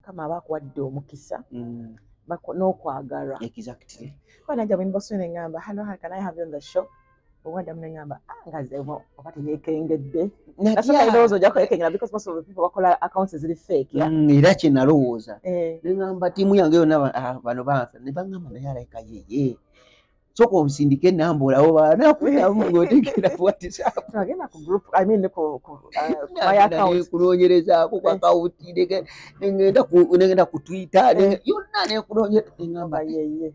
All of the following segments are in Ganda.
kama bakuwadde omukisa n'okwagalwa. Exactly. Kwa najja bwe mbaso ne ngamba hello can I have you on the show? Owanda mune ngamba ngazemo wakati yekengedde. That's why I know ojja kwekengera because most of the people bakola accounts ziri fake. Era kye nalowooza. Ne ngamba tiimu yange yonna bano banfa ne bangamba naye alayika yeye. Soko obusindike nambulawo baanakuyamu ng'oteekera WhatsApp. Agenda ku group, I mean ku my account. Kunoonyerezaako ku account negenda ku Twitter yonna nekunoonyereza ngamba yeye.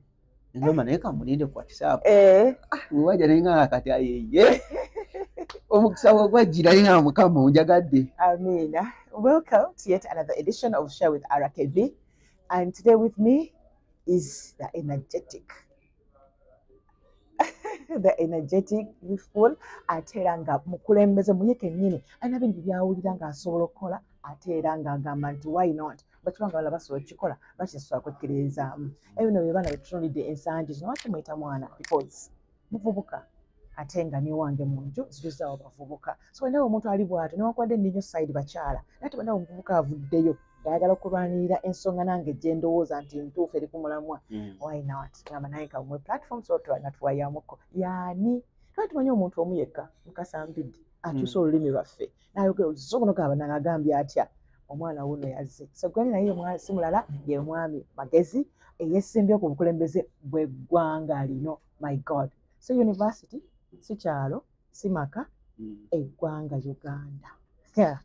Ngamba naye kamulinde ku WhatsApp. Wajja naye ngamba kati ayeye. Omukisa gwajjira naye Mukama onjagadde. Amina. Welcome to yet another edition of Share with RKB. And today with me is the energetic, youthful, ate era nga mukulembeze muye kennyini alina bintu byawulira ng'asobola okukola ate era ng'agamba nti why not bakibanga bala basobola okukikola bakisobola kwekkirizaamu. Ebino bye baana betutunulidde ensangi zino lwaki mweta mwana because muvubuka ate nga newange mu nju zituzaawo bavubuka. So wendawo omuntu ali bw'atyo newankubadde nnyo side bakyala naye ate wendawo omuvubuka avuddeyo ayagala okulwanirira ensonga nange gye ndowooza nti ntuufu eri ku mulamwa. Why not? Ngamba naye kamwe platform so natuwayamuko yaani kale tumanyi omuntu omu yekka mukasambidde akyusa olulimi lwaffe n'ayogera olusogono gaba nagambye atya omwana wuno yazze. So gwani naye si mulala ye mwami Magezi eyesimbye ku bukulembeze bw'eggwanga lino. My God. So university si kyalo si maka eggwanga Uganda. Yeah.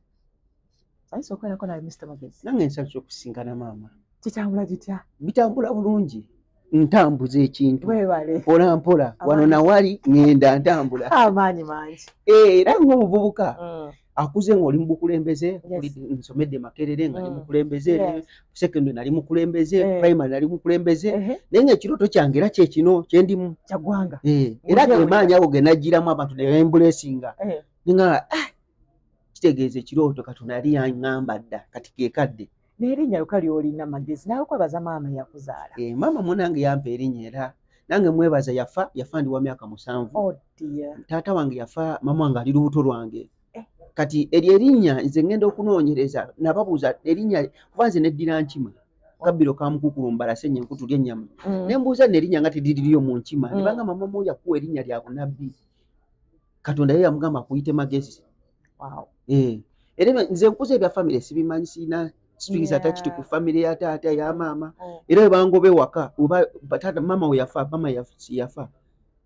Ayinza okwerako naye Mr. Magezi. Nange nsanyusa okusinkana maama. Kitambula gitya? Bitambula bulungi. Ntambuza ekintu. Weebale. Mpola mpola. Wano nawali ngenda ntambula. Amaanyi mangi. Era ng'omuvubuka akuze ng'oli mu bukulembeze, nsomedde Makerere nga ndi mukulembeze, secondary nali mukulembeze, primary nali mukulembeze, naye ng'ekirooto kyange era kye kino kye ndimu. Kyaggwanga. Era ge maanyi ago ge najjiramu abantu ne bembulesinga. Nga kitegeeza ekirooto Katonda yali yaŋŋamba dda kati keekadde. N'erinnya luka ly'olina Magezi nawe kwebaza maama yakuzaala. Maama munange yampa erinnya era nange mwebaza yafa ndi wa myaka 7. Oh dear. Taata wange yafa mama wange ali lubuto lwange. Kati eryo erinnya nze ngenda okunoonyereza nababuuza erinnya kuba nze neddira nkima kabbiro ka mukukulu mbalase nnyo nkutulya ennyama. Ne mbuuza n'erinnya nga teriririyo mu nkima ne banga mama mu yakuwa erinnya lya bunabbi. Katonda ye yamugamba kuyite Magezi. Wow. Era nze nkuze ebya family sibimanyi sina strings attached ku family ya taata ya mama. Era bangobe waka oba taata mama we yafa mama yafa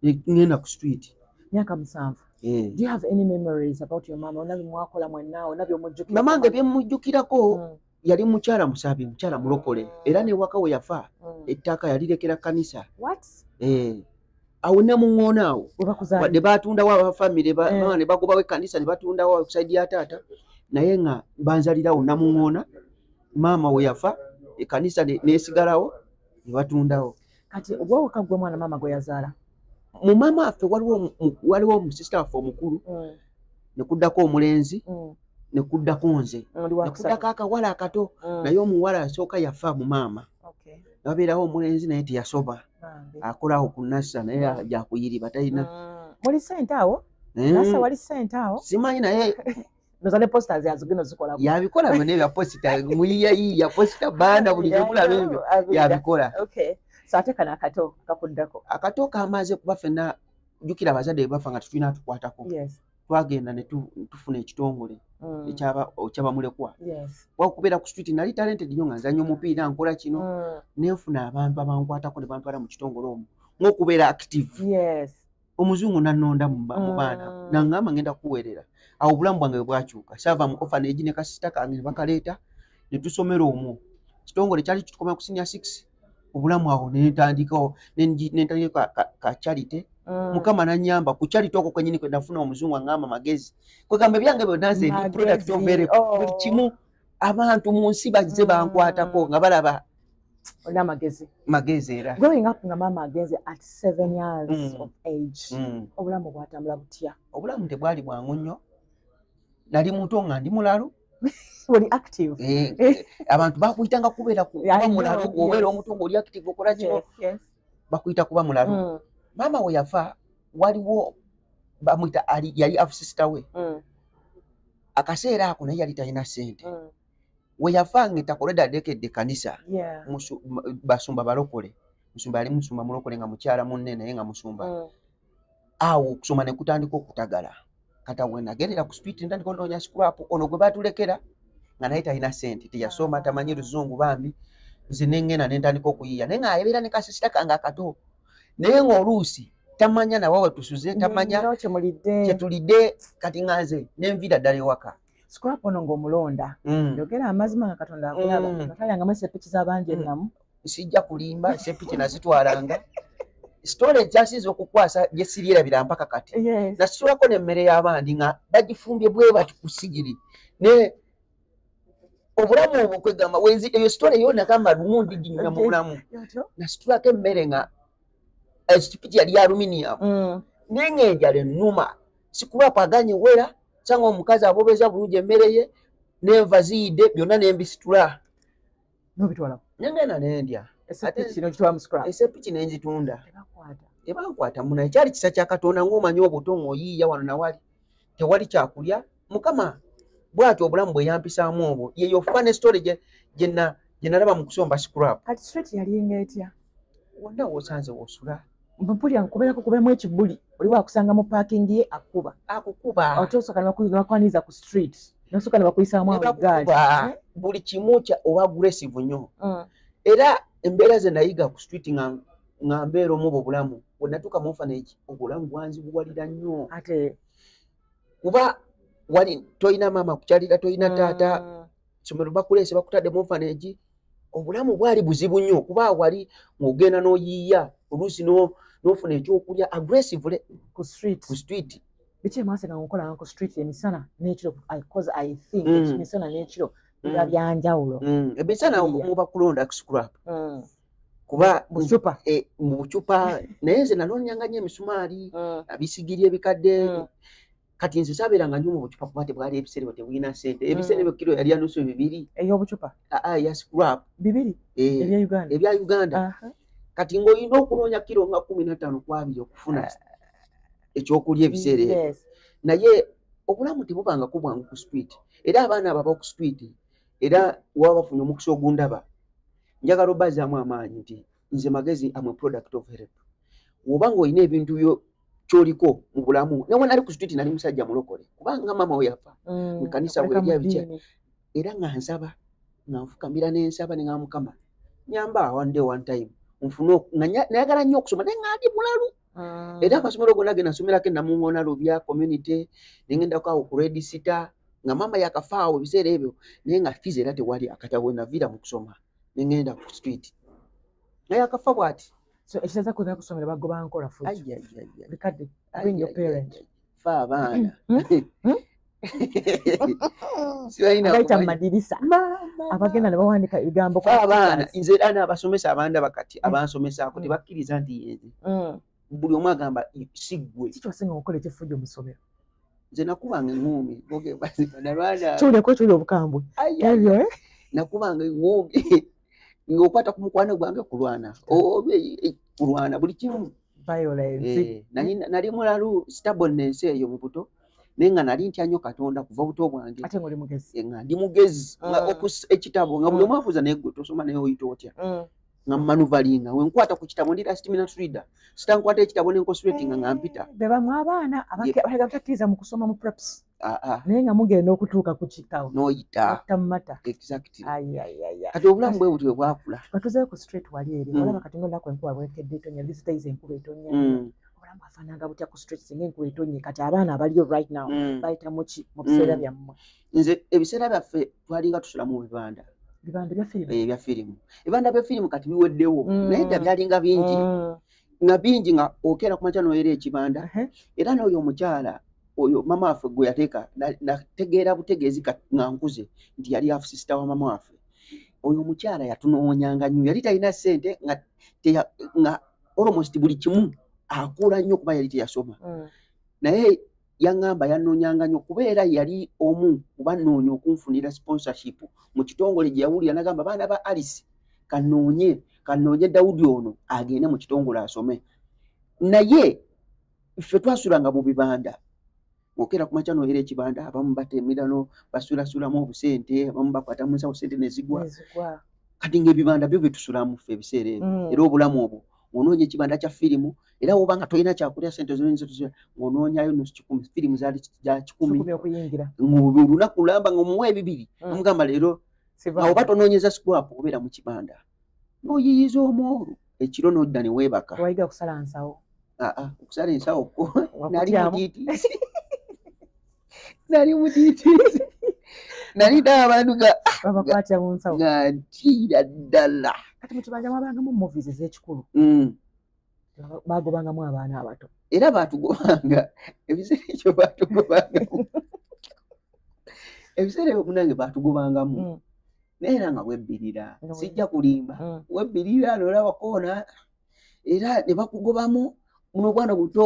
ngenda ku street. Myaka 7. Do you have any memories about your mama? Onabi mwakola mwenao, onabi omujjukira. Mamange byemujjukirako yali mukyala musaabi, mukyala mulokole. Era ne waka we yafa ettaka yalirekera kanisa. What? Awo ne muŋŋoona awo. Wadde batundawo aba family mama ne bagobawo ekkanisa ne batundawo outside ya taata. Naye nga banzalirawo namuŋŋoona mama we yafa ekkanisa nesigalawo ne batundawo. Kati ogwa waka gwe mwana mama gwe yazaala. Mu mama affe waliwo omusista waffe omukulu ne kuddako omulenzi ne kuddako nze ne kuddako akawala akato naye omuwala asooka yafa mu maama. Wabeerawo omulenzi naye teyasoba akolawo ku nassa naye gyakuyiriba talina. Muli ssente awo? Nassa wali ssente awo? Simanyi naye nozane posters yazigino zikola. Yabikola bino ebya posita muyiya posita banda buli gyebulaba ebyo yabikola. Okay. So ate kana akato kakuddako. Akato kamaze kuba ffenna jjukira abazadde bafa nga tetulina tukwatako. Yes. Twagenda ne tufuna ekitongole ekyaba mulekwa. Yes. Wakubeera ku street nali talented nnyo nga nzannya omupiira nkola kino nenfuna abantu abankwatako ne bantwala mu kitongole omwo ng'okubeera active. Yes. Omuzungu nannonda mu baana nangamba ngenda kuweerera. Awo obulamu bwange bwakyuka saava mu orphanage ne kasita kange ne bakaleeta ne tusomera omwo. Kitongole kyali kitukomera ku senior 6. Obulamu awo nentandikawo nentandika ka charity. Mukama nanyamba ku charity okwo kwenyini kwe nafuna omuzungu angamba Magezi. Kwe gamba byange byo naze ndi product of very buli kimu abantu mu nsi bazze bankwatako nga balaba Ona Magezi era. Growing up nga mama Magezi at 7 years of age. Obulamu bwatambula butya? Obulamu tebwali bwangu nnyo. Nali muto nga ndi mulalu. Wali active. Abantu bakuyitanga kubeera kuba mulalu obeera omuto ng'oli active okola kino. Yes. Bakuyita kuba mulalu. Mama we yafa waliwo bamuyita yali afu sister we. Akaseera ako naye yali talina ssente. we yafanga etakoledde adekedde kanisa Yeah. basumba balokole musumba yali musumba mulokole nga mukyala munne naye nga musumba awo okusoma ne kutandika okutagala kata we nagendera ku street ntandika onoonya scrap ono gwe batulekera nga naye talina ssente teyasoma tamanyi luzungu bambi nze nengenda nentandika okuyiiya naye ng'ayebeera ne kasisita kange akato naye ng'oluusi tamanya nawe wetusuze tamanya kyetulidde kati nga nze nenviira ddala ewaka scrap ono ng'omulonda yogera amazima nga Katonda akulaba natayangamu esepiki z'abangi ennamu sijja kulimba esepiki nazitwalanga sitole ekyasinza okukwasa gye siryerabira mpaka kati nasitulako n'emmere y'abandi nga bagifumbye bwe bati ku sigiri ne obulamu obwo kwegamba eyo sitole yo nagamba lumundi ginyuma mu bulamu nasitulako emmere nga esipiki yali aluminium naye ng'enjala ennuma sikulwapo aganye wera sanga omukazi abobeza bulungi emmere ye n'enva ziyidde byonna nembisitula nobitwala nengenda nendya esepiki nenzitunda tebankwata muna ekyali kisa kya Katonda ng'omanyi obuto ng'oyiiya wano nawali tewali kyakulya mukama bw'atyo obulamu bwe yampisaamu obwo yeyo fa ne story gye nalaba mu kusomba scrap kati street yalinga etya wonna w'osanze w'osula mpulira nkubeerako kubemu ekibuli oli bwakusanga mu parking ye akukuba otosooka nebakwaniriza ku street nosooka nebakuyisaamu awo buli kimu oba aggressive nnyo era embeera ze nayiga ku street nga mbeera omu obwo bulamu bwe natuuka mu orphanage obulamu bwanzibuwalira nnyo kuba wali toyina maama kukyalira toyina taata somero bakuleese bakutadde mu orphanage obulamu bwali buzibu nnyo kuba wali ng'ogenda n'oyiiya oluusi n'ofuna ekyokulya aggressively ku street biki emwase nga nkolanga ku street emisana n'ekiro because I think emisana n'ekiro biba byanjawulo emisana muba kulonda scrap kuba mu bucupa naye nze nanoonyanga nnyo emisumaali abisigiri ebikadde kati nze saabeeranga nnyo mu bucupa kuba tebwali ebiseera tebulina ssente ebiseera ebyo kiro yali anusu 2 ey'obucupa ya scrap 2 ebya Uganda kati ng'olina okunoonya kiro nga 15 ku 2 okufuna ekyokulya ebiseera ebyo naye obulamu tebubanga ku bwangu ku street era abaana ababa ku street era waba bafunye omukisa ogundaba njagala obbazaamu amaanyi nti nze magezi am a product of help woba ng'olina ebintu kyoliko mu bulamu newe nali ku street nali musajja mulokole kubanga maama we yafa mu kanisa bw'erya bikya era nga nsaba nga nfukamira n'ensaba ne nga Mukama nyamba one time nfuna nayagala nnyo okusoma naye nga ndi mulalu era amasomero gonna ge nasomerako Namuŋŋoona Lubya community nengendako awo ku Red City nga maama yakafaawo ebiseera ebyo naye nga fizi era tewali akatawe naviira mu kusoma nengenda ku street naye akafa bw'ati so ekisaza kuza kusomera bagoba nkola fuji bikadde bring your parent fa abaana abaita madirisa abagenda ne bawandiika ebigambo fa abaana nze era n'abasomesa abandaba kati abansomesaako tebakkiriza nti yenze buli omu agamba siggwe kikyosenga okukola ekyefujo mu ssomero nze nakubanga eŋŋuumi kyolekotuli obukambwe ebyo nakubanga eŋŋuumi ng'okwata ku mukwano gwange kulwana buli kimu nali mulalu stubbornness eyo mu buto naye nga nali ntya nnyo Katonda kuva buto bwange ate ng'oli mugezi nga ndi mugezi ekitabo nga buli omu abuuza naye gwe tosoma naye oyita otya nga manuvalinga wenkwata ku kitabo ndi last minute reader sitankwata ekitabo nenkosulatinga nga mpita bebamu abaana abatakkiriza mu kusoma mu preps naye nga mugenda okutuuka ku kitawo n'oyita tamumata exactly kati obulamu bwe butwe bwakula batuzeeyo ku street wali eri olaba kati ng'olako enkuba bwekedde etonya these days enkuba etonya obulamu bwafaananga butya ku street singa enkuba etonye kati abaana abaliyo right now bayitamu ki mu biseera byammwe nze ebiseera byaffe twalinga tusula mu bibanda bya firimu ebibanda bya firimu kati biweddewo naye dda byalinga bingi nga bingi nga okeera ku makya noyera ekibanda era n'oyo omukyala oyo mama waffe gwe yateeka nategeera butegeezi nga nkuze nti yali afusisita wa mama waffe oyo omukyala yatunoonyanga nnyo yali talina ssente nga almost buli kimu akuula nnyo kuba yali teyasoma naye yaŋŋamba yannoonyanga nnyo kubeera yali omu kuba nnoonya okunfunira sponsorship mu kitongole gye yawulira nagamba baana ba Alice kannoonye Dawudi ono agende mu kitongole asome naye ffe twasulanga mu bibanda okera kumaca noyera ekibanda abamu batemera no basulasulamu obusente abamu bakwata munsawo sente nezigwa kati ng'ebibanda byo byetusulamu ffe ebiseera ebyo era obulamu obwo onoonya ekibanda kya firimu era woba nga tolina kyakulya sente zoyinza ng'onoonyayo nusu 10 firimu zaali za 10 olunaku lulamba ng'omuwa 2 nomugamba leero nga oba tonoonyeza scrap obeera mu kibanda n'oyiyiza omwolu ekiro n'odda ne weebaka wayiga kusala nsawo okusala ensawo nali mutiitiizi nali n'abantu babakwatira mu nsawo nga ntiira ddala kati mu kibanja mwabangamu movies ez'ekikulu bagobangamu abaana abato era baatugobanga ebiseera ekyo baatugobangamu ebiseera ebyo munange baatugobangamu naye era nga webbirira sijja kulimba webbirira nolaba koona era ne bakugobamu muno bwana buto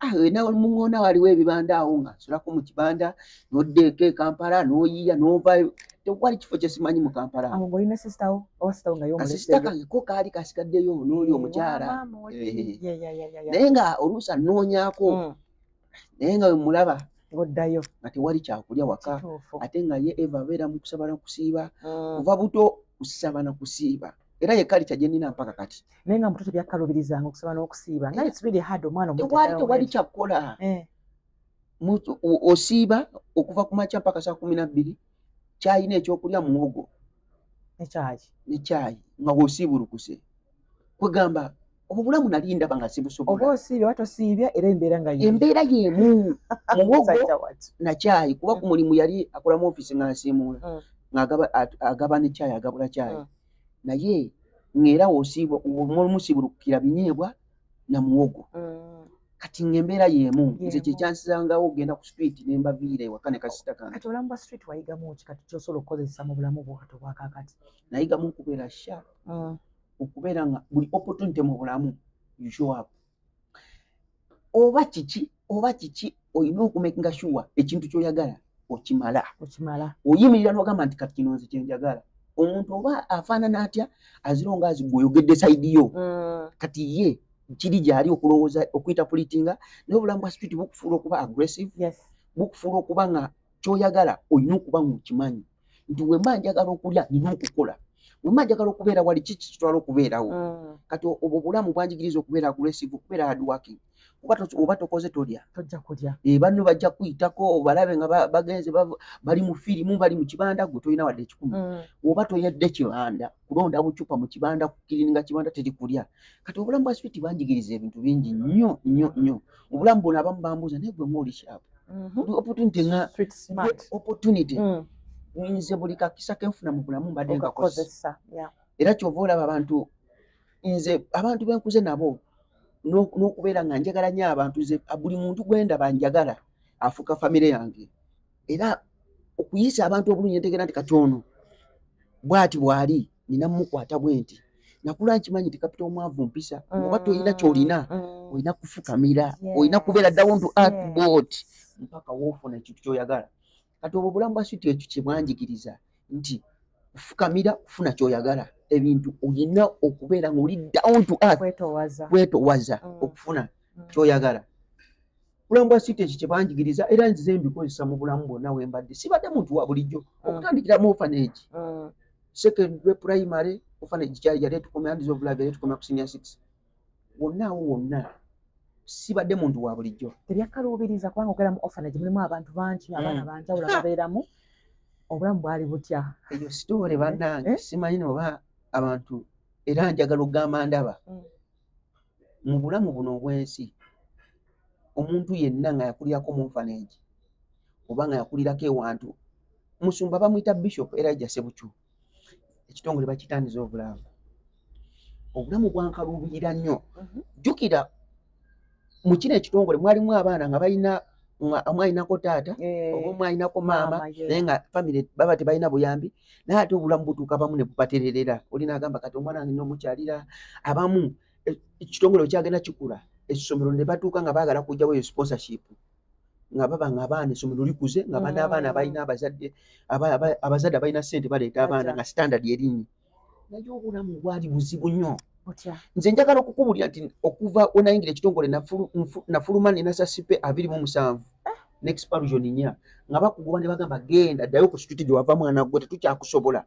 nawe muŋŋoona waliwo ebibanda awo nga sulako mu kibanda n'oddeeko e Kampala n'oyiya n'ovayo tewali kifo kye simanyi mu Kampala awo ng'olina sisitawo oba sisitawo nga kasisita kange ko kaali kasigaddeyo n'oli omukyala naye nga oluusi anoonyaako naye nga wemulaba ng'oddayo nga tewali kyakulya waka ate nga ye Eva abeera mu kusaba na kusiiba kuva buto kusaba na kusiiba era ye kali kyaje nina mpaka kati naye nga muto tebyakkalubirizanga okusaba n'okusiiba nga it's really hard omwana tewali kyakukola osiiba okuva ku makya mpaka saa 12 kyayina ekyokulya muwogo nekyayi nga wosiibulukuse kwegamba obwo bulamu nali ndaba nga sibusobola oba osiibye oba tosiibya era embeera y'emu muwogo na kyayi kuba ku mulimu yali akola mu ofiisi ng'asiimuula ng'agaba ne kyayi agabula kyayi naye ng'era wosiibulukira binyeebwa na muwogo kati ng'embeera y'emu nze kyekyansizangawo ogenda ku street ne mbaviira ewaka ne kasita kange kati obulamu bwa street wayigamu ki kati kyosobola okukozesa mu bulamu bwo kati obwakaakati nayigamu okubeera sharp okubeera nga buli opportunity mu bulamu you show up oba kiki olina okumakinga sure ekintu ky'oyagala okimala oyimirira n'ogamba nti kati kino nze kyenjagala omuntu oba afaanana atya azironga azigweyogedde saidi yo kati ye kiri gyali okulowooza okuyita pulitinga naye obulamu bwa street bukufuula okuba aggressive bukufuula okuba nga kyoyagala olina okuba ng'okimanyi nti wemba njagala okulya nina okukola wemba njagala okubeera wali kiki kitwala okubeerawo kati obwo bulamu bwanjigiriza okubeera aggressive okubeera hard working oba tokoze tolya tojja kulya banno bajja kuyitako balabe nga bagenze bali mu firimu bali mu kibanda gwe tolina wadde 10 oba toyadde kibanda kulonda bucupa mu kibanda kukirininga kibanda teri kulya kati obulamu bwa street banjigiriza ebintu bingi nnyo obulamu buno abamu bambuuza naye gwe ng'oli sharp opportunity nga opportunity nze buli kakisa kenfuna mu bulamu mbadde ngakozesa era kyova olaba abantu benkuze nabo n'okubeera nga njagala nnyo abantu ze buli muntu gwendaba njagala afuuka famire yange era okuyisa abantu obulungi ntegeera nti kati ono bw'ati bw'ali nina mmukwata bwe nti nakula nkimanyi nti kapita omwavu mpisa oba tolina ky'olina olina kufukamira olina kubeera down to earth board mpaka woofuna ekintu ky'oyagala kati obwo bulamu bwa street ekyo kye bwanjigiriza nti kufukamira kufuna ky'oyagala ebintu olina okubeera ng'oli down to earth kwetowaza okufuna ky'oyagala bulamu bwa street ekyo kye bwanjigiriza era nzize mbikozesa mu bulamu bwonna we mbadde sibadde muntu wa bulijjo okutandikira mu orphanage secondary primary orphanage kyali yali etukomya Hands of Love yali etukomya ku senior 6 wonna sibadde muntu wa bulijjo tebyakkaluubiriza kubanga okera mu orphanage mulimu abantu bangi abaana banjawulo babeeramu obulamu bwali butya eyo sitoole bannange simanyi noba abantu era njagala okugamba ndaba mu bulamu buno obw'ensi omuntu yenna nga yakulirako mu orphanage oba nga yakulirako ewantu musumba bamuyita bishop era ajja Sebuchu ekitongole bakiyita Hands of Love obulamu bwankaluubirira nnyo jjukira mu kino ekitongole mwalimu abaana nga balina omwalinako taata oba omwalinako maama naye nga famire baba tebalina buyambi naye ate obulamu butuuka bamu ne bubatererera olina agamba kati omwana wange n'omukyalira abamu ekitongole kyagenda kikula essomero ne batuuka nga baagala kujjawo eyo sponsorship nga baba nga abaana essomero likuze nga bana abaana balina abazadde balina ssente baleeta abaana nga standard erinnya naye obulamu bwali buzibu nnyo nze njagala okukubulira nti okuva onayingira ekitongole nafuluma ninasa sipe 27 n'expulsion nya nga bakugoba ne bagamba genda ddayo ku street gye wava mwana gwe tetukyakusobola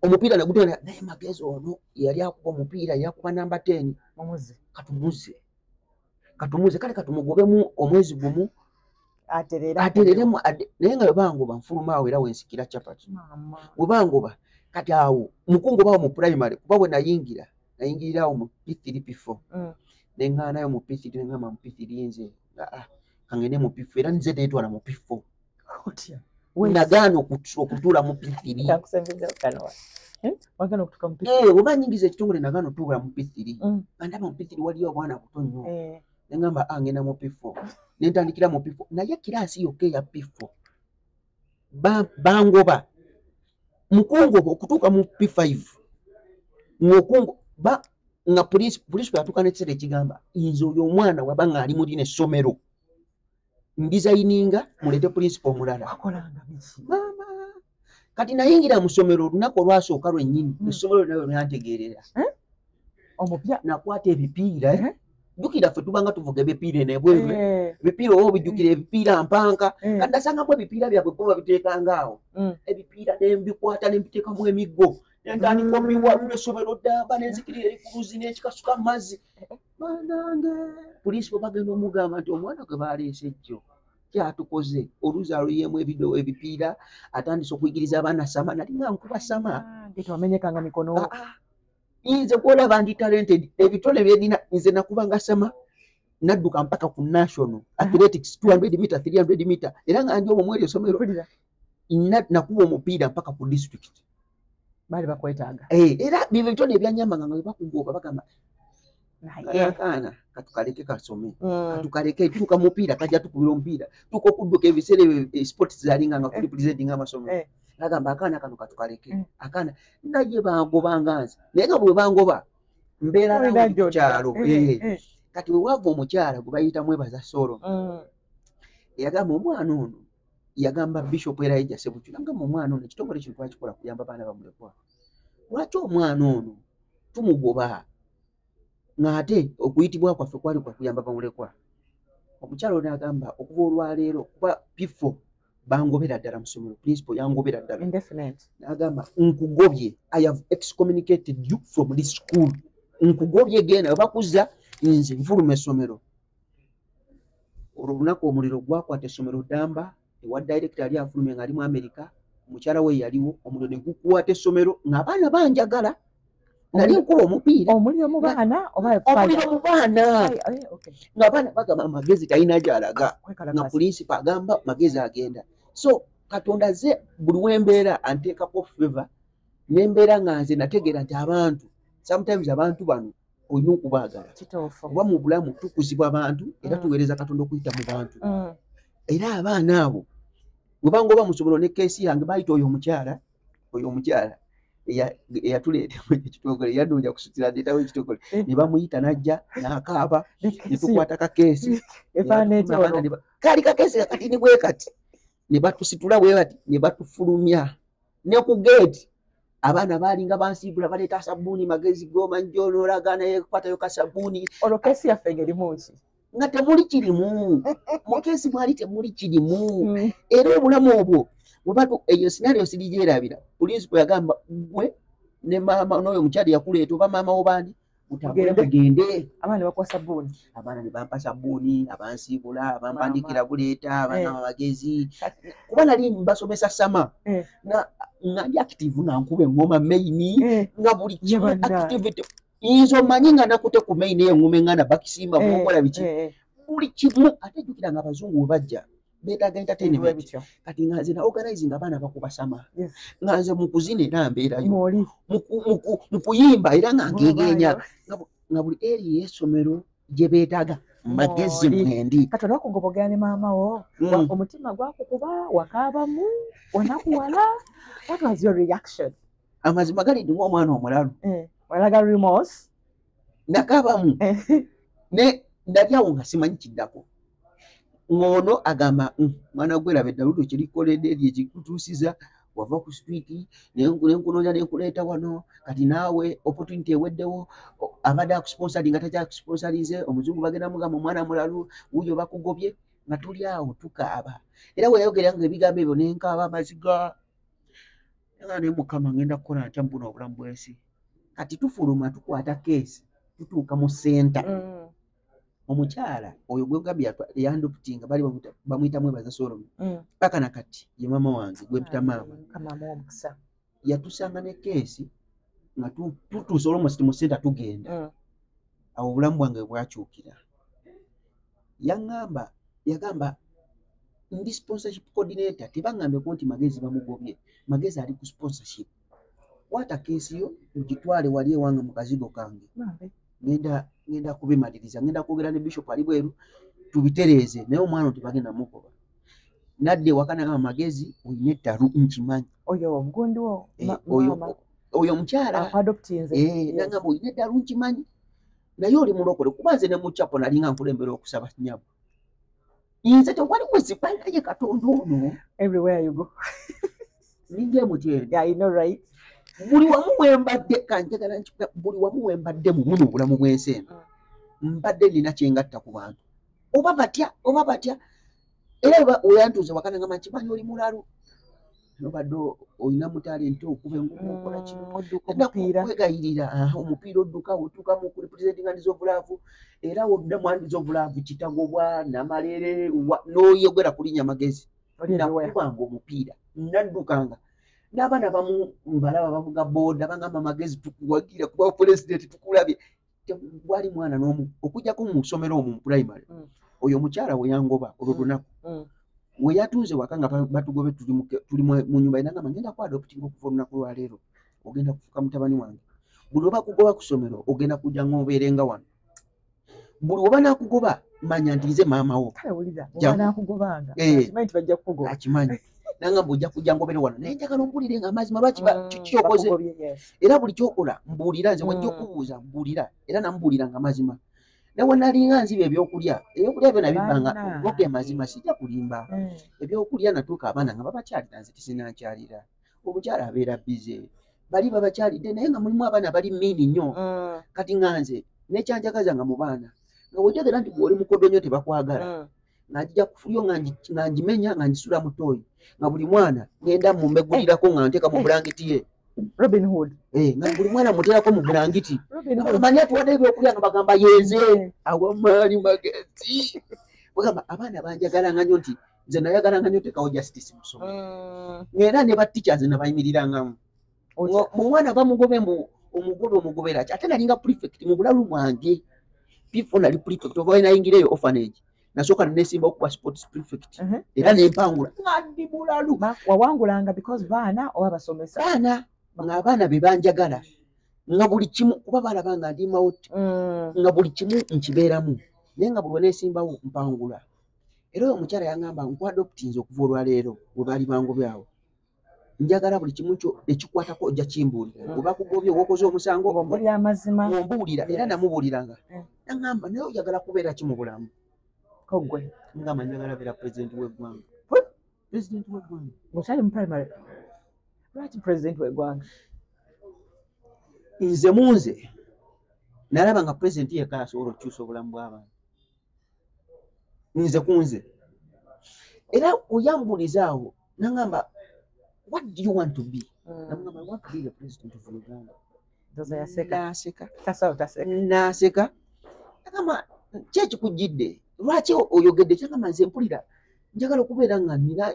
omupiira nagutwala naye Magezi ono yali akuba omupiira yakuba namba 10 katumuze kale katumugobemu omwezi gumu atereremu naye nga webangoba nfulumaawo era wensikira capati webangoba kati awo mukungu bawo mu primary kuba bwe nayingirirawo mu P3 P4 neŋŋaanayo mu P3 neŋŋamba mu P3 nze kangende mu P4 era nze neetwala mu P4 nagaana okutuula mu P3 oba nyingiza ekitongole nagaana okutuula mu P3 andaba mu P3 waliyo obwana buto nnyo neŋŋamba ngenda mu P4 nentandikira mu P4 naye kiraasi yokka eya P4 bangoba mukungoba okutuuka mu P5 nga poliisi yatuuka n'ekiseera ekigamba nze oyo omwana waba nga ali mu lino essomero ndizayininga mulete principal omulala maama kati nayingira mu ssomero olunaku olwasooka lwennyini essomero nayo lyantegeerera omupya nakwata ebipiira jjukira ffe tubanga tuvuga ebipiira enebweru ebipiira oba obijjukira ebipiira mpanka kati nasangamu ebipiira byabwe kuba babiteekangaawo ebipiira nembikwata nembiteekamu emiggo nentandika omiwamu essomero ddamba nenzikirira erikuluzi n'ekikasuka mu mazzi banange poliisi bwe bagenda omugamba nti omwana gwe baleese jjo kyatukoze oluzaaloyemu ebipiira atandise okuyigiriza abaana sama nali nga nkuba sama tewamenyekanga mikono nze kwolaba ndi talented ebitone byedina nze nakubanga sama nadduka mpaka ku national athletics 200 meter 300 meter era nga ndi omwo mweri essomero nakuba omupiira mpaka ku district bali bakwetaaga era bibyo bitone ebyanyambanga nga bebakugoba bagamba akaana katukaleke kasome katukaleke tutuuka mupiira kajja tukubira omupiira tuka okudduka ebiseera sports zalinga nga kuli presenting amasomero nagamba akaana kano katukaleke akaana naye bangobanga nze naye nga bwe bangoba mbeera nawo ku kyalo kati we wava omukyala gwe bayita Mwebaza Solo yagamba omwana ono yagamba Bishop Elijah Ssebutu nagamba omwana ono ekitongole kino twakikola kuyamba abaana bamulekwa lwaki omwana ono tumugoba ng'ate okuyitibwa kwaffe kwali kwa kuyamba bamulekwa omukyala ono agamba okuva olwaleero kuba P4 bangobera ddala mu ssomero principal yangobera ddala n'agamba nkugobye I have excommunicated you from this school nkugobye genda bakuza nze nfuluma essomero olwo olunaku omuliro gwakwata essomero ddamba ewa director yali afulumye ng'ali mu America omukyala we yaliwo omuliro ne gukwata essomero ng'abaana banjagala nali nkuba omupiira omuliro mu baana ng'abaana bagamba Magezi talina gy'alaga nga principal agamba Magezi agenda so Katonda ze buli wembeera anteekako favor nembeera nga nze nategeera nti abantu sometimes abantu bano olina okubaagala oba mu bulamu tukuzibwa abantu era tuweereza Katonda okuyita mu bantu era abaana abo bwe bangoba mu ssomero ne keesi yange bayita oyo omukyala eyatuleeta ekitongole yadunja kusutira ndeetawo ekitongole ne bamuyita najja n'akaaba ne tukwata kakeesi kaali kakeesi kati ni bwe kati ne batusitula bwe bati ne batufulumya ne ku geeti abaana baalinga bansiibula baleeta sabbuuni Magezi g'omanyi gy'onoolagana yekwatayo ka sabbuuni olwo keesi yaffe ng'erimu ki nga temuli kirimu mu keesi mwali temuli kirimu era obulamu obwo webatu eyo scenario sirigyerabira principal yagamba gwe ne maama n'oyo omukyala yakuleeta oba maama wobandi mutagende abaana bakwa sabbuuni abaana ne bampa sabbuuni abansiibula abampandikira buleeta abaana Magezi kuba nali mbasomesa sama nga ndi active nga nkuba engoma maini nga buli activity inzo manyi nga nakute ku maini engoma engana bakisimba mukola biki buli kimu ate jjukira nga abazungu we bajja beetaaga entertainment kati nga nze na organizing abaana bakuba sama nga nze mu kuzina era mbeerayo mu kuyimba era nga ngegeenya nga buli eri y'essomero gye beetaaga Magezi mwendi kati olwakugobogera ne maama wo omutima gwakukuba wakaabamu wanakuwala what was your reaction amazima gali ndimu omwana omulalu walaga remorse nakaabamu ne ndabyawo nga simanyi kiddako ngono agamba mwana gwe labe Daludo kirikoledde eryo ekikutuusiza wava ku street nenkunoonya nenkuleeta wano kati naawe opportunity eweddewo abadde akusponsoring nga takyakusponsorize omuzungu bagenda mugamba omwana mulalu wuyo bakugobye nga tuli awo tukaaba era we yayogera nga ebigambo ebyo nenkaaba amaziga nga ne Mukama ngenda kukola atya mpuna obulamu bw'ensi kati tufuluma tukwata keesi tutuuka mu senta omukyala oyo gwe gambye yandoputinga bali bamuyita Mwebaza Solomon paka nakati ye mama wange gwe mpita maama yatusanga ne keesi nga tutuuse olwomusi mu senta tugenda awo obulamu bwange bwakyukira yagamba ndi sponsorship coordinator tebangambeko nti Magezi bamugobye Magezi ali ku sponsorship kwata keesi yo mugitwale wali ewange mu kazigo kange ngenda kubimaliriza ngenda kwogera ne Bishop ali bweru tubitereeze naye omwana tebagenda mugoba nadde wakana kama Magezi oyina ettalu nkimanyi oyo omugundi wo oyo omukyala nangamba oyina ettalu nkimanyi naye oli mulokole kuba nze ne mu chapel nalinga nkulembera okusaba nyabo inze tewali wezibanaye Katonda ono everywhere you go ninge mutyere yeah, you know right buli wamu wembadde kanjagala buli wamu wembadde mu muno bulamu bw'ensi mbadde nina kyengatta ku bantu oba batya era oyantuuze wakana nga mankimanyi oli mulalu nobadde olina mutalenti okuba engumu okola kino kwegayirira omupiira odduka otuuka mu representing Hands of Love era odda mu Hands of Love kitagobwa namalere n'oyogera kulinnya Magezi nakubanga omupiira naddukanga n'abaana bamu mbalaba bavuga booda bangamba Magezi tukuwagira kuba president tukulabye tewali mwana n'omu okujjako mu ssomero omwo mu primary oyo mukyala we yangoba olwo lunaku we yatunze waka nga batugobe tuli mu nyumba inangamba ngenda ku adopting okuva olunaku lwa leero ogenda kufuuka mutabani wange buli oba kugoba ku ssomero ogenda kujja ng'obeerenga wano buli oba nakugoba manya nti nze maama wo akimanyi nangamba ojja kujja ngobere wano naye njagala ompulire nga amazima lwaki kyokoze era buli kyokola mbuulira nze wajja okubuuza mbuulira era namubuulira nga amazima nawe nalinga nziba ebyokulya byo nabibanga oge mazima sijja kulimba ebyokulya natuuka abaana nga babakyalira nze tisinankyalira omukyala abeera bize bali babakyalidde naye nga mulimu abaana bali miini nnyo kati nga nze nekyanjagaza nga mu baana nga wojjagera nti bw'oli mukodonyo tebakwagala ng'ajja kufulyo nga ngimenya nga ngisula mu tooyi nga buli mwana ngenda mumbegulirako nga nteeka mu bulangiti ye Robin Hood nga buli mwana muteerako mu bulangiti manya tuwadde ebyokulya nga bagamba yenze awamaali Magezi bagamba abaana banjagala nga nnyo nti nze nayagala nga nnyo tekawo justice mu ssomero ng'era ne bateachers nabayimirirangamu mu mwana bamugobe omugobera ki ate nalinga prefect mu bulalu bwange before nali prefect oba nayingireyo orphanage nasooka nesimba okuba sports prefect era nempangula nga ndi bulalu wawangulanga because baana oba basomesa baana ng'abaana be banjagala nga buli kimu kuba balaba nga ndi mawuti nga buli kimu nkibeeramu naye nga buli weneesimbawo mpangula era oyo omukyala yangamba nkwadoptinze okuva olwaleero we baali bangobyawo njagala buli kimu kyo ekikwatako ojja kimbuulira oba kugobye owokoze omusango ombuulira era namubuuliranga nangamba naye oyagala kubeera ki mu bulamu kogwe ngamba njagala beera president w'eggwanga ng'okyali mu primary lwaki president w'eggwanga nze munze nalaba nga president yekka asobola okukyusa obulamu bw'abantu nze kunze era oyambuulizaawo nangamba what do you want to be nangamba I want to be the president of Uganda naseka nagamba ki ekikujjidde lwaki oyogedde kyangamba nze mpulira njagala okubeera nga nina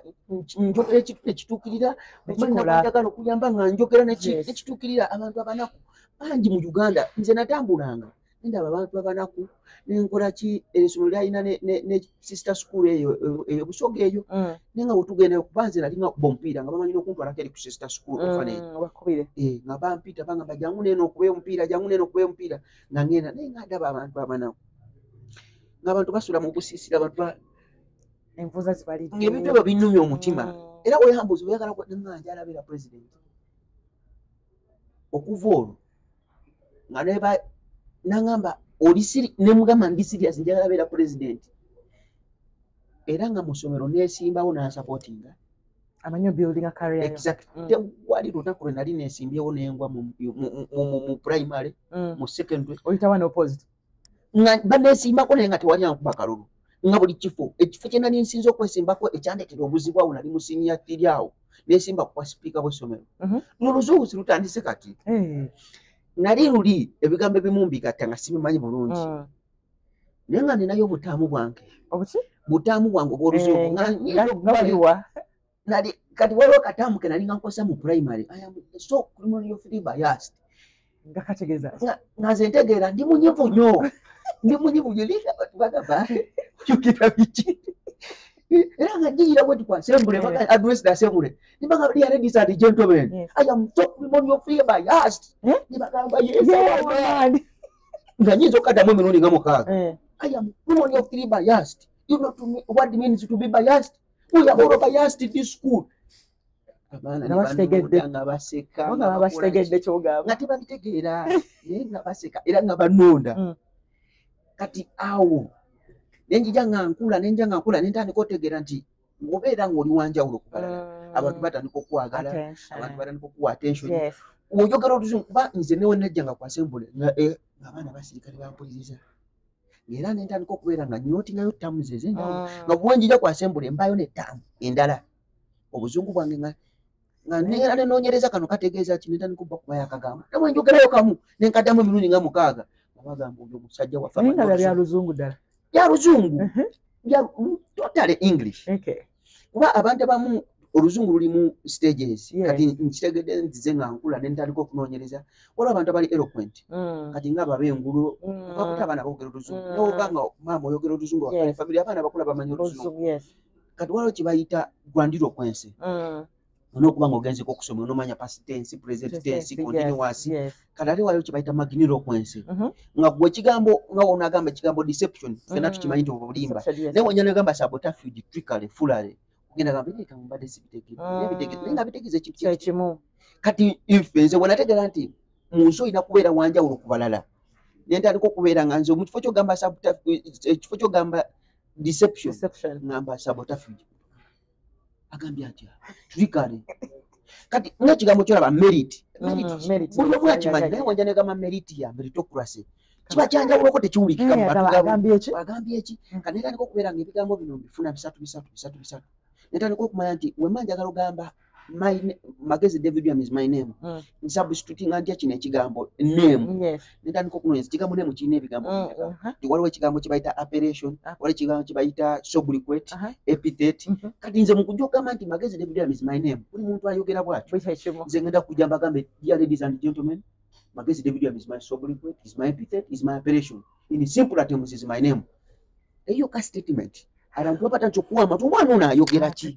njogera ekintu nekituukirira njagala okuyamba nga njogera nekituukirira abantu abanaku bangi mu Uganda nze natambulanga ndaba abantu abanaku nenkola ki essomero lyalina ne sister school eyo Busoga eyo naye nga bwetugenda kuba nze nali nga kuba omupiira nga bamanyina okuntwalako eri ku sister school nga bampita bangamba jangu neeno okuba omupiira nga ngenda naye nga ndaba abantu abanaku ng'abantu basula mu busiisira abantu envuza zibalidde ng'ebintu ebyo binnumya omutima era weyambuza oyagala nga njala abeera president okuva olwo nga nangamba nemugamba ndi serious njagala abeera president era nga mu ssomero neesimbawo n'ansupportinga amanyi building a career tewali lunaku lwe nali neesimbyewo nengwa mu primary mu secondary oyitawa n'opposite nga baneesimbako naye nga tewali ankuba kalulu nga buli ekifo kye nali nsinza okwesimbako ekyandetera obuzibu awo nali musinya tiri awo nesimba kwa sipiika bw'essomero n'oluzungu sirutandise kati nali luli ebigambo ebimu mbigatta nga sibimanyi bulungi naye nga ninayo obutaamu bwange obw'oluzungu kati waliwo kataamu ke nali nga nkozesa mu primary so criminally biased nga nze ntegeera ndi munyivu nnyo bagamba kyukira biki era nga njiyira bwe tukwa assembly address the assembly nibanga dear ladies and gentlemen I am so criminally biased nibagamba yes nga nyinza okaddamu emirundi nga mukaaga I am criminally biased. You know to me what it means to be biased. We are all biased in this school. Kati awo nenjija nga nkula nentandika otegeera nti ngobeera ng'oli wanjawulo okubalala abantu batandika okukwagala abantu batandika okuwa attention oyogera oluzungu kuba nze newe najjanga ku assembly ng'abaana basirikale bampuliriza era nentandika okubeera nga nyootingayo ttaamu ze ezenjawulo nga bwenjija ku assembly mbaayo n'ettaamu endala obuzungu bwange nga neera nenoonyereza kano kategeeza ki nentandika obba kubayo akagambo ne bwenjogerayo kamu nenkaddamu emirundi nga mukaaga nga bagamba oyo omusajja waffe luzungu ddala bya luzungu totally English kuba abantu abamu oluzungu lulimu stages kati nkitegedde nzize nga nkula nentandika okunoonyereza waliwo abantu abali eloquent kati nga ababengulu bakuta abaana boogera oluzungu newobanga maama oyogera oluzungu wakale family abaana bakula bamanyi oluzungu kati waliwo kibayita grandiloquence n'okuba ng'ogenzeko okusoma onomanya past tense present tense continuous kati ate waliwo kibayita magniloquence nga gwe ekigambo nga wonaagamba ekigambo deception fena tukimanyi nti obulimba naye wenya nagamba sabotafuge trickery foolery ogenda gamba eka mbadde sibitegedde naye nga bitegeeza ekimu kati ife nze bwenategeera nti mu nsi olina kubeera wanjawulo ku balala nentandika okubeera nga nze mu kifo kyogamba deception ngamba sabotafuge agambye atya trickery kati ng'ekigambo kyolaba merit buli omu akimanyi naye wanja negamba merit ya meritocracy kiba kyanjawuloko tekiwulikika agambye eki kati netandika okubeera ng'ebigambo bino bifuna bisatu netandika okumanya nti wemma njagala ogamba Magezi David Williams is my name nsubstitutinga ntya kino ekigambo name netandika okunoonyeza ekigambo name kirina ebigambo waliwo ekigambo kibayita appellation waliwo ekigambo kibayita sobriquet epithet kati nze mu kujja okugamba nti Magezi David Williams is my name buli muntu ayogera bwatyo nze ngenda kujja mbagambe dear ladies and gentlemen Magezi David Williams is my sobriquet is my epithet is my appellation in simple terms is my name eyo ka statement abantu bapata nky'okuwama omwana ono ayogera ki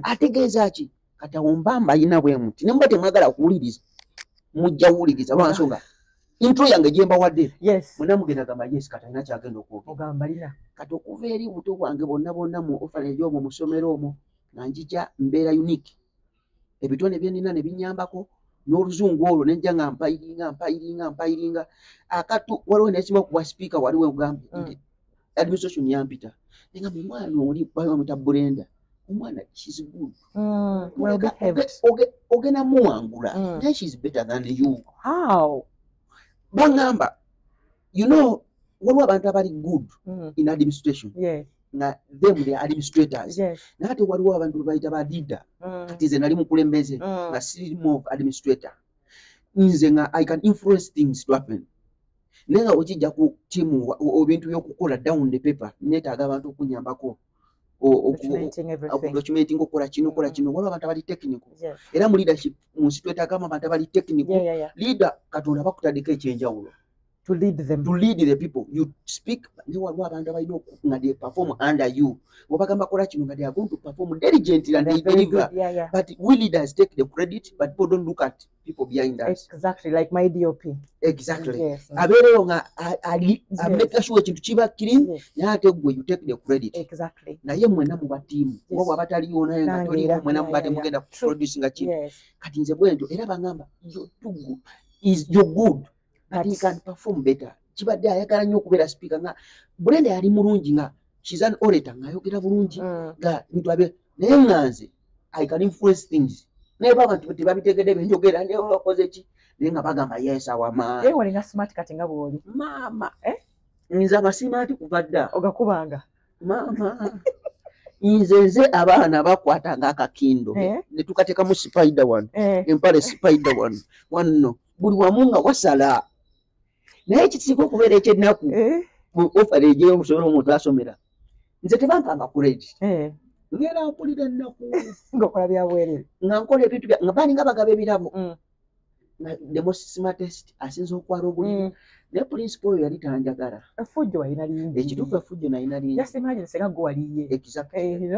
ategeeza ki kati awo mbamba ayina bwe muti ne muba temwagala kuwuliriza mujja wuwuliriza lwa nsonga intro yange gye mbawadde mwena mugenda gamba yes kati alina kyagenda okwogera kati okuva eri buto bwange bonna mu orphanage omwo mu ssomero omwo nga njija mbeera unique ebitone bye nina ne binyambako n'oluzungu olwo nejja nga mpayiringa akatu waliwo nekimu okuwa speaker waliwo ogambye nti administration yampita ngamba omwana oli bamwita Brenda omwana she's good well behaved ogena muwangula naye she's better than you how bangamba you know waliwo abantu abali good in administration nga them the administrators nate waliwo abantu bayita ba leader kati nze nali mukulembeze nga siri more administrator nze nga I can influence things to happen naye nga wekijja ku tiimu ebintu by'okukola down the paper neetaaga abantu okunyambako documenting okukola kino waliwo abantu abali technical era mu leadership mu nsi twetaagamu abantu abali technical leader katonda bakutaddeko ekyenjawulo to lead the people you speak ne waliwo abantu abalina nga they perform under you wabagamba kola kino nga they are going to perform diligently and they deliver but we leaders take the credit but people don't look at people behind us exactly like my DOP exactly abeerewo nga make sure ekintu kiba kiri naye ate gwe you take the credit exactly naye mwena mu batiimu kuba bw'aba taliyo naye nga toliwo mwena mubadde mugenda kuproduce nga kino kati nze bwentyo era bangamba you're good but he can perform better kibadde ayagala nnyo okubeera speaker nga Brenda yali mulungi nga she's an orator ng'ayogera bulungi nga bintu abe naye nga nze I can influence things naye abantu tebabitegedde benjogera naye bakoze ki naye nga bagamba yes awama walinga smart kati nga bw'oli maama nze amasimaati kuva dda ogakubanga Mama nze abaana bakwatanga akakindo ne tukateekamu spider one empale spider one buli wamu nga wasala naye kisinga okubeera ekyennaku mu ofarage y'omusobola omuntu asomera nze tebampanga credit ngera mpulira ennaku ng'okola byabwerere nga nkola ebintu nga baninga bagaba ebirabo demo smartest asinza okwala obuliri naye principal oyo yali tanjagala effujjo walina lingi ekituufu effujjo nalina lingi just imagine senga gwe waliye exactly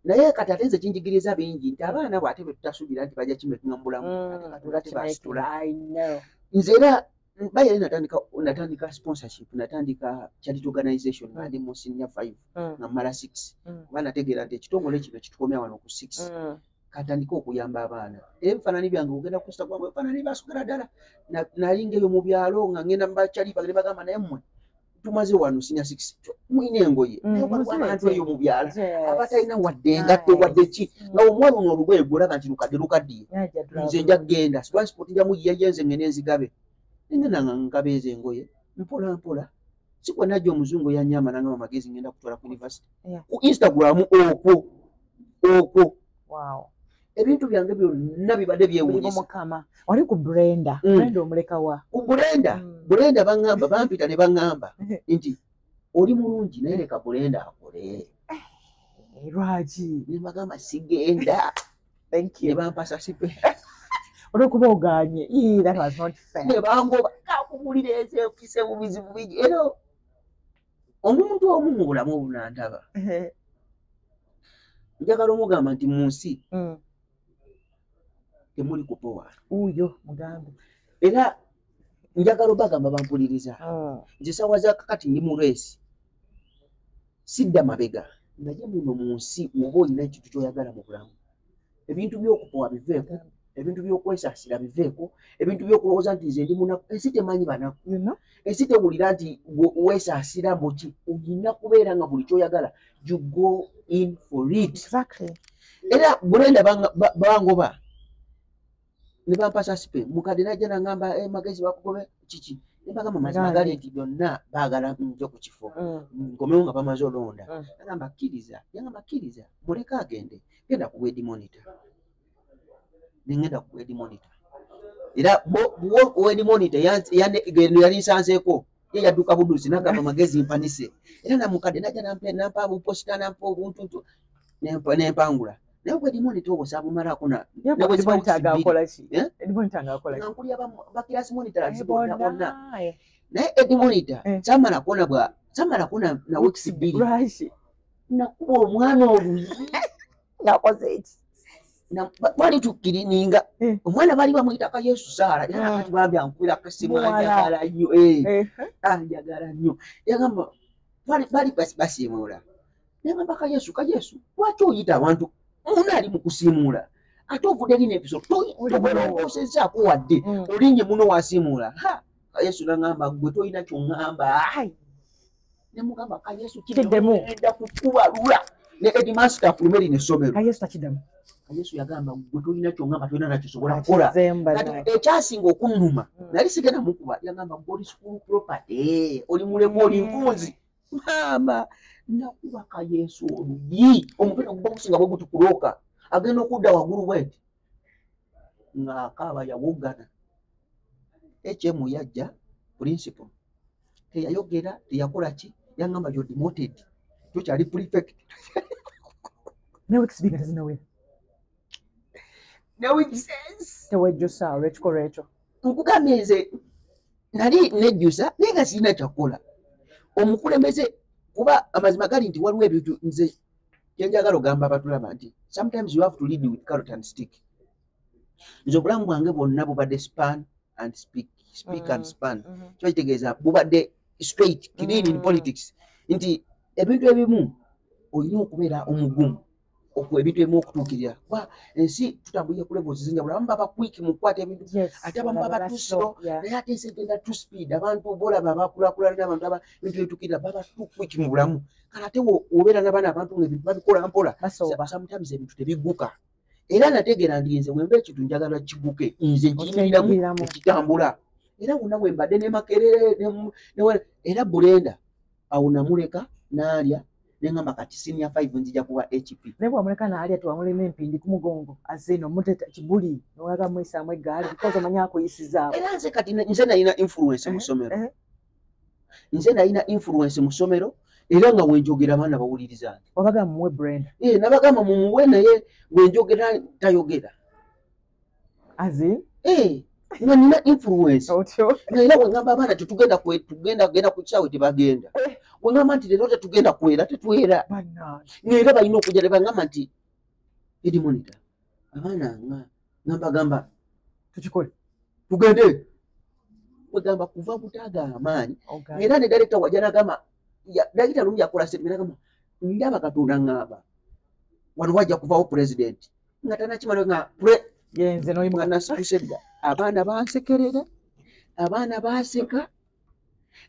naye kati ate nze kinjigiriza bingi nti abaana bw'ate bwe tutasuubira nti bajja kimekinga mu bulamu ate katonda tebasitula nze era bayali natandika sponsorship natandika charity organization nga ndi mu senior 5 nga mmala 6 kuba nategeera nti ekitongole kino kitukomya wano ku 6 katandika okuyamba abaana era ebifaananyi byange ogenda ku Instagram ebifaananyi basukira ddala nalinga eyo mu byalo nga ngenda mu bakyali bagende bagamba naye mmwe tumaze wano senior 6 mwine engoye naye abantu eyo mu byalo abatalina wadde engatto wadde ki nga omwana ono olugoye gwolaba nti lukaddiye nze nja kgenda transport njamu yeyenze ngene enzigabe ngenda nga nkabeeza engoye mpola mpola si kwe najja omuzungu yanyamba nangamba magezi ngenda kutwala ku university ku Instagram okwo ebintu byange byonna bibadde byewuunyisa mukama wali ku Brenda omuleka wa ku Brenda bangamba bampita ne bangamba nti oli mulungi naye leka Brenda akole lwaki ne bagamba sigenda ne bampasa sipe olwokuba oganye that was not fair ne bangoba kakumulira ezekise mu bizibu bingi era omuntu omu mu bulamu obunandaba njagala omugamba nti mu nsi temuli kupowa uyo mugambe era njagala obagamba bampuliriza nti sawa za kakati ndi mu reesi sidda mabega naye muno mu nsi oba olina ekintu kyoyagala mu bulamu ebintu by'okupowa biveeko ebintu by'okwesaasira biveeko ebintu by'okulowooza nti nze ndi munaku ensi temanyi banaku ensi tewulira nti weesaasira mbuki olina kubeera nga buli kyoyagala you go in for it era Brenda bangoba ne bampasa sipe mukadde najja nangamba magezi bakugobe kiki ne bagamba mazima gali nti byonna baagala nje ku kifo nkomewo nga bamaze olonda nagamba kkiriza muleka agende genda ku Wed Monitor nengenda ku Wed Monitor era Wed Monitor yali nsanzeeko ye yadduka buduuzi nagamba magezi mpanise era namukadde najja nampa buposita nampa obuntuntu nempangula naye Wed Monitor obwo saabumalako nankulya bakirasi monitors bonna naye Wed Monitor samala kuona na weeks 2 nakuba omwana oluyi nakoze eki bali tukkirininga omwana bali bamuyitaka Yesu Saara era kati bambya nkwira kasimu anjagala nnyo yagamba bali basiimuula nagamba ka Yesu lwaki oyita abantu muna ali mu kusiimuula ate ovudde lino episode togoloosezaako wadde olinye muno wasiimuula ka Yesu nagamba gwe tolina kyoŋŋamba nemugamba ka Yesu kiddemugenda kukubalula ne Headmaster afulume lino essomero Yesu yagamba gwe tolina kyongamba tolina nakisobola kukola kati ekyasinga okunnuma nali sigenda mukuba yagamba goli school property oli mulemu oli nkunzi mama nakubaka Yesu oluyi omupira guba gusinga bwe gutukulooka agenda okudda waggulu bweti ng'akaaba yawogana HM yajja principal teyayogera teyakola ki yagamba you're demoted tokyali prefect tewejjusa olw'ekikolwa ekyo nkugambye nze nali nejjusa naye nga sirina kyakukola omukulembeze kuba amazima gali nti waliwo ebintu nze kyenjagala ogamba abatulaba nti sometimes you have to lead with carrot and stick nze obulamu bwange bwonna bubadde span and speak and span kyo kitegeeza bubadde straight clean in politics nti ebintu ebimu olina okubeera omugumu ebintu ebimu okutuukirira kuba ensi tutambulire ku levels zinjawulo abamu baba quick mu kukwata ebintu ate abamu baba too slow naye ate ensi egenda too speed abantu bolaba bakulaakulana n'abantu ebintu ebituukirira baba too quick mu bulamu kale ate obeera n'abaana abantu ng'ebintu babikola mpola sometimes ebintu tebigguka era nategeera ndi nze bwemba ekintu njagala kigguke nze nkiyimiriramu ekitambula era wonna bwe mbadde ne Makerere era Brenda awo namuleka n'alya nengamba kati senior 5 nzija kuwa HP naye bwamuleka naali atuwamulema empindi ku mugongo azino muteta kibuli nowaga mwisaamu eggaali because omanyi akuyisizaawo era nze kati nze nalina influence mu ssomero nze nalina influence mu ssomero era nga wenjogera abaana bawuliriza wabaga mumuwe Brenda nabagamba mumuwe naye wenjogera tayogera nga nina influence naera wengamba abaana tetugenda genda ku kisaawe tebagenda wengamba nti leero tetugenda kwera tetwera naera balina okujja nebagamba nti edi monitor abaana ngambagamba tukikole tugende wegamba kuva butaaga amaanyi era ne director wajja nagamba director lumu yakola statement nagamba ndaba Katonda ngamba wano wajja kuvawo president nga tanakimala nga yenze nga nasanyuse dda abaana bansekerera abaana baseka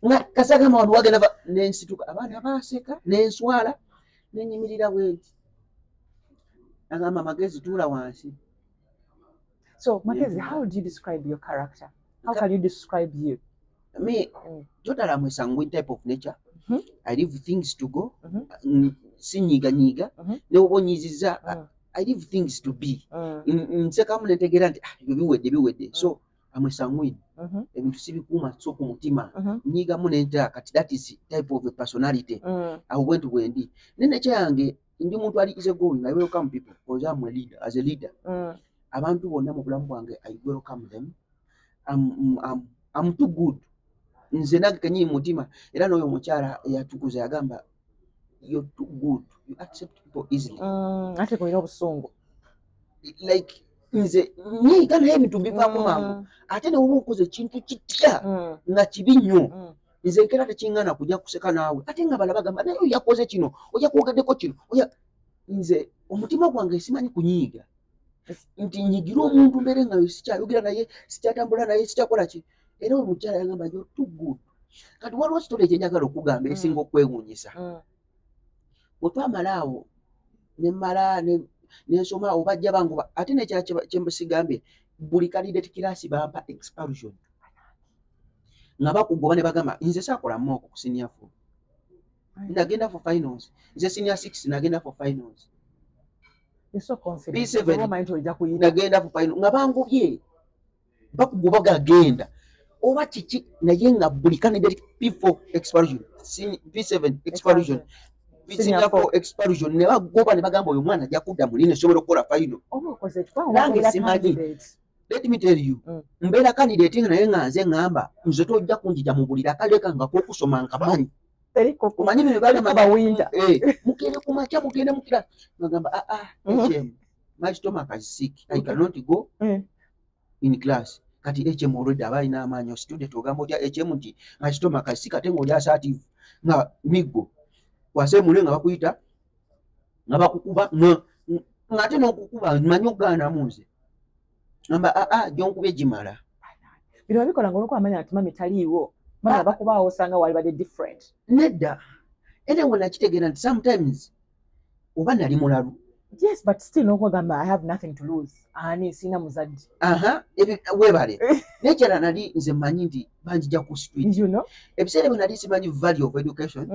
nga kasagamba wano wagenda nensituka abaana baseka nenswala nenyimirira bwenti agamba Magezi tuula wansi. So Magezi, how do you describe your character? How can you describe you? Me, totally I'm a sanguine type of nature. I leave things to go. Sinyiga. I leave things to be. Nsekamule ntegera nti biwedde. So I'm a sanguine. Ebintu sibikuuma so ku mutima. Nyiga mu nenta kati that is type of a personality. I went wendi. Nene kyange ndi muntu ali is a going. I welcome people because I'm a leader. As a leader, abantu bonna mu bulamu bwange I welcome them. I'm too good. Nze nakanyi mutima era n'oyo omukyala eyatukuza yagamba you're too good. You accept people easily. Ate ko ino busungu. Like nze nyiga naye ebintu bivaako mangu. Ate ne woba okoze ekintu kitya nga kibi nnyo. Nze nkera tekingana kujja kuseka naawe. Ate nga bala bagamba naye yakoze kino, ojja kwogeddeko kino. Nze omutima gwange simanyi kunyiiga. Nti nyigira omuntu mbere nga sikyayogera naye, sikyatambula naye, sikyakola ki. Era omukyala yagamba you're too good. Kati waliwo kitole kye njagala okugamba esinga okwewuunyisa. Bwe twamalaawo nemmala nensoma awo bajja bangu ate nekyala kye mbasigambye buli candidate class bampa expulsion. Nga bakugoba ne bagamba nze saakola mooko ku senior 4. Nagenda for finals. Nze senior 6 nagenda for finals. You're so confident. B7 nagenda for finals. Nga bangubye bakugoba gagenda. Oba kiki naye nga buli candidate P4 expulsion. P7 expulsion. Senior 4 expulsion. Ne bagoba ne bagamba oyo mwana ajja kudda munene sobola okukola final. Nange simanyi. Let me tell you, mbeera candidate naye nga nze ngamba nze tojja kunjija mu bulira kaleka nga k'okusoma nkamanyi. Kumanyi bino bali abawinda. Mukere kumakya mugende mukira. Ngamba HM, my stomach is sick. I cannot go in class. Kati HM already abalina amaanyi student ogamba otya HM nti my stomach is sick ate ng'oli assertive nga migo. Wasemule nga bakuyita nga bakukuba ng'ate n'okukuba manyi okugaana munze. Ngamba gyonkubye gimala. Bino babikola ng'olwokwamanya nti mami taliiwo. Mami bakubaawo osanga wali badde different. Nedda. Era we nakitegeera nti sometimes oba nali mulalu. Yes, but still n'okwagamba I have nothing to lose. Ani sina muzadde. Weebale. Nekyala nali nze mmanyi nti banjija ku street. You know? Ebiseera ebyo nali simanyi value of education.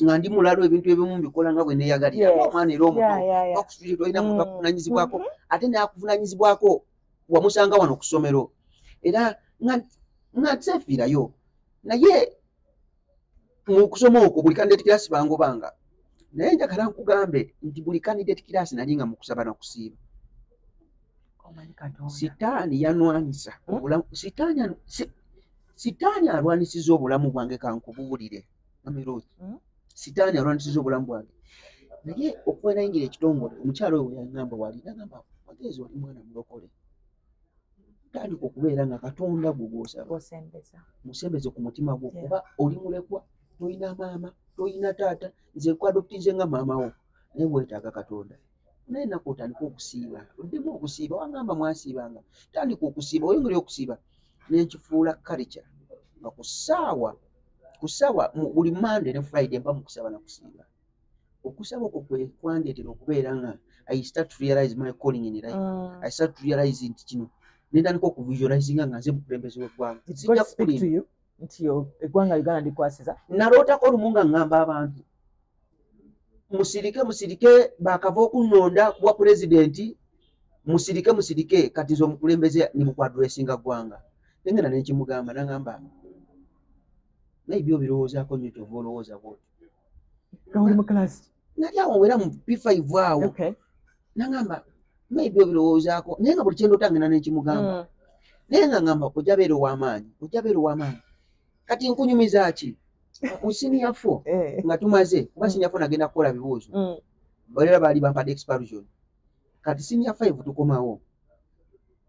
Nga ndi mulalu ebintu ebimu mbikola nga bwe neeyagalira. Omwana era omuto. Ku street olina muntu akuvunanyizibwako. Ate n'akuvunanyizibwako wamusanga wano ku ssomero. Era nga nseefiirayo. Naye mu kusoma okwo buli candidate class bangobanga. Naye njagala nkugambe nti buli candidate class nali nga mu kusaba na kusiiba. Sitaani yanwanisa obulamu. Sitaani alwanisiza obulamu bwange kankubuulire. Sitaani alwanisiza obulamu bwange. Naye okuba nayingira ekitongole omukyalo oyo yangamba wali nagamba Magezi oli mwana mulokole. Tandika okubeera nga Katonda gwe gw'osaba. Musembeze ku mutima gwo kuba oli mulekwa, toyina maama, toyina taata, nze nkwadoptize nga maama wo. Naye weetaaga Katonda. Naye nako otandika okusiiba. Oddemu okusiiba wangamba mwasiibanga. Tandika okusiiba oyongere okusiiba. Nenkifuula culture. Nga ku ssaawa buli Monday ne Friday mba mu kusaba na kusiiba. Okusaba okwo kwandeetera okubeera nga I start to realize my calling in life. I start to realize nti kino nendandika okuvisualizinga nga nze mukulembeze w'eggwanga. Sijja kukulira nti eggwanga Uganda likwasiza. Nalootako olumu nga ngamba abantu musirike bakava okunonda kuwa pulezidenti musirike kati nze omukulembeze nimukwadressinga ggwanga nengenda nekimugamba nagamba naibyo birowoozaako nnyo kyova olowooza bwoti oli mu class nali awo wera mu P5 awo nagamba naibyo birowoozaako naye nga buli kyendota ngenda nekimugamba naye nga ngamba ojja beera ow'amaanyi kati nkunyumiza ki mu senior 4 nga tumaze kuba senior 4 nagenda kukola bibuuzo balera baali bampadde expulsion kati senior 5 tukomawo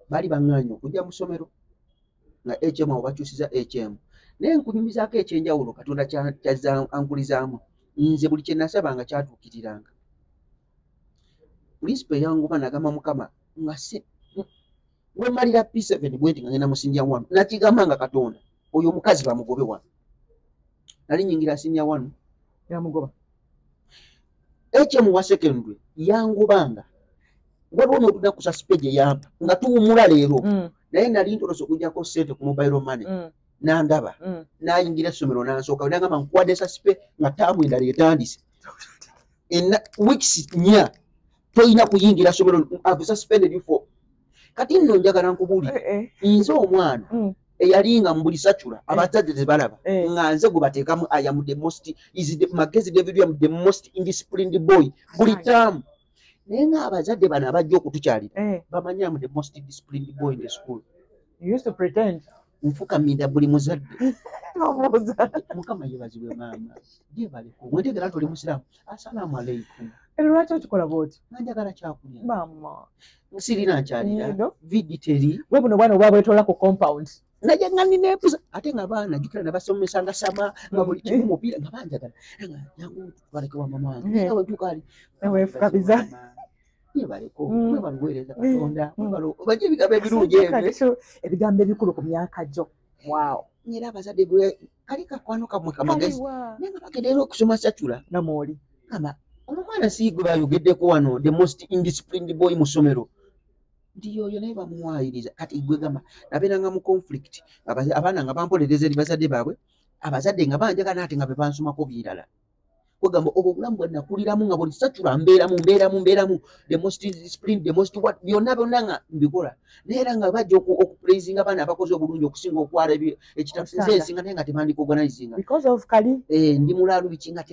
baali baŋŋaanya okujja mu ssomero nga HM awo bakyusiza HM naye nkunyumizaako ekyenjawulo Katonda kyazza ankulizaamu nze buli kye nasabanga kyatuukiriranga principal yanguba nagamba Mukama nga we malira P7 bwenti nga ngenda mu senior 1 nakigamba nga Katonda oyo omukazi bamugobe wano nali nyingira senior 1 yamugoba HM wa secondary yangubanga waliwo n'otudda ku suspege yampa nga tuwumula leero naye nali ntolosa okujjako ssente ku mobile money nandaba nayingira essomero nansooka nagamba nkuwadde suspe nga taamu endala etandise weeks 4 toyina kuyingira ssomero I've suspended you for kati nno njagala nkubuulire nze omwana eyalinga mu buli sacula abazadde tebalaba nga nze gwe bateekamu I am the most Magezi David am the most indisciplined boy buli taamu naye ng'abazadde bano abajja okutukyalira bamanyi am the most disciplined boy in the school. You used to pretend. Nfukamira buli muzadde Mukama yebazibwe maama yebaleko mwetegera toli musiraamu assalamu alaikum lwaki okikola bwoti nanjagala kyakulya maama sirina nkyalira vidi teri bwe buno bwana obwa bwetola ku compound najja nga nneebuuza ate nga baana jjukira nabasomesanga sama nga buli kimu mupiira nga banjagala yangu baleke wa mama wange nawe jukali weefukabiza yebaleko webaluweereza Katonda bajja ebigambo ebirungi ebyo ebigambo ebikulu ku myaka gyo wow era abazadde bwe kali kakwano kamwe kamagezi naye nga bagendeera okusoma sacula namooli kama omwana siigwe bayogeddeko wano the most indisciplined boy mu ssomero nti yoyo naye bamuwayiriza kati gwe gamba nabeeranga mu conflict abaana nga bampolereza eri bazadde baabwe abazadde nga banjagala ate nga be bansomako birala kwegamba obwo obulamu bwe nakuliramu nga buli sacula mbeeramu the most disciplined the most what byonna nga mbikola naye era nga bajja okupraisinga abaana abakoze obulungi okusinga okwala ekitasensi nga naye nga tebandikoganizinga because of kali ndi mulaalu biki nga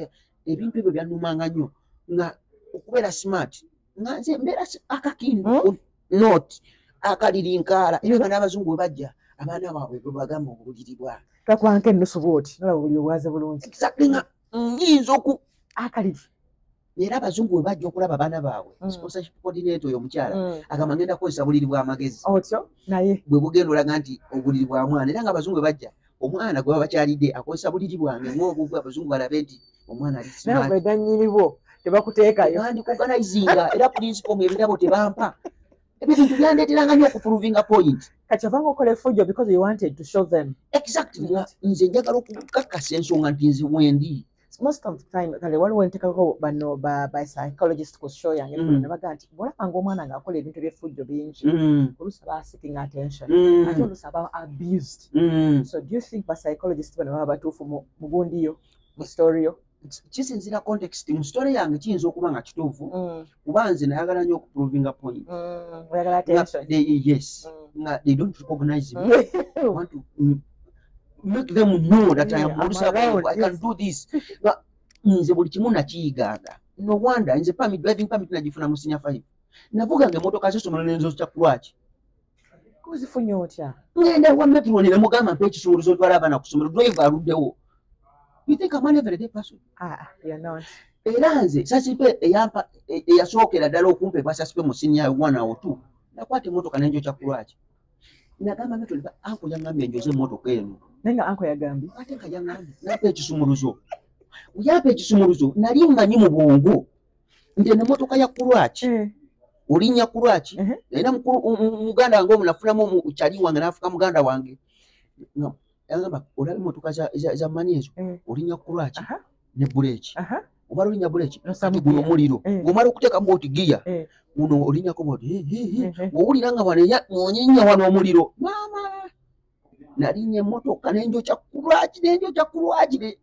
ebintu ebyo byannumanga nnyo nga okubeera smart nga nze mbeera akakindu not akalirinkaala era nga n'abazungu bwe bajja abaana baabwe bwe bagamba obulirirwa kakwanka ennusu bwoti nolaba buli obwaze bulungi exactly nga nyinza akaliri era abazungu bwe bajja okulaba abaana baabwe sponsorship coordinator oyo omukyala agamba ngenda kukozesa buliri bw'amagezi otyo naye bwe bugenda olaga nti obuliri bwa mwana era nga abazungu bwe bajja omwana gwe baba bakyalidde akozesa buliri bwange ng'obubwe abazungu balabe nti omwana ali naye bedanyinibo tebakuteekayo andikuganizinga era principal mu ebirabo tebampa ebintu byandeeteranga nnyo okuprovinga point kati ovanga okola effujjo because you wanted to show them exactly nze njagala okukakasa ensonga nti nze wendi most of the time kale waliwo ntekako bano ba psychologist ku show yange ne baga nti bwolabanga omwana ng'akola ebintu eby'effujjo bingi oluusi aba seeking attention ate oluusi aba abused so do you think ba psychologist bano baba batuufu mu gundiyo mu story yo kisinzira context mu story yange kiyinza okuba nga kituufu kuba nze nayagala nnyo okuprovinga point oyagala attention yes nga they don't recognize me I want to make them know that I am around. I can do this. Nze buli kimu nakiyiganga. No wonder nze driving permit nagifuna mu senior 5. Navuganga emmotoka z'essomero n'enzozita ku lwaki. Kuzifunye otya? Ngenda wa metro ne mugamba mpa ekisuubizo otwala abaana ku ssomero driver aluddewo. You think I'm an everyday person? You're not. Era nze sasipe eyasookera ddala okumpeebwa sasipe mu senior 1 or 2. Nakwata emmotoka n'enjokya ku lwaki. Nagamba metro anko yangambye njoze emmotoka eno. Nenga anko yagambye ate kayangambye napa ekisumuluzo uyapa ekisumuluzo nali mmanyi mu bwongo nti n'emmotoka ya kulwaki olinnya kulwaki era muganda wange omu nafunamu omukyali wange n'afuka muganda wange yagamba olaba emmotoka za mmanyi ezo olinnya kulwaki ne buleeki omala olinnya buleeki ati guno omuliro ng'omala okuteekamu bwoti giya guno olinnyako bwoti ng'owulira nga wano onyenya wano omuliro maama nalinnya emmotoka n'enjokya ku lwaki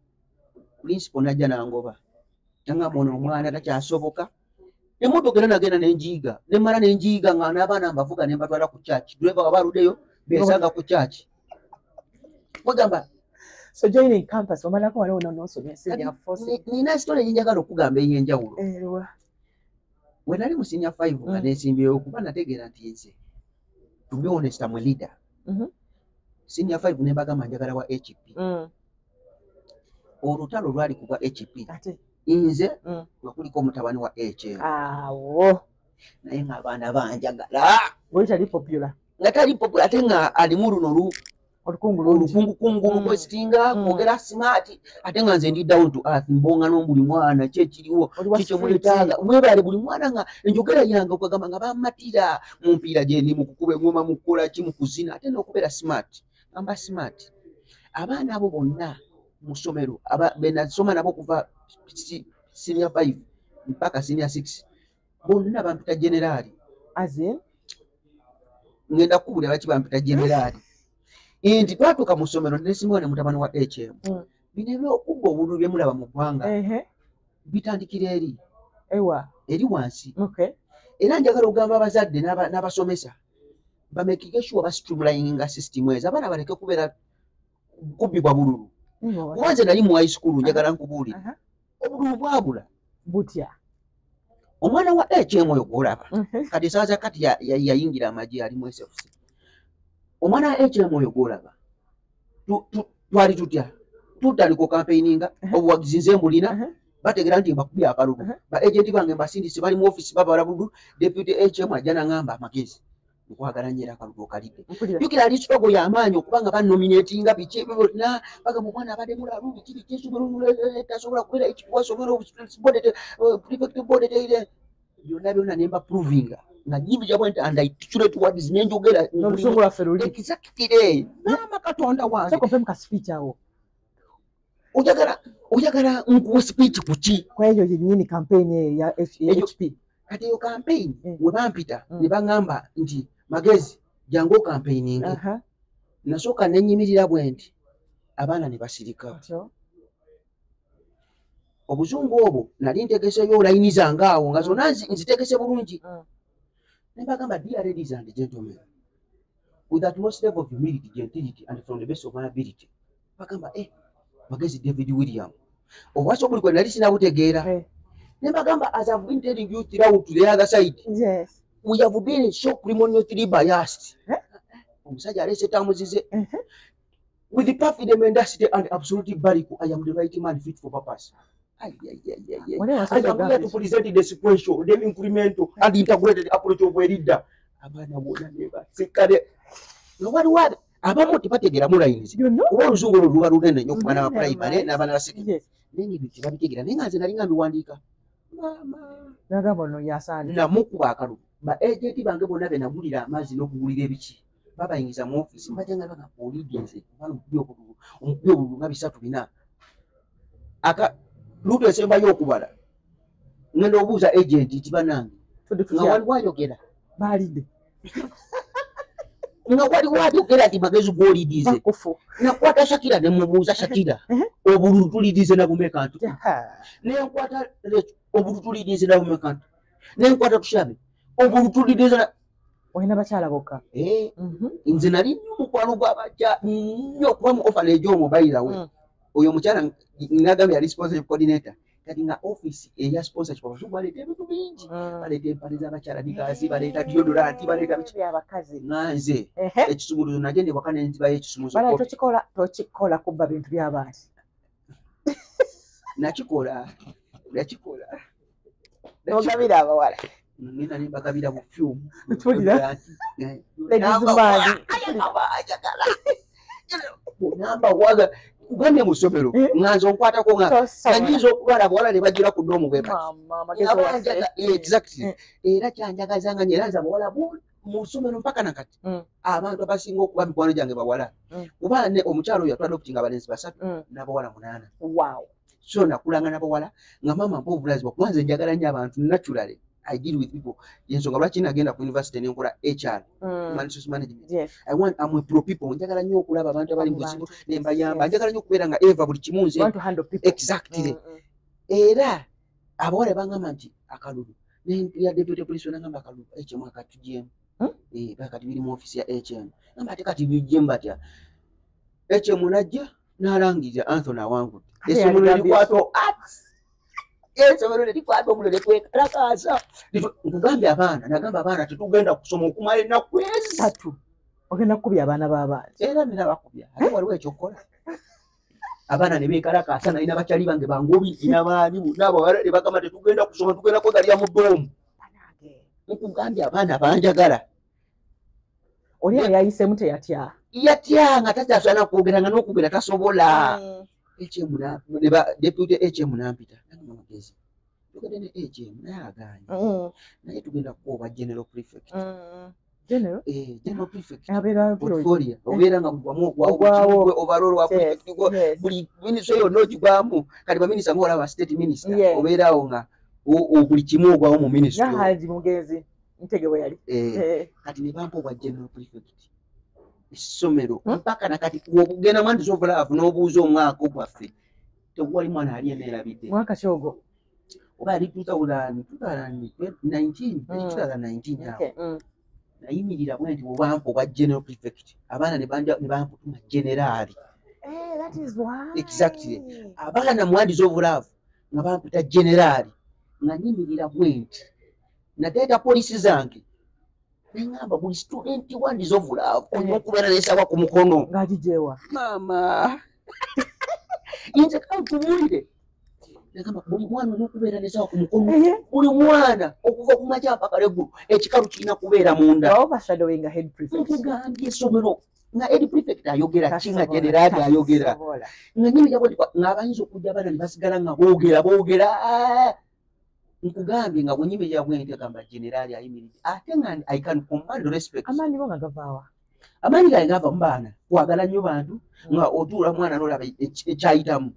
principal najja nangoba nangamba ono omwana takyasoboka emmotoka era nagenda nenjiiga nemala nenjiiga nga n'abaana mbavuga nembatwala ku church driver wabaluddeyo besanga ku church bagamba So joining campus omalako waliwo n'osomya senior 4 nina story yenjagala okugamba ey'enjawulo we nali mu senior 5 nga nesimbyewo kuba nategeera nti nze to be honest I'm a leader senior 5 nembagamba njagala wa HP olutalo lwali kuba HP nze nga kuliko omutabani wa HM awo naye ng'abaana banjagala bwe tali popular nga tali popular ate nga alimu luno olukungukungu lukwesitinga kwogera smart ate nga nze ndi down to earth mbongano buli mwana kyekiriwo kikyo mwetaaga mwebale buli mwana nga enjogera yange okugamba nga bamatira mu mpiira gye ndi mu kukuba engoma mu kukola ki mu kuzina ate n'okubeera smart amba smart abaana abo bonna mu ssomero benasoma nabo kuva senior 5 mpaka senior 6 bonna bampita generali ngenda kukubulira baki bampita generali nti twatuuka mu ssomero nesimbiwa ne mutabani wa HM bino ebyokubba obululu bye mulaba mu ggwanga bitandikira eri wansi era njagala okugamba abazadde n'abasomesa bamekige sure basitumulayinga system ezo abaana baleke kubeera kubbibwa bululu kuba nze nali mu high school njagala nkubuulira obululu bwabula butya omwana wa HM oyo gwolaba kati saaza kati yayingira amagye ali mu SFC omwana wa HM oyo gwolaba twali tutya tutandika campaigninga obuwagizi nze mbulina bategera nti mbakubye akalulu ba agenti bange mbasindise bali mu office babala bululu deputy HM ajja nangamba amagezi nkwagala nnyo era akalulu okalidde jjukira ali struggle y'amaanyi okubanga bannominatinga biki ebibona bagamba omwana abadde mulalu biki tasobola kubeera ekikwasomero prefect board teire byonna nemba provinga nga nyibija bwente and I tituate words nenjogera n'olusungu lwaffe luli exactly mama katonda wange soko mpemu ka speech awo oyagala nkuwa speech kuki kweyo yennyini campaign ya HP kati eyo campaign we bampita ne baŋŋamba nti magezi jangu campaigninge nasooka nenyimirira bwenti abaana ne basirika obuzungu obwo nali ntegeseyo layini zange awo nga zonna nzitegese bulungi ne bagamba dear ladies and gentlemen with that most level of humility gentility and from the base of my ability bagamba magezi David William obwasi buli kwe nali sinabutegeera ne bagamba as I've been telling you throughout to the other side we have been so criminally biased omusajja alese tamuzize with the perfect mendacity and absolute bariku I am the right man fit for purpose and I'm here to present the sequential, the incremental and integrated approach of leader. Abana bona neba sikale. No what abamu tibategera mulayinzi. Kuba oluzungu luba lunene nnyo ku baana ba primary n'abaana ba secondary. Nengi biti babitegera naye nga nze nali nga mbiwandiika. Mama. Nagamba ono yasaani. Namukuba akalu. Ba agenti bange bonna be nagulira amazzi n'okugulira ebiki. Babayingiza mu office mbajja nga banga olidinze. Omupya obululu nga 3-4. Luto esembayo okubala ngenda obuuza agenti ti banange nga waliwo ayogera baalidde nga waliwo ayogera nti magezi gw'olidize nakwata Shakira ne mubuuza Shakira obululu tulidize na bumeka ntu nenkwata obululu tulidize na bumeka ntu nenkwata Tushabe obululu tulidize na olina bakyala bokka nze nali nnyo mukwano gw'abajja nnyo kuba mu orphanage omwo bayirawe oyo mukyala nagambye yali sponsorship coordinator kati nga office eya sponsorship abazungu baleeta ebintu bingi baleeta empale z'abakyala bikazi baleeta deodorant baleeta abakazi nanze ekisumuluzo nagende waka nenzibayo ekisumuluzo tokikola kubba bintu by'abantu nakikola nogabira abawala ngenda nembagabira mu fyumu namba waga kugambye mu ssomero nganze onkwatako nga nyinza okulwala abawala ne bagira ku doomu bwe exactly era kyanjagaza nga nyera nze abawala mu ssomero mpaka nakati abantu abasinga okuba mikwano gyange bawala kuba omukyalo oyo atwala okutinga abalenzi 3 n'abawala 8 so nakulanga n'abawala nga mama mpa obuvunanyizibwa kuba nze njagala nnyo abantu naturally I deal with people. Yensonga lwaki nagenda ku university nenkola HR, human resource management. I'm a pro people. Njagala nnyo okulaba abantu abali mu buzibu nembayamba. Njagala nnyo okubeera nga eva buli kimu nze. Want to handle people. Exactly. Era abawala bangamba nti akalulu ya deputy police nangamba akalulu HM akatujemu bakati biri mu office ya HM ngamba ate kati bijemu batya HM najja n'alangirira Anthony Awangudde essomero likwato essomero likwato omulo litwekalakaasa nkugambye abaana nagamba abaana tetugenda kusoma okumala ennaku esatu ogenda kukubya abaana b'abantu era nina bakubya ate waliwo ekyokukola abaana ne beekalakaasa nalina bakyali bange bangobi inabaani bonna ne bagamba tetugenda kusoma tugenda kwegalya mu ddoomu nkugambye abaana banjagala oli yayisemu teyatya yatyanga takyasana kwogeranga n'okugera tasobola deputy HM nampita namagezi tugende ne HM naye aganye naye tugenda kukooba general prefect general prefect portfolio obeera nga gwamu overall wa prefect buli ministry yonna ogigwamu kati baminisita ngaolaba state minister obeerawo nga buli kimu ogwawo mu ministry Haji Mugenzi Ntege bwe yali kati ne bampa obwa general prefect essomero mpaka nakati wokugenda mwandizi obulaavu n'obuuza omwaka ogwaffe tewali mwana ali eneerabidde mwaka kyogo oba ali 2019 nayimirira bwe nti bwebampa obwa general prefect abaana ne bamputuma generaali exactly abaana mwandizi obulaavu nga bamputa generaali nga nyimirira bwe nti nateeta polisi zange nengamba buli student wandiza obulaavu olina okubeera nesaba ku mukono ng'agijewa maama inze kantubuulire nagamba buli mwana olina okubeera nesaba ku mukono buli mwana okuva ku makya mpaka leggulu ekikalu kirina kubeera munda nkugambye essomero nga head prefect ayogera ki nga generaali ayogera nga nyimira ng'abayinza okujja abaana ne basigala nga boogera nkugambye nga bwenyimirira bwente gamba generaali ayimiridde ate nga I can command respect amaanyi go nga gavaawa amaanyi gange gava mu baana kwagala nnyo bantu nga otuula mwana n'olaba ekyayitamu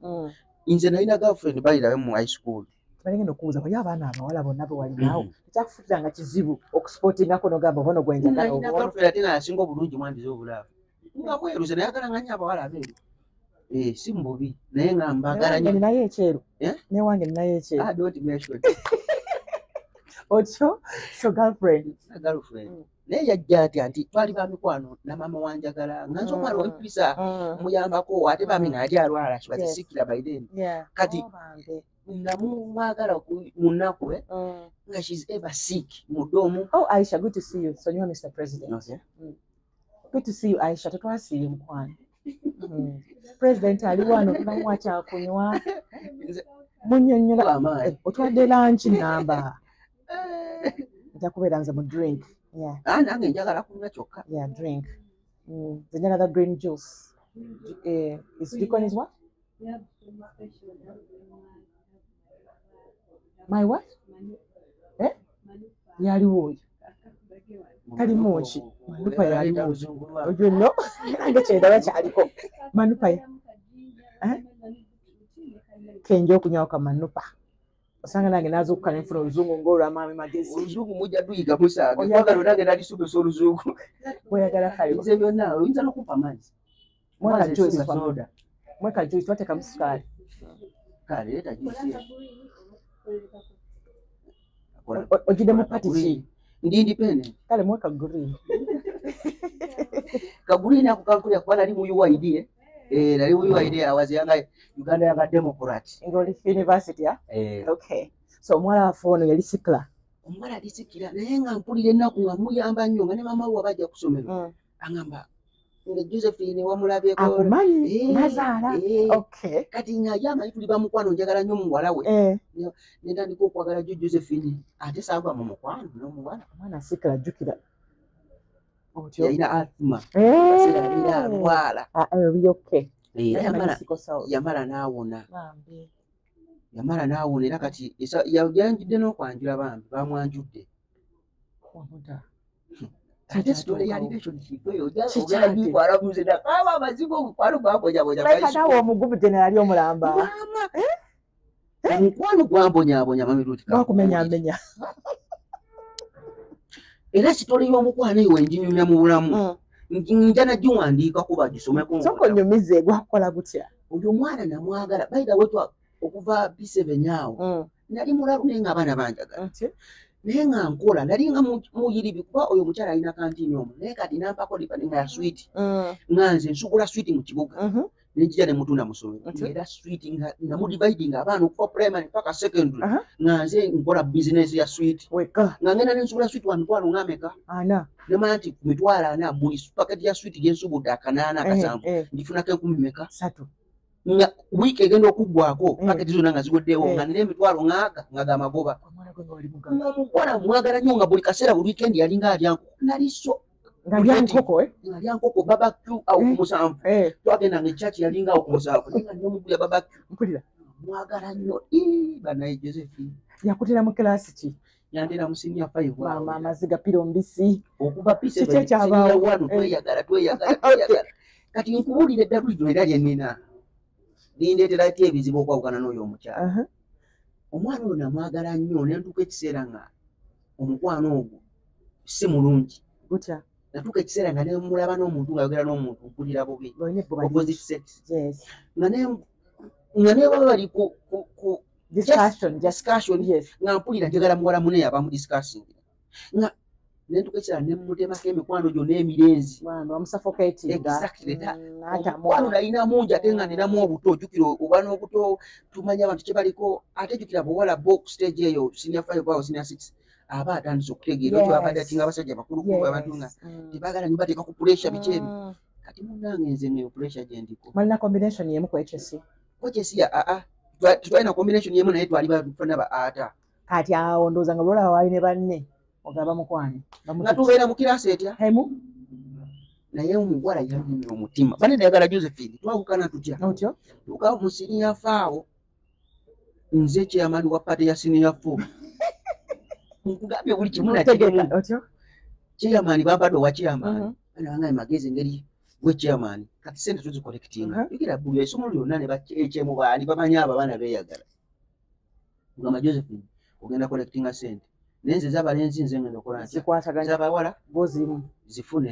nze nalina girlfriend balirabe mu high school balengenda okubuuza bali abaana abawala bonna be walinaawo ekyakufutiranga kizibu okusportingako nogamba obono gwenjagala ate nayasinga obulungi mwandize obulaavu nga mweruze nayagala nga nnyo abawala abeeru si mububi naye nga mbagala nnyo ninayo ekyeru newange ninayo ekyeru otyo so girlfriend naye yajja atya nti twali ba mikwano na maama wanjagala nga nze omwana wempisa muyambako ate bami ngaali alwala kibazisikira by then kati namumwagala mu nnaku nga she's ever sick mu ddoomu. Aisha, good to see you. So you are Mr. President. Okay. Good to see you, Aisha. Tetwasiiye mukwano. President ali wano tunamuwa kyakunywa munnyonnyola otwadde lunch namba nja kubeera nze mu drink. Nange njagala kunywa kyokka. Drink. Nze njagala green juice. Is Deacon is what? My what? Yaliwo oyo kalimu ki manupa yaliwo oyo nno nange kyendaba kyaliko manupa kenja okunywawo ka manupa osanga nange nazuukuka nenfuna oluzungu ng'olwamaami magezi oluzungu mujja tuyiga musange kwagala nange nalisomesa oluzungu bweyagala kaliwo nze byonna oyinza n'okumpa amazzi mweka juice soda mweka juice twatekamu sukaali kale leeta juice ogide mu pati ki ndi independent kale mweka green ka green ako kankulya kuba nali mu UID nali mu UID awazi yanga Uganda yanga Democrat ngoli university okay so omwala waffe ono yali sikila omwala ali sikila naye nga mpulira ennaku nga muyamba nnyo nga ne maama we abajja ku ssomero agamba nga Josephine wamulabyeko akumanyi nazaala okay kati nga yamanyi tuli bamukwano njagala nnyo muwala we netandika okwagala Josephine ate saava mu mukwano n'omuwala omwana sikila jjukira otyo yalina asthma era alwala okay yamala n'awona era kati yanjudde n'okwanjula bambi bamwanjudde ate sitole yalina ekyo kikweyo ogyalabikwalabuze nakaba amazigo omukwano gwambonyabonya omugubu generali omulamba omukwano gwambonyabonya mamirutikwakumenyamenya era sitole y'omukwano eyo wenjinyumya mu bulamu nja nagiwandiika kuba gisomeko soko nyumize gwakola gutya oyo omwana namwagala bayita wetwa okuva B7 awo nali mulalu naye ng'abaana banjagala naye nga nkola nali nga muyiribi kuba oyo omukyala alina kantini omwo naye kati nampako nga ya switi nga nze nsugula switi mu kibuga nenjija ne mutunda musolo era switi nga namudividing abaana okuva primary paka secondary nga nze nkola business ya switi nga ngenda nensugula switi wa mitwalo ng'ameka nemanya nti ku mitwalo ana buli paketi ya switi gyensubudde akanaana akasanvu ndifunako 10 meka nga wiiki egenda okuggwako paketi zonna nga ziweddewo nga nina emitwalo ng'aga nga gamagoba omukwala mwagala nnyo nga buli kaseera buli weekend yalinga alyankoko naliso ngalya nkoko babakyu awo ku musanvu twagendanga ekyaki yalinga awo ku musanvu nga nyomuguya babakyu mwagala nnyo banaye Josephine yakutera mu kilasi ki yandera mu senior 5 mama amaziga piro mbisi okuva pise tweyagala kati nkubulira eddala lino era lyennina lindeeterako ebizibu okwawukana n'oyo omukyala omwana oyo namwagala nnyo nentuuka ekiseera nga omukwano ogwo si mulungi natuuka ekiseera nga nemulaba n'omuntu ng'ayogera n'omuntu mpulira bubi opposite sex nga nebaba bali ku discussion nga mpulira njagala muwala muneyo aba mu discussing nga nentuuka ekiseera nemutemako emikwano gyo n'emirenzi omukwano nalina mungi ate nga ninamu obuto ojjukira oba n'obuto tumanya abantu kyebaliko ate jjukira bwewala bo ku stage eyo senior 5 awo senior 6 aba atandise okutegeera ekyo abadde atinga abasajja bakulukulu abantu nga tebaagala ne bateeka ku pressure biki ebi kati munnange nze neyo pressure gye ndiko malina combination yemu ku HSC tetwalina combination yemu naye twali bafana ba ata kati awo ndowooza nga lwolaba waali ne banne ogaba mukwano nga tubeera mu kirasi etya naye omuwala yalumya omutima bane ndayagala Josephine twawukana tutya tuka mu senior 4 nze kyamani wa pate ya senior 4 nkugambye buli kimu nakigemu chairman babadde owa chairman bana bangaye magezi engeri gwe chairman kati sente tuzikollectinga igira buli esomo lyonna ne bakyemu baali bamanya abaana beeyagala ngamba Josephine ogenda collectinga sente nenze zabalenzi nze ngenda okola zabawala bozimu zifune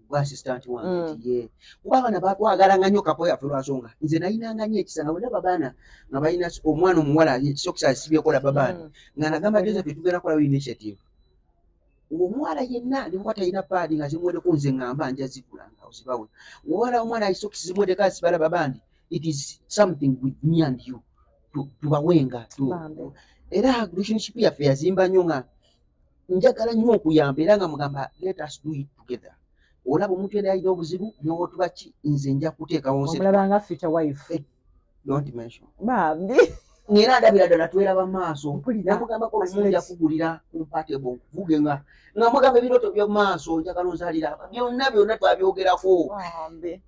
gwa assistant wange ye kuba abana batwagalanga nnyo kapoya ffe lwasonga nze nayinanga nnyo ekisanga bonna babaana nga balina omwana omuwala sokisa asibyekola babaana nga nagamba Joseph tugenda kola initiative omuwala yenna ndikuba talina paadi nga zimuwedeko nze ngamba nja zikulanga ozibawe omuwala omwana ayisokisi zimuwedeko asibala babandi it is something with me and you tubawenga era relationship yaffe yazimba nnyo nga njagala nnyo okuyamba era nga mugamba let us do it together olaba omuntu yena alina obuzibu n'otuba ki nze nja kuteekawo omulabanga future wife don't mention bambi ngera ndabira ddala tweraba maaso namugambako olumu nja kugulira compatible nkuvuge nga mugamba ebirooto by'omumaaso njagala ozaalira byonna twabyogerako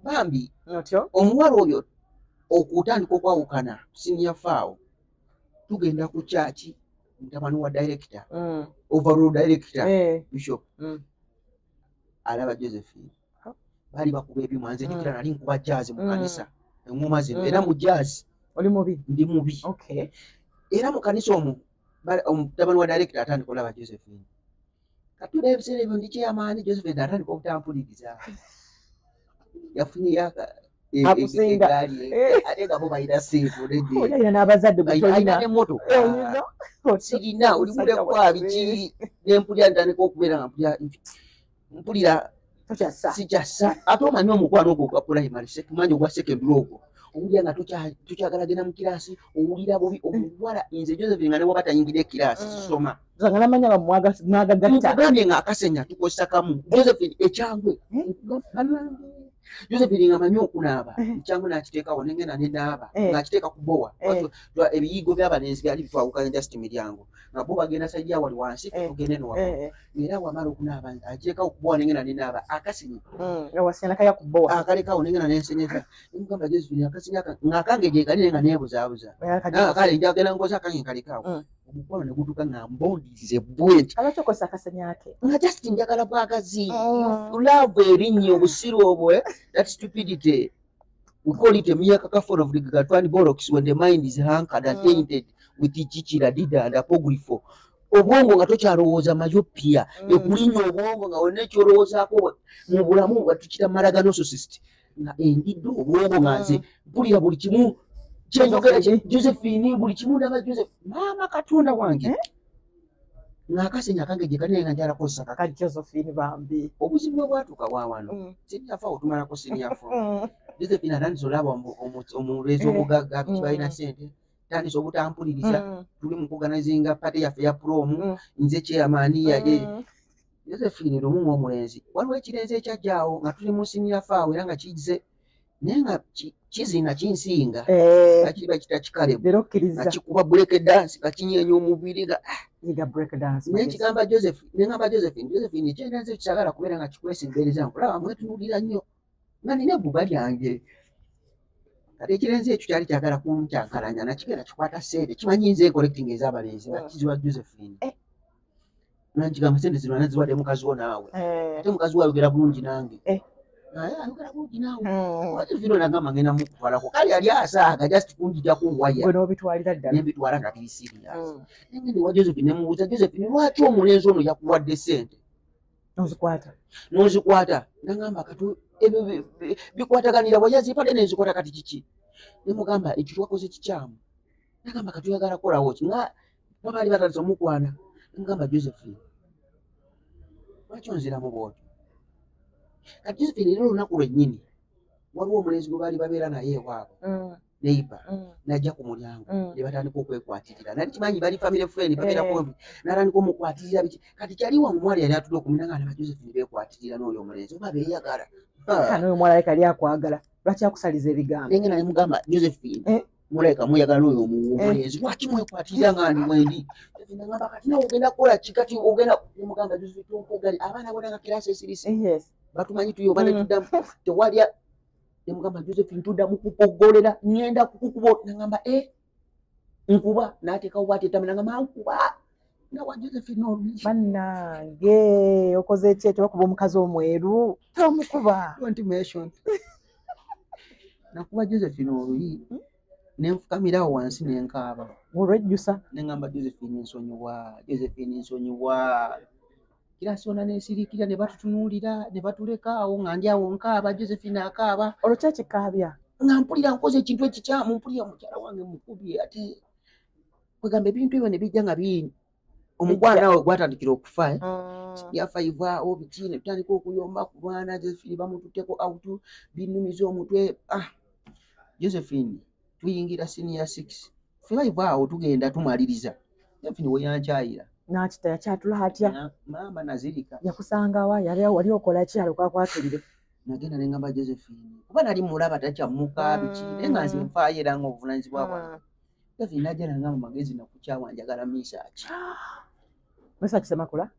bambi omuwala oyo okutandika okwawukana senior faawo tugenda ku kyaki mutabani wa director overall director bishop alaba Josephine bali bakuba ebyuma nze njukira nali nkuba jazz mu kanisa engoma zino era mu jazz oli mubi ndi mubi era mu kanisa omwo mutabani wa director atandika olaba Josephine katula ebiseera ebyo ndi kyamaani Josephine atandika obutampuliriza yafunye yaka egaali ate nga bo balina seefu olina n'abazadde alina n'emmotoka sirina oli mulekwa biki nempulira ntandika okubeera nga mpulira sikyassa ate omanyi omukwano ogwo ogwa primary manyi ogwa secondary ogwo owulira nga tukyagala genda mu kirasi owulira bubi omuwala nze Josephine nga ne waba tayingire ekirasi sisoma nkugambye nga akasenya tukozesa kamu Josephine ekyangwe Josephine nga amanyi okunaaba ekyangwe n'akiteekawo nengenda nenaaba ng'akiteeka ku bowa ebiyigo by'abalenzi byali bitwawukanya just miryango nga bo bagenda sajja wali wansi tugende nowaa era wamala okunaaba akiteekawo ku bowa nengenda nenaaba akasenya akalekawo nengenda nensenyeza nemugamba Josephine akasenya ng'akange gye kali nga neebuzaabuza kale njagenda nkoza akange nkalekaawo omukwano ne gutuuka nga mbondirize bwenti nga just njagala bwagazi love erinnya obusiru obwo that stupidity we call it a mere cacophony of rigatwani bollocks when the mind is hankered and tainted with chichira dida and apocryphal obwongo nga tokyalowooza myopia ekulinya obwongo nga wonna ekyolowoozaako mu bulamu nga tukira malaganosocyst nga endidde obwongo nga nze mpulira buli kimu kyenjogera Josephine buli kimu ndaba Joseph maama Katonda wange ng'akasenya kange gye kali naye nga njalakozesa ka Josephine bambi obuzibu bwe bwatuuka wa wano sinyafa otumalako sinyafu Josephine atandise olaba omulezi omugagga biki balina ssente tandise obutampuliriza tuli mu kuganizinga pate yaffe ya promu nze kyeyamaani yaye Josephine lumu omulenzi waliwo ekirenze ekyajjaawo nga tuli mu sinyafu awo era nga kize naye nga kizina kinsinga akiba kitakikalebu nga kikuba break dance nga kinyeenya omubiri nga naye kigamba Josephine ekyendenze kyagala kubeera nga kikwesembereza nkulaba mwetunuulira nnyo nga nina ebbuba lyange kati ekirenze ekyo kyali kyagala kunkyankalanya nakigenda kikwata ssente kimanyi nze collecting ez'abalenzi nga kiziwa Josephine nankigamba ssente zino naziwadde mukazi wo naawe ate mukazi wo ayogera bulungi nange naye ayogera bulungi naawe Josephine nagamba ngenda mukutwalako kale yali asaaga just kunjijjaku waya nembitwala nga tiri serious nengende wa Josephine nemubuuza Josephine lwaki omulenzi ono yakuwadde ssente n'ozikwata nagamba kati ebyo bikwataganira wayazipadde nenzikwata kati kiki nemugamba ekyo twakoze kikyamu nagamba kati oyagala kolawo ki nga babaali batandise omukwana ngamba Josephine lwaki onziramu bwotyo kati Josephine era olunaku lwennyini waliwo omulenzi gwe baali babeera naye ewaabwe neiba najja ku mulyango ne batandika okwekwatirira nali kimanyi bali family friend babeera kumpi natandika omukwatirira biki kati kyaliwo omuwala yali atudde okumunanga naba Josephine beekwatirira n'oyo omulenzi oba beeyagala n'oyo muwala leka ali akwagala lwaki akusaliza ebigambo nenge naye mugamba Josephine muleka muyagala n'oyo omulenzi lwaki mwekwatirira nga ndi mwendi nagamba kati nawe ogenda kukola ki kati ogenda mugamba Josephine okogali abaana bona nga kirasi esirisi batumanyi tuyoba ne tuddamu tewalya nemugamba Josephine tuddamu kukogolera ngenda kukukuba nagamba nkuba n'ateekawo bw'ati ettama nagamba nkuba nawa Josephine olungi bannange okoze ki tebakuba omukazi omweru tomukuba nakuba Josephine oluyi nenfukamirawo wansi nenkaaba olwejjusa nengamba Josephine nsonyiwa kirasona nesirikira ne batutunuulira ne batuleka awo nga ndi awo nkaaba Josephine akaaba olwo kyekikaabya nga mpulira nkoze ekintu ekikyamu mpulira mukyala wange mukubye ate kwegamba ebintu ebyo ne bijja nga biini omukwana nawe gwatandikira okufa ya 5 awo biki ne tutandika okuyomba kulwana Josephine bamututteko autu binumiza omutwe Josephine tuyingira senior 6 5 awo tugenda tumaliriza Josephine we yankyayira nakita yakyatula atya mama nazirika yakusangawa wali okola ki alokwakwatulire nagenda nengamba Josephine kuba nali mulaba takyamuka biki naye nga nze nfaayo era nga obuvunanyizibwa bwange Josephine najja nangamba magezi nakukyawa njagala misaaki misaaki Semakula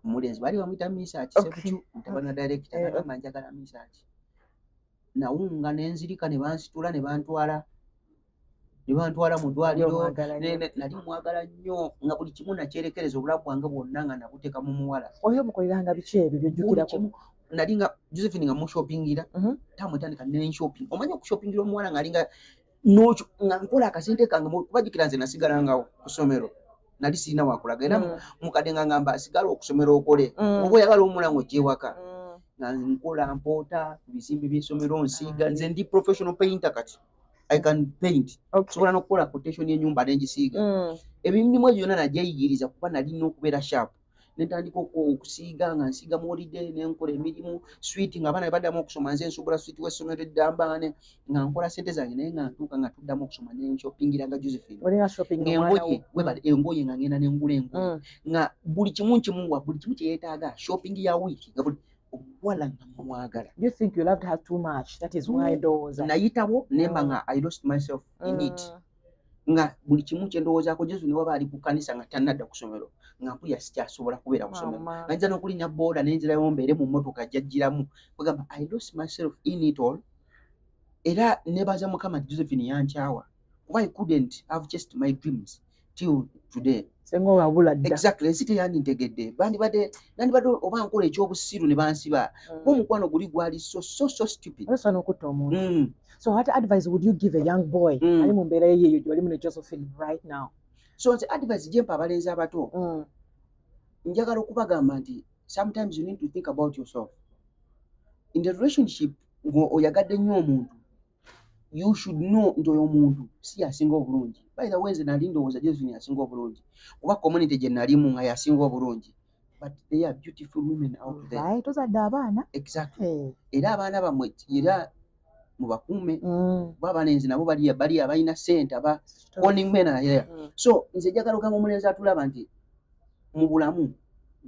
omulenzi bali bamuyita misaaki Sekucu mutabani wa director nagamba njagala misaaki nawunga nenzirika ne bansitula ne bantwala mu ddwaliro nali mwagala nnyo nga buli kimu nakyerekereza obulamu bwange bwonna nga nabuteeka mu muwala oyo mukoleranga biki ebyo byojjukirako nali nga Josephine nga mushoppingira tamwetandika nenshopping omanyi okushopingira omuwala nga alinga nokyo nga nkola akasente kange kubajjukira nze nasigalangawo ku ssomero nali sirina wakulaga era mukadde nga ngamba asigala okusomera okole oba oyagala omulango gyewaka nga nkola mpoota ku bisimbi by'essomero nsiiga nze ndi professional painter kati I can paint sobola n'okukola quotation y'ennyumba n'engisiiga emirimu egyo yonna nagyeyigiriza kuba nalina okubeera sharp netandika okusiiga nga nsiiga mu holiday nenkola emirimu switi nga abaana baddamu okusoma nze nsuubula switi w'essomero eddambaane nga nkola ssente zange naye nga ntuuka nga tuddamu okusoma nenshoppingira nga Josephine engoye nga ngenda nengula engoye nga buli kimu nkimuwa buli kimu kye yeetaaga shopping ya wiiki nga buli omuwala nga mumwagala nayitawo nemba nga I lost myself in it nga buli kimu kye ndowoozaako Josephine waba ali ku kkanisa nga tannadda ku ssomero nga mpulira sikyasobola kubeera ku ssomero nayinza n'okulinnya booda nenzirayo mbeere mu mmotoka jjajjiramu kwegamba I lost myself in it all era nebaza Mukama Josephine yankyawa kuba I couldn't have chased my dreams till today senga wabula dda exactly ensi teyandintegedde nandibadde oba nkola ekyobusiru ne bansiba omukwano guli gwali so stupid osobola okutta omuntu so what advice would you give a young boy ali mu mbeera yeeyo gy'olimu ne Josephine right now so nze advice gyempa abalenzi abato njagala okubagamba nti sometimes you need to think about yourself in the relationship oyagadde nnyo omuntu you should know nti oyo omuntu si yasinga obulungi. By the way, nze nali ndowooza Josephine yasinga obulungi kuba community gye nalimu nga yasinga obulungi, but they are beautiful women out there. Right, tozadde abaana. Exactly. Era abaana bamwe era mubakuume kuba abalenzi nabo bali abalina ssente aba owning men are here. So nze njagala okugamba omulenzi atulaba nti mu bulamu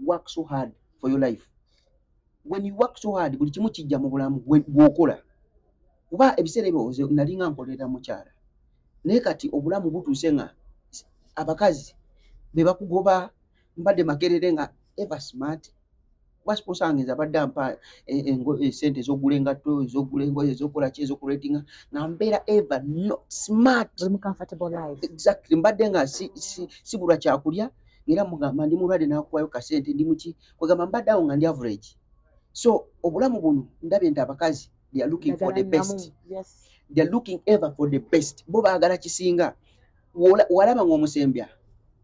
work so hard for your life. When you work so hard buli kimu kijja mu bulamu bw'okola. Kuba ebiseera ebyo nali nga nkolera mukyala naye kati obulamu butuuse nga abakazi be bakugoba mbadde makerere nga ever smart wasposangeza badde ampa sente ez'okugula engatto ez'okugula engoye ez'okukola ki ez'okuratinga nga mbeera ever not smart. Comfortable life. Exactly. Mbadde nga sibulwa kyakulya era mugamba ndi mulwadde n'akuwayo kasente ndi muki kwegamba mbadde awo nga ndi average. So obulamu buno ndabye nti abakazi they are looking for the best. Yes. They are looking ever for the best. Bo baagala kisinga. Walaba ng'omusembya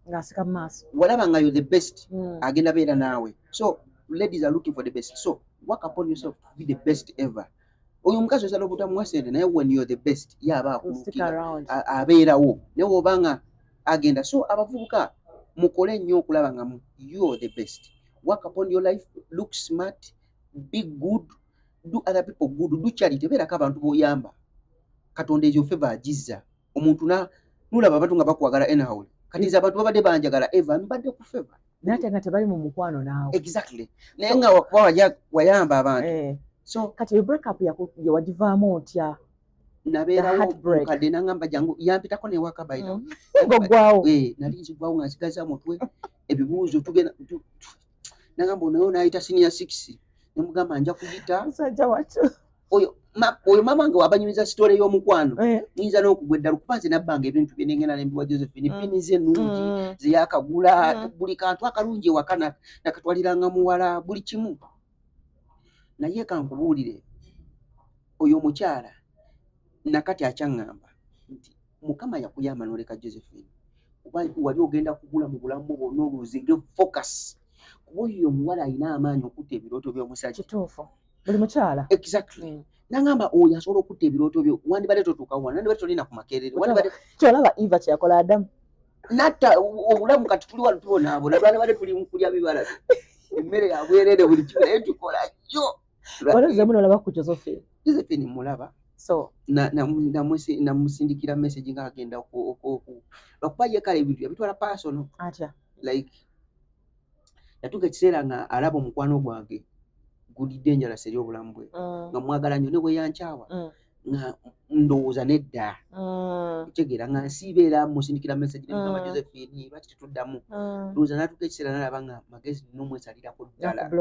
ng'asika mu maaso. Walaba nga you're the best agenda beera naawe. So ladies are looking for the best. So work upon yourself to be the best ever. Oyo omukazi osala obutamuwa sente naye when you're the best yaba akulukira abeerawo naye oba nga agenda. So abavubuka mukole nnyo okulaba nga you're the best. Work upon your life, look smart, be good, do other people good, do charity. Beerako abantu b'oyamba. Katonda ezo favor agizza. Omuntu nulaba abantu nga bakwagala anyhow. Kati nze abantu babadde banjagala eva mbadde ku favor. Nate nga tebali mu mukwano naawe. Exactly. Naye nga wakuba wayamba abantu. So kati break up wagivaamu otya? Nabeerawo mukadde n'angamba jangu yampitako newaka bayita. Ng'oggwawo. Nali nzigwawo nga nsigaza mutwe ebibuuzo tugenda n'angamba onayo n'ayita senior 6 nemugamba nja kuyita. Musajja watu. Oyo mama nga wabanyumiza sitole y'omukwano nyinza n'okugwedda lukuba nze nabbanga ebintu bye nengenda nembiwa Josephine pini ze ennungi ze yakagula buli kantu akalungi ewaka nakatwaliranga muwala buli kimu. Naye kankubuulire oyo omukyala nakati akyaŋŋamba nti Mukama yakuyamba n'oleka Josephine kuba wali ogenda kugula mu bulamu bwonna oluzinge focus kuba oyo omuwala alina amaanyi okutta ebirooto by'omusajja. Kituufu. Buli mukyala. Exactly. Nangamba oyo asobola okutta ebirooto byo wandibadde totuuka wana wandibadde tolina ku makerere wandibadde kyolaba Eva kyeyakola Adamu natta obulamu kati tuli wano tubonaabona twandibadde tuli mu kulya bibala emmere ya bwerere buli kimu naye tukola nnyo. Walaze muno olaba ku Josephine. Josephine mulaba so namusindikira message nga agenda lwakuba ye kale ebintu yabitwala personal atya like yatuuka ekiseera nga alaba omukwano gwange guli dangerous eri obulamu bwe nga mwagala nnyo ne bwe yankyawa nga ndowooza nedda kitegeera nga nsiibeera musindikira message nemugamba Josephine lwaki tetuddamu ndowooza n'atuuka ekiseera n'alaba nga magezi n'omwesalirako ddala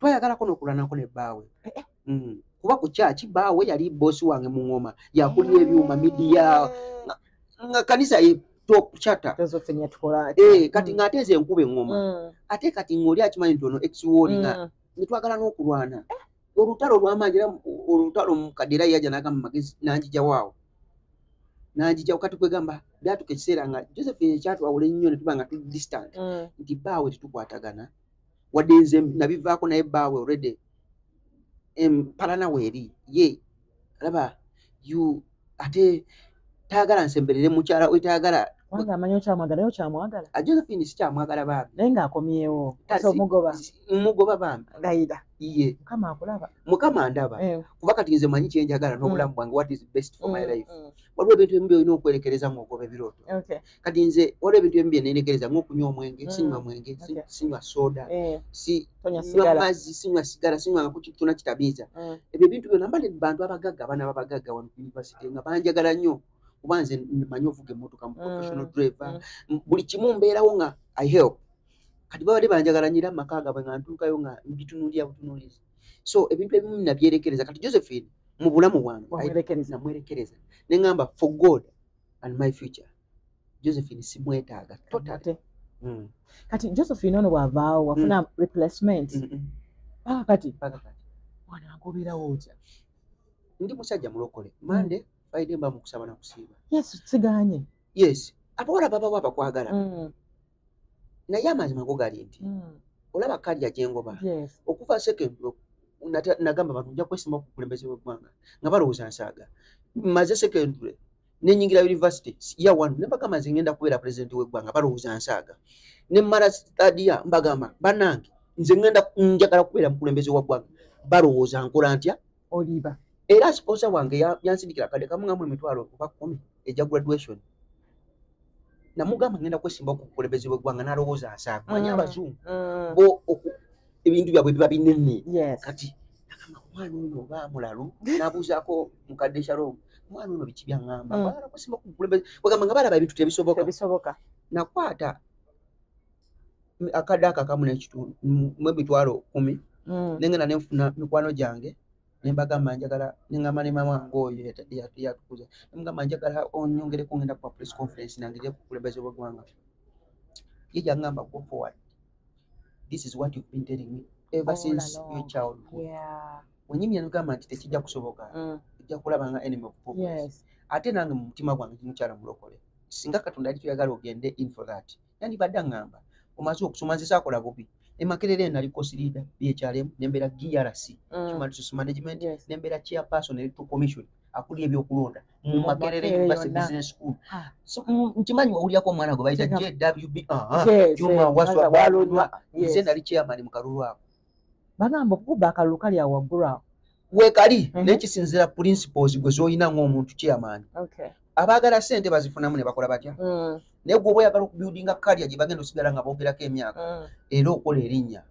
twayagalako n'okulanako ne bbaawe kuba ku kyaki bbaawe yali boosi wange mu ngoma yakulira ebyuma midiya nga kanisa ye top chata kati ng'ateeza enkuba eŋŋoma ate kati ng'oli akimanyi nti ono ex-ward nga nitwagala n'okulwana olutalo olw'amaanyi era olutalo mukadde era yajja n'agamba magezi nanjija waawo nanjija kati kwegamba byatuka ekiseera nga Josephine ekyatwawula ennyo ne tuba nga tuli distant nti bbaawe tetukwatagana wadde nze nabivaako naye bbaawe already empalana weeri ye alaba ate taagala nsemberere mukyala we taagala wanga amanyi okyamwagala naye okyamwagala Josephine sikyamwagala bambi naye ng'akomyewo mugoba bambi gayida ye Mukama akulaba Mukama andaba kuba kati nze manyi kyenjagala n'obulamu bwange what is best for my life waliwo ebintu ebimu byolina okwerekereza ng'ogoba ebirooto kati nze waliwo ebintu ebimu byeneerekereza ng'okunywa omwenge sinywa mwenge sinywa soda sinywa mazzi sinywa sigara sinywa nga kutona kitabiiza ebyo ebintu byonna mbadde bantu abagagga abaana babagagga wano ku university nga banjagala nnyo kuba nze mmanyi ovuga emmotoka mu professional driver buli kimu mbeerawo nga I help kati babadde banjagala nyira amaka gaabwe nga ntuukayo nga mbitunuulira butunuulizi so ebintu ebimu nabyerekereza kati Josephine mu bulamu bwange namwerekereza ne ŋŋamba for God and my future Josephine simwetaaga totally kati Josephine ono bw'avaawo wafuna replacement kati wanangobeerawo otya ndi musajja mulokole Monday Friday mba mukusaba na kusiiba yes siganye yes abawala babawo abakwagala naye amazima go gali nti olaba kalya gyengoba okuva second nagamba abantu nja kwesimba ku kulembeze bw'eggwanga nga balowooza nsaaga maze secondary nenyingira university year 1 nebagamba nze ngenda kubeera president w'eggwanga balowooza nsaaga ne mara stadia mbagamba banange nze njagala kubeera mukulembeze wa ggwanga balowooza nkola ntya oliba era sponsor wange yansindikira kade kamungamu emitwalo oba 10 ejja graduation namugamba ngenda kwesimba ku bukulembeze bw'eggwanga n'alowooza nsaaga manya abazungu bo ebintu byabwe biba binene kati omwana oyo oba mulalu n'abuuzaako mukadde Shalom omwana ono biki byaŋŋamba bwala kusimba ku bukulembeze bagamba nga balaba ebintu tebisoboka nakwata akadde akamu n'ekitundu mu emitwalo 10 nengenda nenfuna mikwano gyange nembagamba njagala nengamba ne mama wange oyo yatukuza nemugamba njagala onyongereko ngenda kuba press conference nange nje ku bukulembeze bw'eggwanga ye gyaŋŋamba go forward. This is what you've been telling me ever since your childhood. Wenyimya nugamba nti tekijja kusoboka ejja kulaba nga enemy of progress. Ate nange mu mutima gwange mukyala mulokole singa Katonda ali tuyagala ogende in for that yandibadde aŋŋamba omaze okusoma nze saakola bubi emakerere naliko sirida BHRM nembera GRC Human Resource Management nembera chairperson electoral commission akuli ebyokulonda mu Makerere University Business School. So nkimanyi wawulyako omwana gwe bayita JWB Juma Waswa Balunwa nze nali chairman mu kalulu ako bagamba okuba akalulu kali awo waggulu awo weekali n'ekisinziira principles gwe z'olina ng'omuntu chairman. Abaagala ssente bazifunamu ne bakola batya naye gwe oba oyagala okubuildinga kalya gye bagenda osigala nga boogerako emyaka era okola erinnya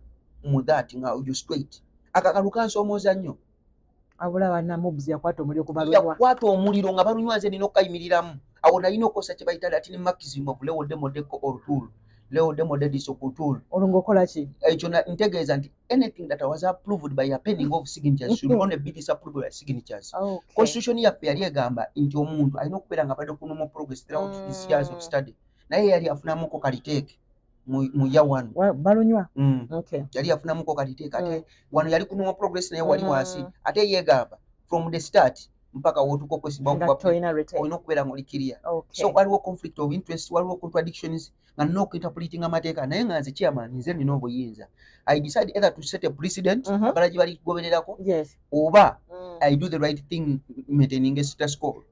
mu that nga you straight akakalu kansomooza nnyo abula bannamubuzi yakwata omuliro ku Balunwa yakwata omuliro nga Balunwa nze nina okukayimiriramu awo nalina okukosa kye bayita ati ne maximum of level demodeco or tool leo demo dediso kutul olungo kola ki ekyo ntegeeza nti anything that was approved by a penning of signatures should only be disapproved by signatures. Constitution yaffe yali egamba nti omuntu alina okubeera nga badde kunomo progress throughout his years of study naye yali afunamuko kaliteeke mu year 1 Balunwa yali afunamuko kaliteeke ate wano yali kunomo progress naye wali wansi ate yegamba from the start mpaka wotuko kwesimba olina okubeera ng'oli clear. So waliwo conflict of interest, waliwo contradictions nga nina okuinterpreting amateeka naye nga nze chairman nze nina obuyinza. I decide either to set a precedent abala gye bali kugobererako oba I do the right thing maintaining a status quo.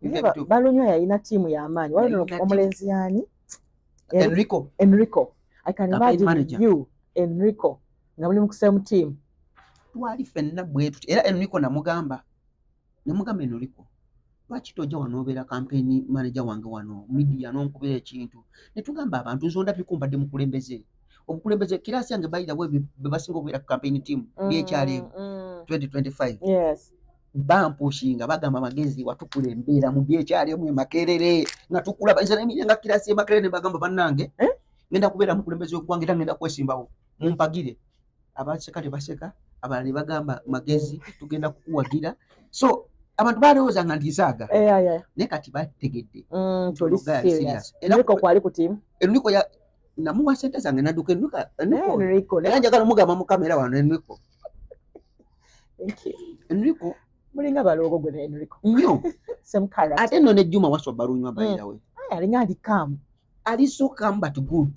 Balunwa yalina tiimu y'amaanyi waliwo omulenzi yani Enrico I can imagine you Enrico nga muli mu kusemu team twali ffenna bwetu era Enrico namugamba Enrico lwaki tojja wano obeera campaign manager wange wano media n'onkubira ekintu ne tugamba abantu zonda bikumbadde mukulembeze obukulembeze kirasi yange bayira bwe basinga okubeera ku campaign team BHRM 2025 bampushinga bagamba magezi watukulembera mu BHRM Makerere nga tukulaba nze n'emiri nga kirasi Makerere bagamba bannange ngenda kubeera mukulembeze w'eggwanga era ngenda kwesimbawo mumpagire abaseka tebaseka abalala bagamba magezi tugenda kukuwagira so abantu balowooza nga ntisaaga naye kati bategedde toli serious Enrico kwali ku team Enrico namuwa sente zange nadduka Enrico era njagala omugamba mu kamera wano Enrico mulinga baloogo gwe Enrico nnyo same character ate nno ne Juma Waswa Balunwa bayira we alinga ali calm ali so calm but good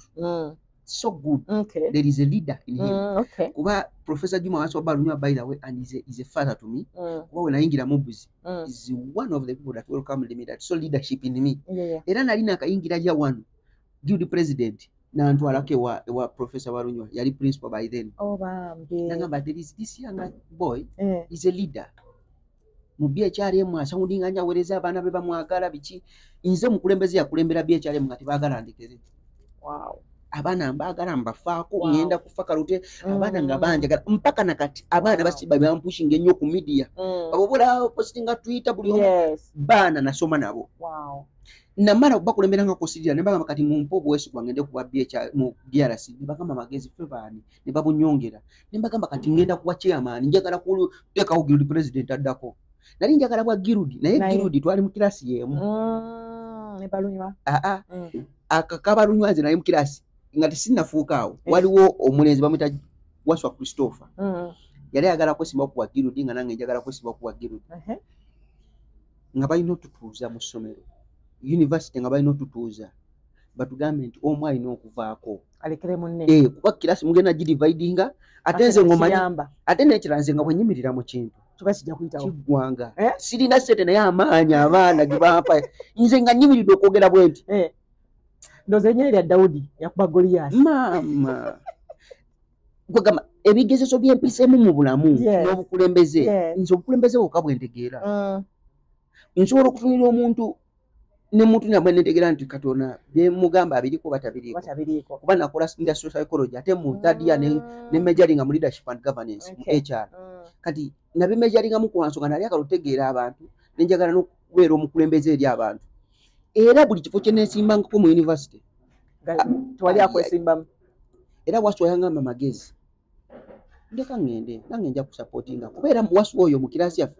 so good. There is a leader in him. Kuba Professor Juma Waswa Balunwa by the way and is a father to me. Kuba when I ingira mubuzi is one of the people that welcomed me that saw leadership in me. Era nalina akaingira ya one give the president na ntwalake wa Professor Balunwa yali principal by then. Nangamba there is this young boy is a leader. Mu BHRM asawundinga nyawereza abaana be bamwagala biki nze mukulembeze yakulembera BHRM nga tebagala ndekere. Wow. Abaana mbagala mbafaako ngenda kufa kalute abaana nga banjagala mpaka nakati abaana basiba bampushinga ennyo ku media abo bola postinga Twitter buli baana nasoma nabo namara bakulembera nga kusidira ne bagamba kati mu mpobo wesu ngende kuba BHR mu DRC ne bagamba magezi febani ne babunyongera ne bagamba kati ngenda kuba chairman njagala kuteka Guild president addako nali njagala bwa Guild naye Guild twali mu class yemu ne Balunwa akakabalunwa nze naye mu class ngati sinnafuuka awo waliwo omulenzi bamuyita Waswa Christopher yali ayagala kwesimba ku Guild nga nange njagala kwesimba ku Guild nga balina otutuuza mu ssomero university nga balina otutuuza batugambe nti omu alina okuvaako alekere munne kuba kirasi mugenda gidividinga ate nze ngomanyi ate nekiranze nga bwenyimirira mu kintu kiba kijja kuyitawo kiggwanga sirina ssente naye amaanyi abaana ge bampa nze nga nyimiridde okwogera bwe nti ndowooza erinnya lya Dawudi yakuba Goliath maama gwegamba ebigezeso byempiseemu mu bulamu n'obukulembeze nze obukulembeze bwokka bwe ntegeera nsobola okutunira omuntu ne muntu nabwe nentegeera nti Katonda byemugamba abiriko batabiriiko kuba nakola industrial psychology ate mu third year ne majoringa mu leadership and governance mu HR kati nabe majoringa mu kwansonga nali akala otegeera abantu nenjagala n'okubeera omukulembeze eri abantu era buli kifo kye nesimbangako mu university tewali akwesimbamu era Waswa yangamba magezi ndeka ngende nange nja kusupportinga kubeera Waswa oyo mu kirasi yaffe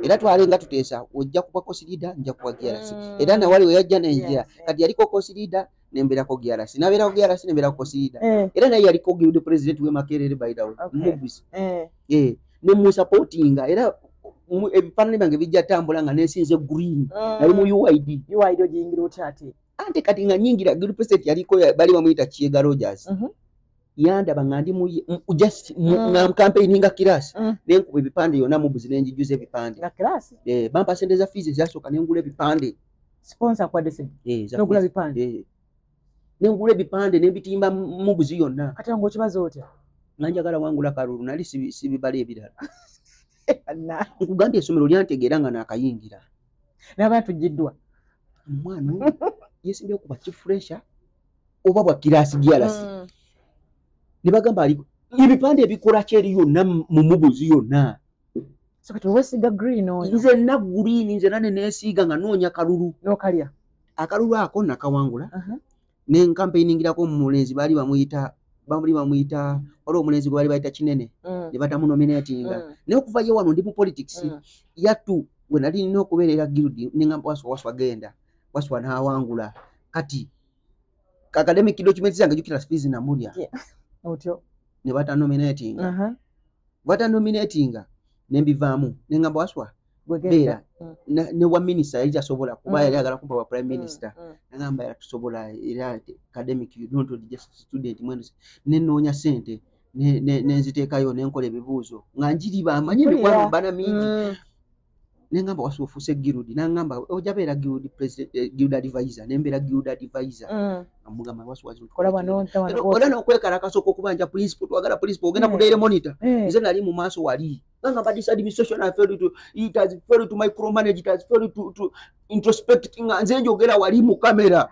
era twalenga tuteesa ojja kuba course leader nja kuba GRC era nawali we yajja nenjira kati yaliko course leader nembeerako GRC nabeerako GRC nembeerako course leader era naye yaliko guild president we Makerere by the way mubisi ne mu supportinga era ebifaananyi byange bijja tambula nga nesinze green nali mu UID ogiyingira otya ate ante kati nga nyingira guild president yaliko bali bamuyita Chiega Rogers yandaba nga ndi just nga campaigninga kirasi nenkuba ebipande yonna mubuzi nenjijuza ebipande nga kirasi bampa sente za fees zasooka nengula ebipande sponsor kwa desi nogula bipande nengula ebipande nembitimba mubuzi yonna kati ngo kibazo otya nanjagala wangula kalulu nali sibibala ebirala nkugambye essomero lyantegeera nga nakayingira n'abantu jiddwa omwana yesimbye okuba kifresha oba bwa kirasi gyalasi nibagamba aliko ebipande ebikola kyeri yonna mu mubuzi yonna so kati wesiga green oyo nze na green nze nane nesiiga nga noonya kalulu n'okalya akalulu ako nakawangula ne campaigningirako mu mulenzi baali bamuyita waliwo omulenzi gwe baali bayita Kinene ne batamu nominatinga naye okuva ye wano ndi mu politics yattu we nali nina okubeerera guild nengamba Waswa genda Waswa n'awangula kati academic documents zange jukira fees namulya otyo ne batanominatinga nembivaamu nengamba Waswa beera ne wa minister yali tasobola kuba yali agala kumpa wa prime minister nengamba era tusobola era academic you don't just student mwenu nenoonya sente nenziteekayo nenkola ebibuuzo nga njiri bamanyi emikwano mbana mingi nengamba Waswa ofuuse guild nangamba ojja beera guild president guild advisor nembeera guild advisor amugamba Waswa ola n'okwekalakasa okubanja principal twagala principal ogenda ku daily monitor nze nali mu maaso wali nangamba this administration has failed to it has failed to micromanage it has failed to introspect nga nze njogera wali mu kamera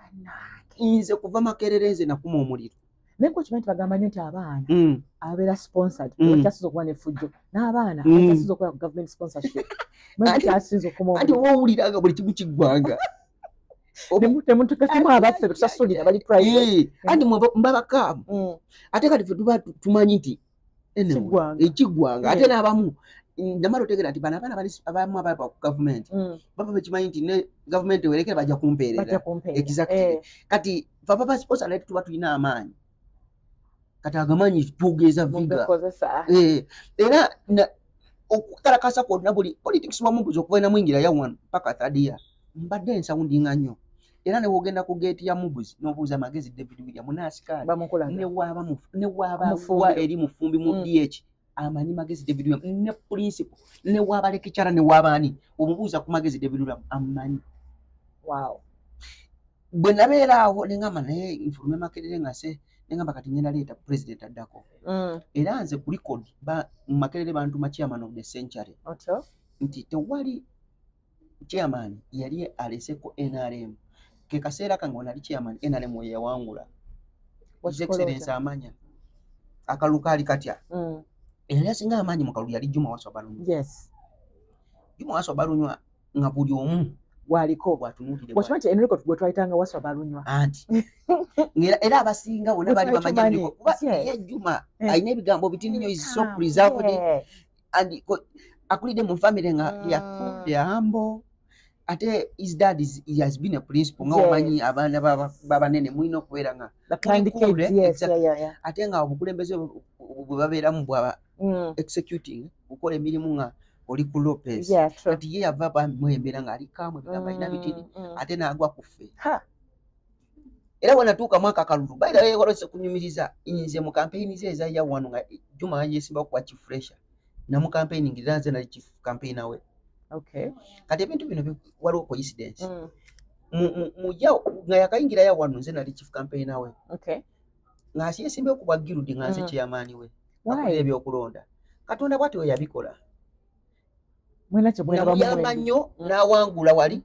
nze kuva Makerere nze nakuma omuliro neko kimanyi bagamba nti abaana abeera sponsored bakyasiza okuba n'effujjo n'abaana bakyasiza okuba ku government sponsorship bakyasiza okuma ati woowuliranga buli kimu kiggwanga temutukasimu abaffe betusasulira bali private anti mbabakaamu ate kati ffe tuba tumanyi nti ekiggwanga ate n'abamu namala otegera nti bano abaana abamu ababa ku gavumenti baba bekimanyi nti ne gavumenti werekera bajja kumpeerera exactly kati baba basponsa naye tuba tulina amaanyi kati agamanyi tugeeza viga era okukalakasa kwonna buli politics wamubuzi okuva ena mwingira ya 1 paka 3 year mbadde ensawundinga nnyo era ne wogenda ku geeti ya mubuzi n'obuuza Magezi David William n'asikaali ne waaba eri mufumbi mu DH amanyi Magezi David William ne principal ne waaba lekicara ne waabaani omubuuza ku Magezi David William amanyi bwe nabeera awo nengamba naye informe Makerere ngase nengamba kati ngenda leeta president addako era nze ku record mu Makerere bantuma chairman of the century nti tewali chairman yali aleseko NRM ke kaseera kange onali chairman NRM we yawangula His Excellency amanya akalulu kaali katya era singa amanyi mu kalulu yali Juma Waswa Balunywa Juma Waswa Balunywa nga buli omu waliko wakimanyi nti enreko gwe twayitanga Waswa Balunywa anti era abasinga bonna baali bamanyi kuba ye Juma alina ebigambo bitini nnyo is so preserved and akulidde mu family nga ya humble ate his dad he has been a principal nga omanyi abaana babanene mulina okubeera nga ate nga obukulembeze bwe babeeramu bwaba executing bukola emirimu nga oli ku Lopez kati ye yava bamwembera ng'ali kaamu ebigambo alina bitini ate n'agwa ku ffe era bwenatuuka mwaka kalulu bayira yeewalose kunyumiriza nze mu kampeyini ze eza ya wano nga Juma yesimba okuba kifresha namu campaigning era nze nali chief campaigner we. Okay. Kati ebintu bino waliwo coincidence. Mujja nga yakayingira ya wano nze nali chief campaigner we. Okay. Nga asiyesimbe okubwa Girudi nga nze chairman we. Why? Ebyokulonda. Katonda bw'ati we yabikola. Mwena kye bwena bamwe. Namuyamba nnyo n'awangula wali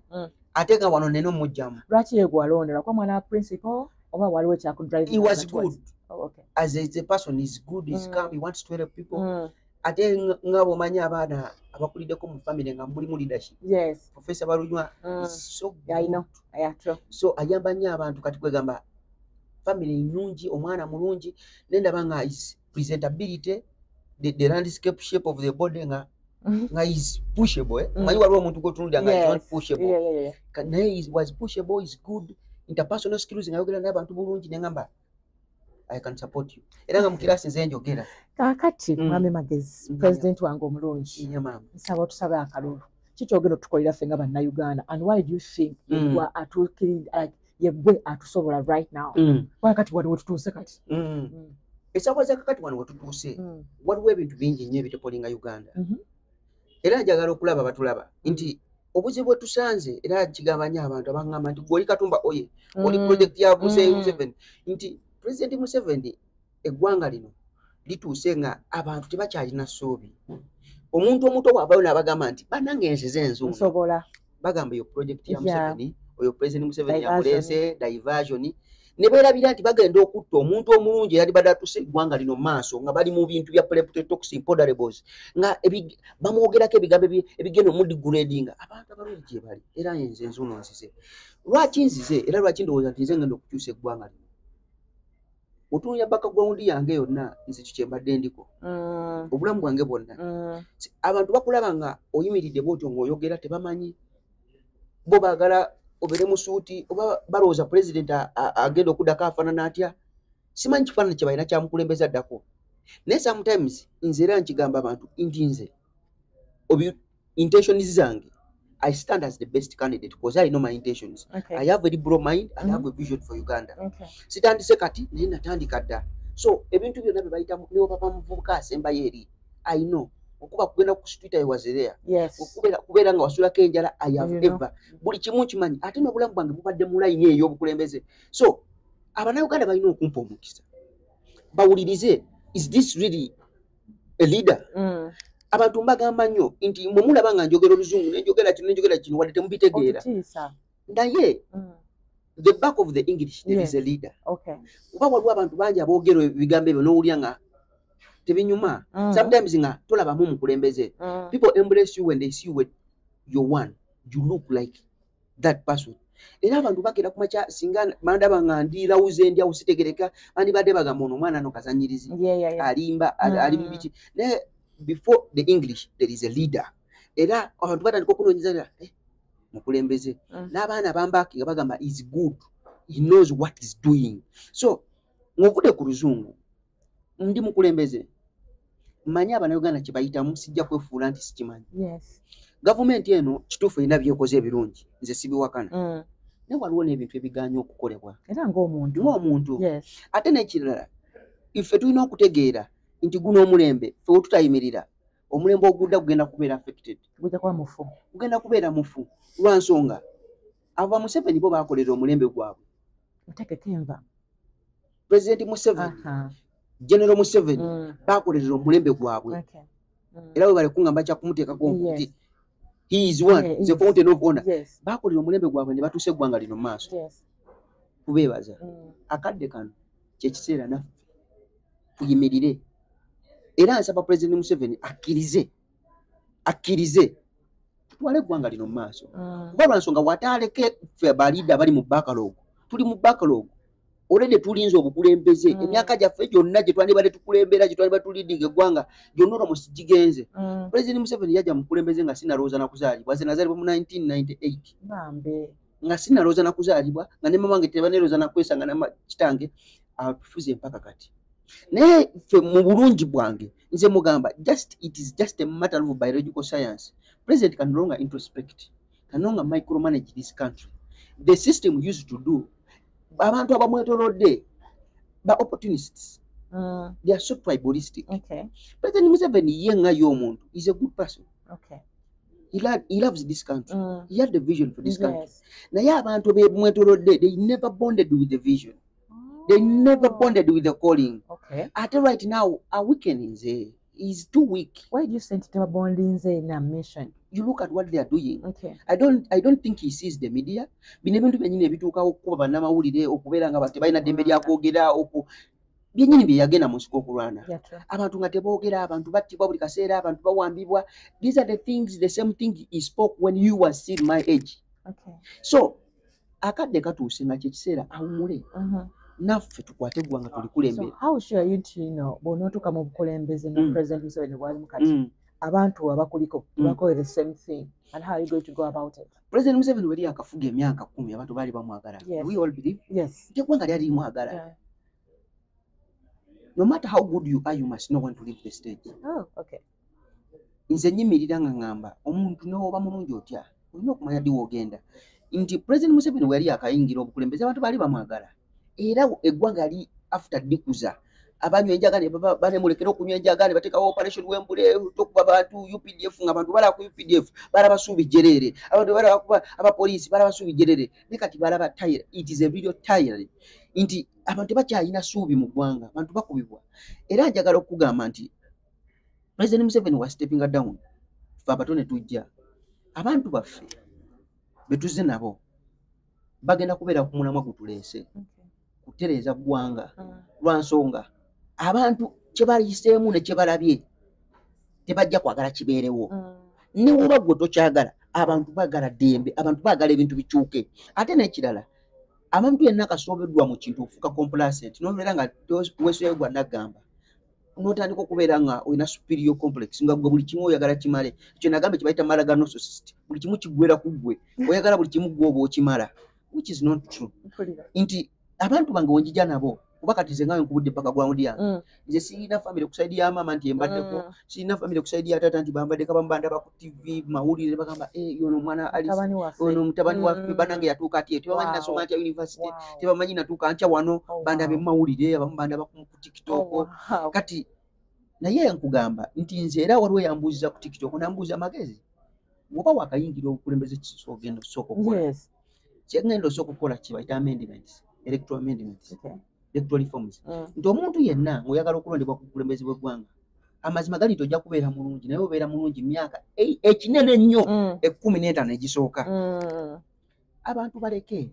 ate nga wano neno mujjamu. Lwaki yegwalondera kwa mwana principal oba waliwo kyakudrive? He was good. Oh, okay. As a person is good, is calm, he wants to help people. Ate nga bw'omanyi abaana abakuliddeko mu family nga muli mu leadership. Yes. Professor Balunywa is so good. I know. Yeah, true. So ayamba nnyo abantu kati kwegamba family nnungi, omwana mulungi, nendaba nga his presentability, the landscape shape of the body nga is pushable. Manyi waliwo omuntu gwotunulira nga is not pushable. Yeah. Naye he was pushable, is good. Interpersonal skills nga yogera n'abantu bulungi nengamba I can support you. Era nga mu kirasi nze njogera. Kakati mwami Magezi, president wange omulungi. Nsaba otusabe akalulu. Kikyogera tukolera ffe nga bannayuganda, and why do you think yegwa atuukirira yegwe atusobola right now? Wakati waliwo tutuuse kati. Esabaza kakati wano wetutuuse waliwo ebintu bingi nnyo ebitukolinga Uganda. Era njagala okulaba batulaba nti obuzibu bwe tusanze era kigamba nnyo abantu abangamba nti gw'oli Katumba oye oli project ya Museveni nti President Museveni eggwanga lino lituuse nga abantu tebakyalina ssuubi. Omuntu omuto bw'avayo n'abagamba nti bannange ensize enzungu nsobola bagamba yo project ya Museveni oyo President Museveni yamuleese diversion ne beerabira nti bagenda okutta omuntu omulungi yali badatuuse eggwanga lino maaso nga bali mu bintu bya toxic imponderables nga bamwogerako ebigambo ebigenda omudegradinga abantu abalungi gye bali era nze nzuno nzize. Lwaki nzize era lwaki ndowooza nti nze ngenda okukyusa eggwanga lino? Otunuulira background yange yonna nze kye mbadde ndiko obulamu bwange bwonna abantu bakulaba nga oyimiridde bwotyo ng'oyogera tebamanyi bo baagala obere mu suuti oba balowooza president agenda okuddako afaanana atya. Simanyi kifaananyi kye balina kyamukulembeza addako. Naye sometimes nze era nkigamba abantu nti nze intentions zange I stand as the best candidate because I know my intentions. Okay. I have a liberal mind and I have a vision for Uganda. Okay. Sitandise kati naye natandika dda. So ebintu byonna bye bayitamu ne papa muvubuka asembayo eri I know okuba kugenda ku street I was there. Yes. Kubeera nga wasulako enjala I have ever. Buli kimu kimanyi ate n'obulamu bwange bubadde mu layini eyo obukulembeze. So Abannayuganda balina okumpa omukisa bawulirize, is this really a leader? Abantu mbagamba nnyo nti mwe mulaba nga njogera oluzungu nenjogera kino wadde temubitegeera. Naye the back of the English there is a leader. Okay. Kuba waliwo abantu bangi aboogera ebigambo ebyo n'owulira nga tebinyuma. Sometimes nga tolabamu omukulembeze. People embrace you when they see you you're one. You look like that person. Era abantu bagera kumakya singa mandaba nga ndirawuze ndi awusitegereka andi badde bagamba ono omwana no kazanyirizi. Alimba ali mu biki. Naye before the English there is a leader. Era abantu batandika okunoonyeza mukulembeze. N'abaana bambaki nga bagamba is good. He knows what he's doing. So ng'ovudde ku luzungu ndi mukulembeze mmanyi Abannayuganda kye bayitamu sijja kwefuula nti sikimanyi. Yes. Gavumenti eno kituufu erina byekoze ebirungi nze sibiwakana. Naye waliwo n'ebintu ebigaanya okukolebwa. Era ng'omuntu. Yes. Ate n'ekirala ife tulina okutegeera nti guno omulembe fe wetutayimirira omulembe ogudda gugenda kubeera affected. Gugenda kubeera mufu lwa nsonga aba Museveni bo baakolera omulembe gwabwe. President Museveni General Museveni baakolera omulembe gwabwe. Era we bali kungamba kya kumuteekako nti he is one, the fountain of honor. Baakolera omulembe gwabwe ne batuuse eggwanga lino mu maaso. Kubeebaza. Akadde kano kye kiseera naffe tuyimirire. Era nsaba President Museveni akkirize tutwale eggwanga lino mu maaso. Kuba lwa nsonga wataaleke ffe abaliida bali mu backlog. Tuli mu backlog. Olede tulinze obukulembeze emyaka gyaffe gyonna gye twandibadde tukulembera gye twandibadde tuliidinga eggwanga gyonna olwo musigigenze. President Museveni yajja mukulembeze nga sinalowooza na kuzaalibwa. Nze nazaalibwa mu 1998 nga sinalowooza na kuzaalibwa nga ne mama wange tebanerowooza na kwesanga na kitange atufuze mpaka kati. Naye ffe mu bulungi bwange nze mugamba it is just a matter of biological science. President can no longer introspect, can no longer micromanage this country. The system used to do abantu abamwetoolodde ba opportunists They are so tribalistic. Okay. President Museveni yenga y'omuntu is a good person. Okay. He loves this country. He had the vision for this country. Yes. Naye abantu bemwetoolodde, they never bonded with the vision. They never bonded with the calling. Okay. Ate right now, a weekend is too weak. Why do you say Ntema bonding in a mission? You look at what they are doing. Okay. I don't think he sees the media. Bino ebintu byennyini ebituukawo okukuba bannamawulire okubeera nga tebalina ddembe lya kwogera byennyini bye yagenda mu nsiko okulwana. Abantu nga teboogera, abantu battibwa buli kaseera, abantu bawambibwa. These are the same thing he spoke when you were still my age. Okay. So akadde katuuse nga kyekiseera awumule. Naffe tukwate eggwanga tulikulembera. So how sure you know bw'onootuuka mu bukulembeze nga President Museveni bw'alimu kati abantu abakuliko bakola the same thing, and how are you going to go about it? President Museveni wali akafuga emyaka 10 abantu baali bamwagala. Yes. We all believe. Yes. Eggwanga lyali limwagala. No matter how good you are, you must know when to leave the stage. Oh, okay. Nze nnyimirira nga ngamba omuntu n'oba mulungi otya olina okumanya ddi w'ogenda nti President Museveni we yali akayingira obukulembeze abantu baali bamwagala era eggwanga yali after dikuza abanywa enjaga ne banemulekera okunywa enjaga ne bateekawo operation w'embule tokuba bantu UPDF nga abantu balaba ku UPDF balaba Suubi Jerere abantu balaba kuba abapoliisi balaba Suubi Jerere ne kati balaba tire. It is a video tire nti abantu tebakyalina Suubi mu ggwanga abantu bakubibwa era njagala okugamba nti President Museveni was stepping down. Ffe abatone tujja abantu baffe betuze nabo bagenda kubeera ku mulamwa gutuleese kutereeza ggwanga lwa nsonga abantu kye baliyiseemu ne kye balabye tebajja kwagala kibeerewo. Ne woba gwe tokyagala abantu baagala ddembe, abantu baagala ebintu bikyuke. Ate n'ekirala abantu yenna akasoobeddwa mu kintu ofuuka complacent n'obeera nga weesoyegwa naggamba n'otandika okubeera nga olina superior complex nga gwe buli kimu oyagala kimale. Ekyo nagambe kye bayita malaganosost, buli kimu kiggwera ku ggwe, oyagala buli kimu ggwe oba okimala, which is not true. Nti abantu bange wenjija nabo kuba kati nze ngawe nkubudde paka ground yange nze sirina famire ku side ya maama nti embaddeko, sirina famire ku side ya taata nti bambaddeko bambandaba ku TV mawulire bagamba yono omwana ali ono mutabani waffe banange yatuuka ati tebamanyi nasoma ntya university tebamanyi natuuka ntya wano bandabe mu mawulire abamu bandaba ku TikTok. Kati naye nkugamba nti nze era waliwo yambuuziza ku TikTok nambuuza amagezi bw'oba wakayingira obukulembeze kisogenda okusooka okukola kyengenda osooka okukola kibayita amendments, electoral amendments, electoral reforms. Nti omuntu yenna ng'oyagala okulondebwa ku bukulembeze bw'eggwanga amazima gali tojja kubeera mulungi naye obeera mulungi myaka ekinene ennyo 15 egisooka. Abantu baleke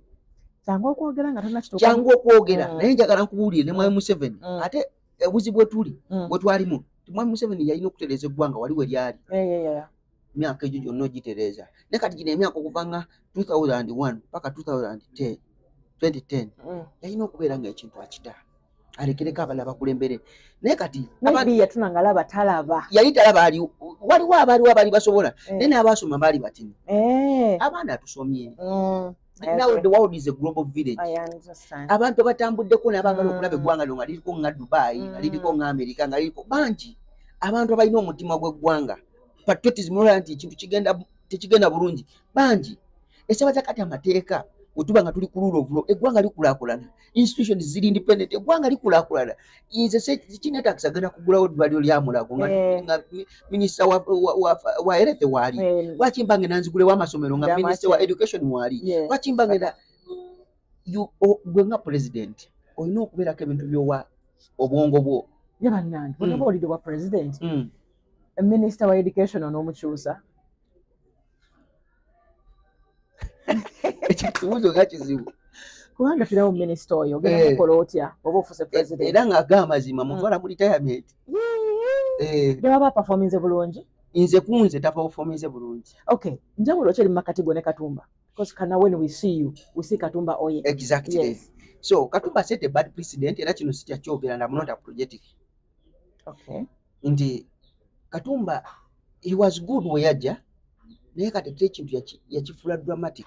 kyangu okwogera nga tonnakituuka kyangu okwogera naye njagala nkubuulire ne Mwami Museveni ate ebuzibu bwe twalimu Mwami Museveni yalina okutereeza eggwanga wali we lyali myaka egyo gyonna ogitereeza ne kati gino emyaka okuva nga 2001 paka 2010 yalina okubeera nga ekintu akita alekereko abala bakulembere naye kati yatunanga laba talaba yali talaba waliwo abaali basobola naye n'abasoma baali batini abaana atusomye. Now the world is a global village. I understand. Abantu abatambuddeko n'abaagala okulaba eggwanga lyo nga liriko nga Dubai, nga liriko nga America, nga liriko bangi. Abantu abalina omutima gw'eggwanga patriotism nti ekintu tekigenda bulungi bangi. Esaba kati amateeka otuba nga tuli ku rule of law eggwanga likulaakulana, institutions ziri independent, eggwanga likulaakulana. Nze sekinetaakisa agenda kugulawo eddwaliro lya Mulago nga minisita wa health waali lwaki mbange nanzigulewo amasomero nga minisita wa education waali lwaki mbange gwe nga president olina okubeerako ebintu byowa obwongo bwo yabannange bwonaba olidde wa president minisita wa education on'omukyusa ekibuuzo nga kizibu kubanga tulinawo minisita oyo ogenda kukola otya oba ofuse president era ng'aga amazima mutwala mu retirement baba performinze bulungi nze kunze taperforminze bulungi. Okay, njawulo ki eri mu makati go ne Katumba? Because kana when we see Katumba oye. Exactly. Yes. So Katumba set a bad precedent era kino sitya kyogera and I'm not apologetic. Okay. Nti Katumba he was good we yajja naye kati ekintu yakifuula dramatic.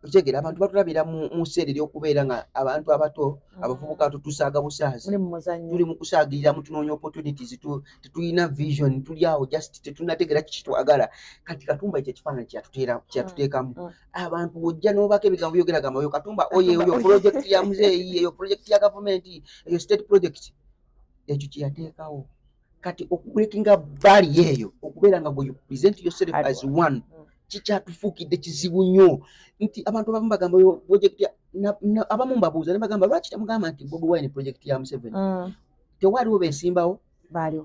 okitegera abantu batulabira mu sseere ery'okubeera nga abantu abato abavubuka tusaaga busaazi tuli mu kusaagirira mu tunoonya opportunities tetulina vision tuli awo just tetunategeera kiki twagala kati Katumba ekyo ekifaananyi kyatuteekamu abantu bw'ojja n'obaka ebigambo byogera gamba oyo Katumba oyo project ya muzeeyi eyo project ya gavumenti eyo state project ekyo kyeyateekawo kati okubreakinga barrier eyo okubeera nga bwe you present yourself as one kikyatufuukidde kizibu nnyo nti abantu abamu bagamba oyo project abamu mbabuuza ne bagamba lwaki temugamba nti Bobi Wine project ya Museveni tewaliwo bensimbawo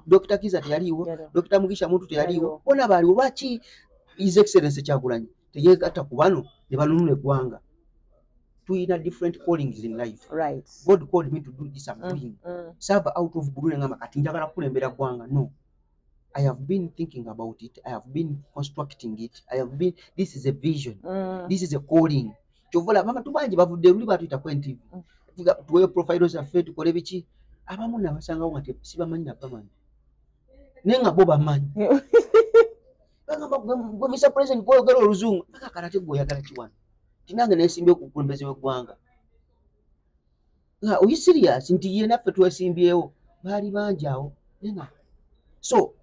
Dr. Kiza teyaliwo Dr. Mugisha Muntu teyaliwo bona baaliwo lwaki His Excellency Kyagulanyi teyeegatta ku bano ne banunula eggwanga tuyina different callings in life right God called me to do this I'm doing serve out of bulule ngamba kati njagala kulembera ggwanga no I have been thinking about it. I have been constructing it. This is a vision. This is a calling. Chovola mama tubanji bavudde luli batuyita kwenti. Tuwe profiles zaffe tukole biki. Abamu nabasanga wate sibamanyi nabamanyi. Nenga bo bamanyi. Bagamba gwe Mr. President kwogera oluzungu. Baka karate gwe yagala kiwana. Tinange nesimbe ku kulembeze w'eggwanga. Nga oyi serious nti ye naffe twesimbyewo. Bali banjawo. Nenga. So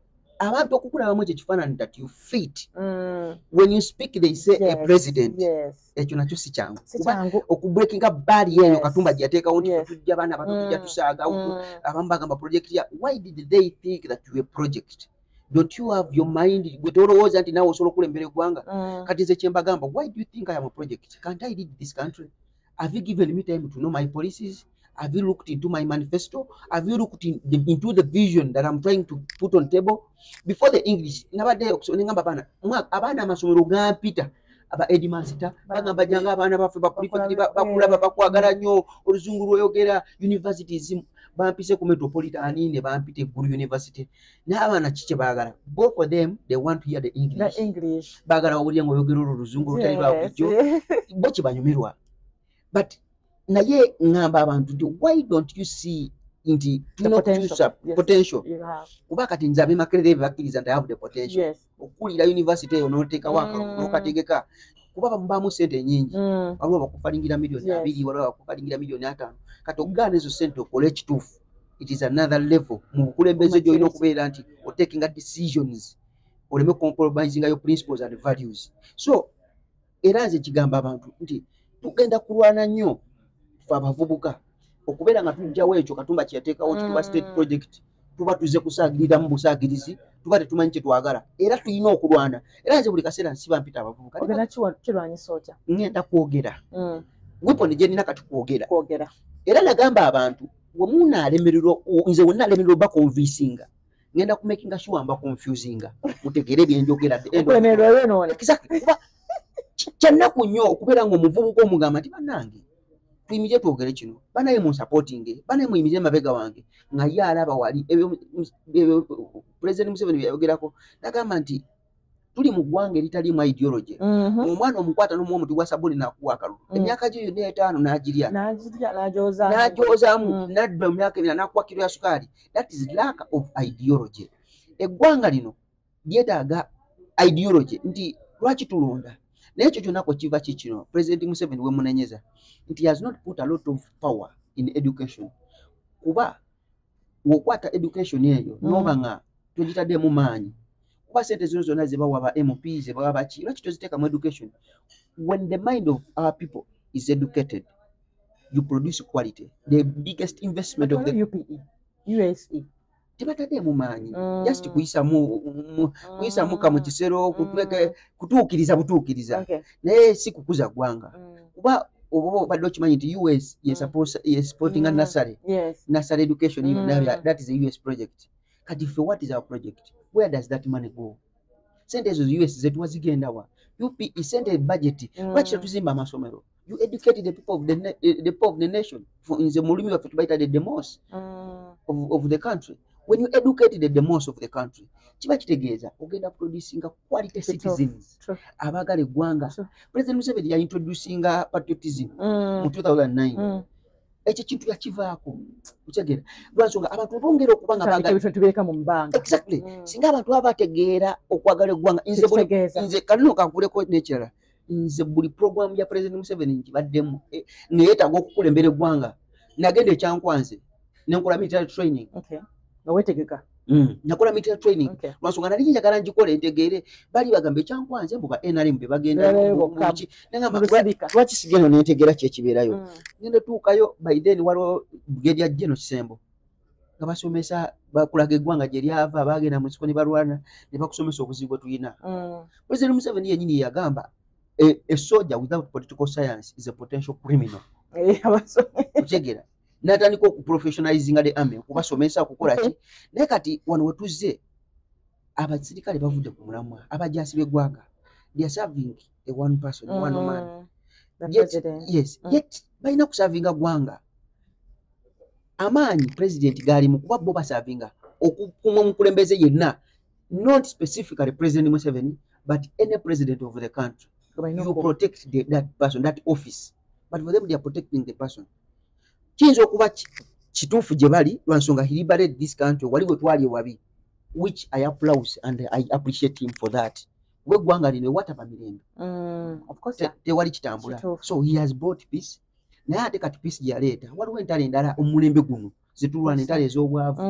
abantu okukulabamu ekyo kifaananyi that you fit when you speak they say a president ekyo nakyo si kyangu okubreakinga barrier eyo Katumba gyateekawo nti tujja baana bato tujja tusaaga abamu bagamba project ya why did they think that you a project don't you have your mind gwe tolowooza nti naawe osobola okulembera eggwanga kati nze kyembagamba why do you think I am a project can't I lead this country have you given me time to know my policies have you looked into my manifesto have you looked into the vision that I'm trying to put on table before the English nabadde okusonengamba abaana amasomero gampita aba Edmansita bagamba janga abaana baffe bakulifakiri bakulaba bakwagala nnyo oluzungu lwoyogera universities bampise ku metropolitan ne bampite Gulu University n'abaana kike baagala both of them they want to hear the English baagala owulira ng'oyogera oluzungu lutali lwakujjo bo kibanyumirwa but naye ngamba abantu nti why don't you see nti potential kuba kati nze abemakerere bakkiriza nti I have the potential okulira university eyo n'oteeka waka n'okategeka kuba bamubamu sente nyingi waliwo bakufalingira million 2 waliwo bakufalingira million 5 kati okugaana ezo sente okole ekituufu it is another level mu bukulembeze gy'olina okubeera nti otaking decisions oleme compromising your principles and values so era nze kigamba abantu nti tugenda kulwana nnyo abavubuka okubeera nga tujjawo ekyo Katumba kyeyateekawo kituba state project tuba tuze kusaagirira mu busaagirizi tuba tetumanyi kye twagala era tulina okulwana era nze buli kaseera nsiba mpita abavubuka kirwanyisa otya ngenda kwogera weapon gye nina kati kwogera era nagamba abantu wemunalemererwa nze wenalemererwa bakonvinsinga ngenda kumakinga sure mba confusinga mutegeere byenjogera kuba kyannaku nnyo okubeera ng'omuvubuka omugamba nti bannange tuyimije twogere kino banaye mu supporting banaye muyimije mabega wange nga ye alaba wali President Museveni byayogerako nagamba nti tuli mu ggwanga eritaliimu ideology omwana omukwata n'omuwomuti gwa sabuni nakuwa akalulu emyaka gyo yonna 5 n'agirya n'agyozaamu nadda mu myaka 4 nakuwa kiro ya sukaali that is lack of ideology eggwanga lino lyetaaga ideology nti lwaki tulonda naye ekyo kyonna kwe kiva kikino President Museveni we munenyeza nti has not put a lot of power in education kuba wokwata education eyo noba nga tugitaddemu maanyi kuba sente zino zonna ze bawa ba MP ze bawa baki lwaki toziteeka mu education when the mind of our people is educated you produce quality the biggest investment of the USE tebataddemu maanyi just kuyisamu ka mu kisero kutuukiriza butuukiriza naye si kukuza ggwanga kuba oba obadde okimanyi nti US is supporting a nursery education that is a US project kati ffe what is our project where does that money go sente ezo US zetuwa zigendawa UPE sente budget lwaki tetuzimba amasomero you educate the people of the nation nze mu lulimi lwaffe tubayita the demos of the country when you educate the demos of the country kiba kitegeeza ogenda producing quality citizens abaagala eggwanga President Museveni ya introducing patriotism mu 2009 ekyo kintu yakivaako ukyegera lwansonga abantu bongera okuba nga baagala mu mbanga exactly singa abantu baba bategeera okwagala eggwanga nze kalino kankuleko n'ekirala nze buli program ya President Museveni nkibaddemu neyeetaaga okukulembera eggwanga nagenda ekyankwanze nenkola military training. Wetegeka. Nakola military training. Lwansonga nali njagala ngikole ntegeere bali bagamba ekyankwanze mbu ba NRM be bagenda muki nangamba lwaki sigeno nentegeera kyekibeerayo. Ngenda tuukayo by then waliwo Brigadier General Kisembo nga basomesa bakulaga eggwanga gye lyava bagenda mu nsiko ne balwana ne bakusomesa obuzibu bwe tulina. President Museveni yennyini yagamba a soldier without political science is a potential criminal. Kutegera natandika okuprofessionalizing the army kubasomesa kukola ki naye kati wano wetuzze abasirikale bavudde ku mulamwa abajaasi b'eggwanga they are serving a one person one man yet balina kusavinga ggwanga amaanyi president gali mu kuba bo basavinga okukuuma omukulembeze yenna not specifically President Museveni but any president of the country. You protect that person, that office, but for them they are protecting the person. Kiyinza okuba kituufu gye bali lwansonga he liberated this country waliwo twali wabi, which I applause and I appreciate him for that. We gwanga lino wataba mirembe. Of course. Tewali kitambula. So he has brought peace. Naye ate kati peace gyaleeta waliwo entalo endala omulembe guno zitulwana entalo ez'obwavu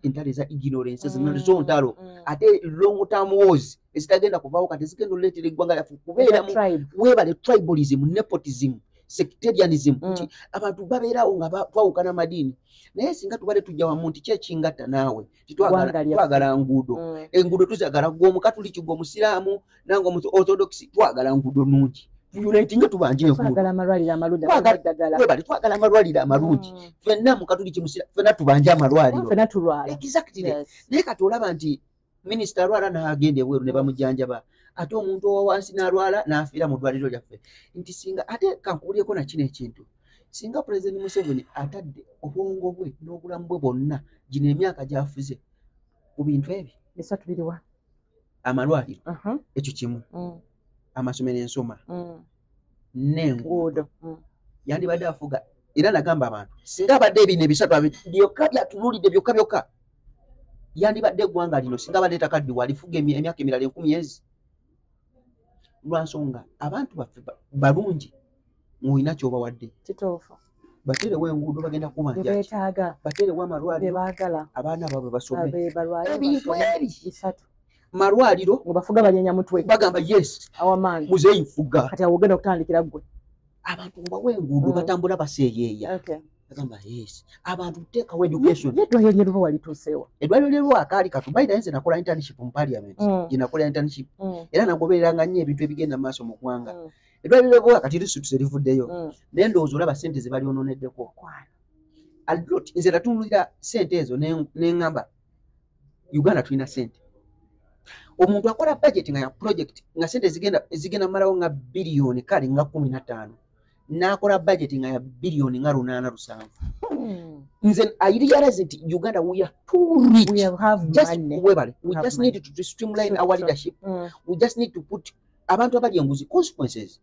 entalo eza ignorance zontalo ate long term wars ezitagenda kuvaawo kati zigenda oleetera eggwanga lyaffe kubeeramu weebale tribalism nepotism sectarianism nti abantu babeerawo nga twawukana amadiini naye singa tubale tujja wamu nti kyekingatta naawe twagala nguudo enguudo tuzagala gw'omukatuliki gw'omusiraamu nange omu-orthodox twagala nguudo nungi nga tubanje twagala amalwaliro amalungi twagala amalwaliro amalungi ffenna mukatuliki musira ffenna tubanje amalwaliro ffenna tulwala exactly naye kati olaba nti minisita alwala n'agenda ebweru ne bamujjanjaba ate omuntu owa wansi n'alwala n'afiira mu ddwaliro lyaffe nti singa ate kankubulyeko na kino ekintu singa President Museveni atadde obwongo bwe n'obulamu bwe bwonna gino emyaka gy'afuze ku bintu ebyo bisatu biriwa amalwaliro ekyo kimu amasomero ensoma n'enguudo yandibadde afuga era nagamba abantu singa abadde ebino ebisatu byokka byatunuulidde byokka yandibadde eggwanga lino singa abadde takaddiwa alifuga emyaka emirala 10 lwansonga abantu baffe balungi mulina kyobawadde kituufu baterewo enguudo bagenda kubanja baterewo amalwaliro abaana baabwe basome ebintu ebi bisatu malwaliro bafuga banyenya mutwe bagamba yes awamanyi muzeeyi nfuga kati awogenda okutandikira gwe abantu bawe enguudo batambula baseeyeeya bagamba yes abantu teekawo education eddwaliro ly'eruba walituuseewa eddwaliro ly'eruba akaali katubayi naye nze nakola internship mu parliament gye nakola internship era nagobereranga nnyo ebintu ebigenda mu maaso mu ggwanga eddwaliro ly'eruba kati lisutuse livuddeyo naye ndowooza olaba ssente ze balyonooneddeko nze natunuulira ssente ezo neŋŋamba Uganda tulina ssente omuntu akola budget nga ya project nga ssente zigenda malawo nga biliyoni kale nga 15 n'akola budget nga ya biliyoni nga 8-7 nze I realize that Uganda we are too rich. We have just money. We just need to streamline our leadership. We just need to put abantu abali enguzi consequences.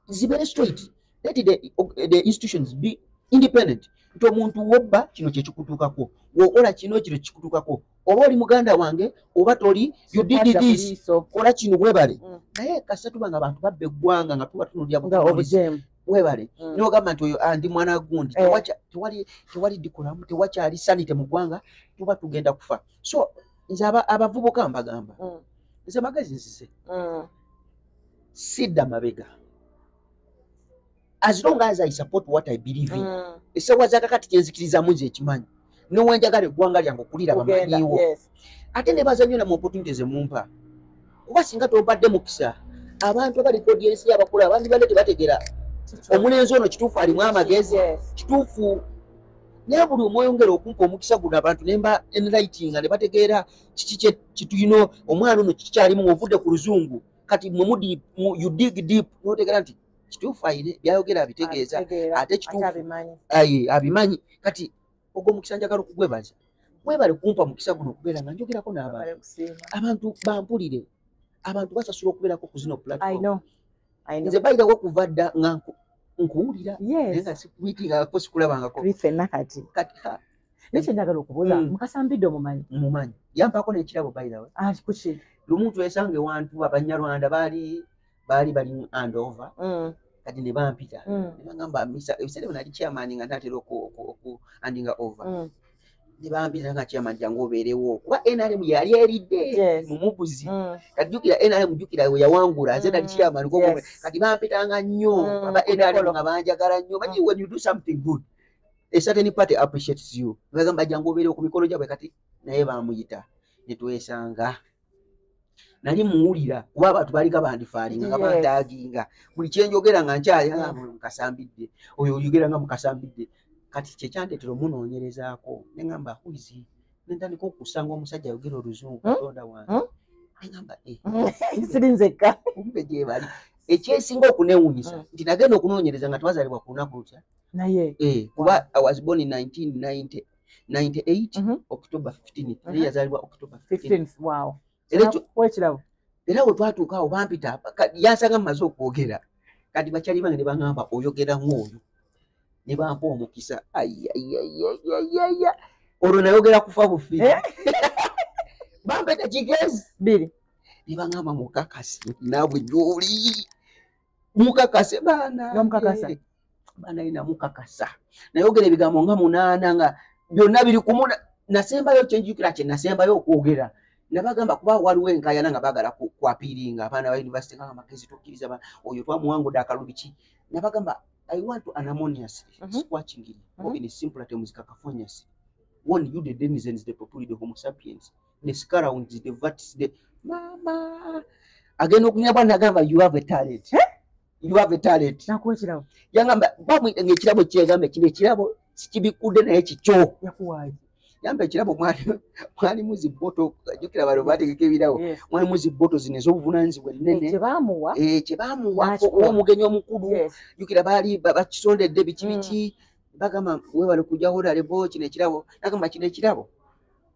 It's very straight. Let the institutions be independent. Nti omuntu wobba kino kye kikutuukako wokola kino kino kikutuukako oba oli muganda wange oba toli you did this kola kino webale naye kasita tuba nga abantu babba eggwanga nga tuba tunulya obujemu webale n'ogamba nti oyo andi mwana gundi tewali dikulamu tewakyali sanite mu ggwanga tuba tugenda kufa so nze abavubuka mbagamba nze magezi nsise sidda mabega as long as I support what I believe in esawa zakakati kyenzikirizamu nze ekimanyi nowenjagala eggwanga lyange okulira bamanyiwo ate ne bazanyo na mu opportunities emumpa kuba singa tompadde mukisa abantu abaliko audience y'abakulu abandi bale tebategera omulenzi ono kituufu alimu amagezi kituufu naye buli omweyongera okumpa omukisa guno abantu nemba enlightinga ne bategeera kiki kituyino omwana ono kikyalimu ovudde ku luzungu kati you dig deep notegeera nti kituufu ayire byayogera abitegeeza ate kituufu abimanyi kati ogwo mukisa njagala okugwebaza webale kumpa mukisa guno okubeera nga njogerako n'abantu bampulire abantu basasula okubeerako ku zino platform nze bayirawo okuva dda nga nkuwulira naye nga sikumiitingako sikulabangako ffenna kati nekyo njagala okubuuza mukasambidde mumanyi yampaako n'ekirabo bayirawe kuki lumu twesange wantu abanyarwanda baali baali bali handover kati ne bampita ne bagamba ebiseera bino ali chairman nga ntatera oku handinga over ne bampita nga chairman jangu obeerewo kuba NRM yali eridde mu mubuzi kati jjukira NRM jjukira we yawangula nze nali chairman kati bampitanga nnyo aba NRM nga banjagala nnyo manyi when you do something good a certain party appreciates you bagamba jangu obeerewo ku mikolo gyabwe kati naye bamuyita ne twesanga nali muwulira kuba abantu baliko bandifaalinga nga bantaaginga buli kyenjogera nga nkyali mukasambidde oyo oyogera nga mukasambidde kati kyekyandeetera omunoonyerezaako ne ngamba huizi nentandika okusanga omusajja ayogera oluzungu katonda wange ngamba siri nzekka kumbe gye bali ekyesinga okunewunyisa nti nagenda okunoonyereza nga twazaalibwa ku lunaku lutya naye kuba I was born in 1998 October 15 naye yazaalibwa October 15. Wow. Era bwe twatuuka awo bampita yansanga mmaze okwogera kati bakyali bange ne baŋŋamba oyogera ng'oyo ne bampa omukisa olwo nayogera kufa bufi bampeta kigezi biri ne baŋŋamba mukakasi naabwe gy'oli mukakase baana ina mukakasa nayogera ebigambo nga 8 nga byonna biri kumu nasembayo kyenjukira kye nasembayo okwogera nabagamba kuba waliwo enkayana nga baagala kwapiiringa abaana ba university nga magezi tokkiriza oyo twamuwangudde akalubiki nabagamba I want to anonymously squatching it or in simpler terms cacophonious one you the denizens the populi the homo sapiens the scarrounds the vats the mama again okunyaba nagamba you have a talent you have a talent nakuwa ekirabo yangamba bamuyita ng'ekirabo kyegamba kino ekirabo sikibikudde naye kikyo yakuwaayo yamba ekirabo mwali muziboto jukira balo bategeka ebirawo mwali muziboto zino ez'obuvunaanyizibwa ennene kye baamuwa omugenyi omukulu jukira baali bakisondedde biki bagamba weewale kujjaho olale kino ekirabo nagamba kino ekirabo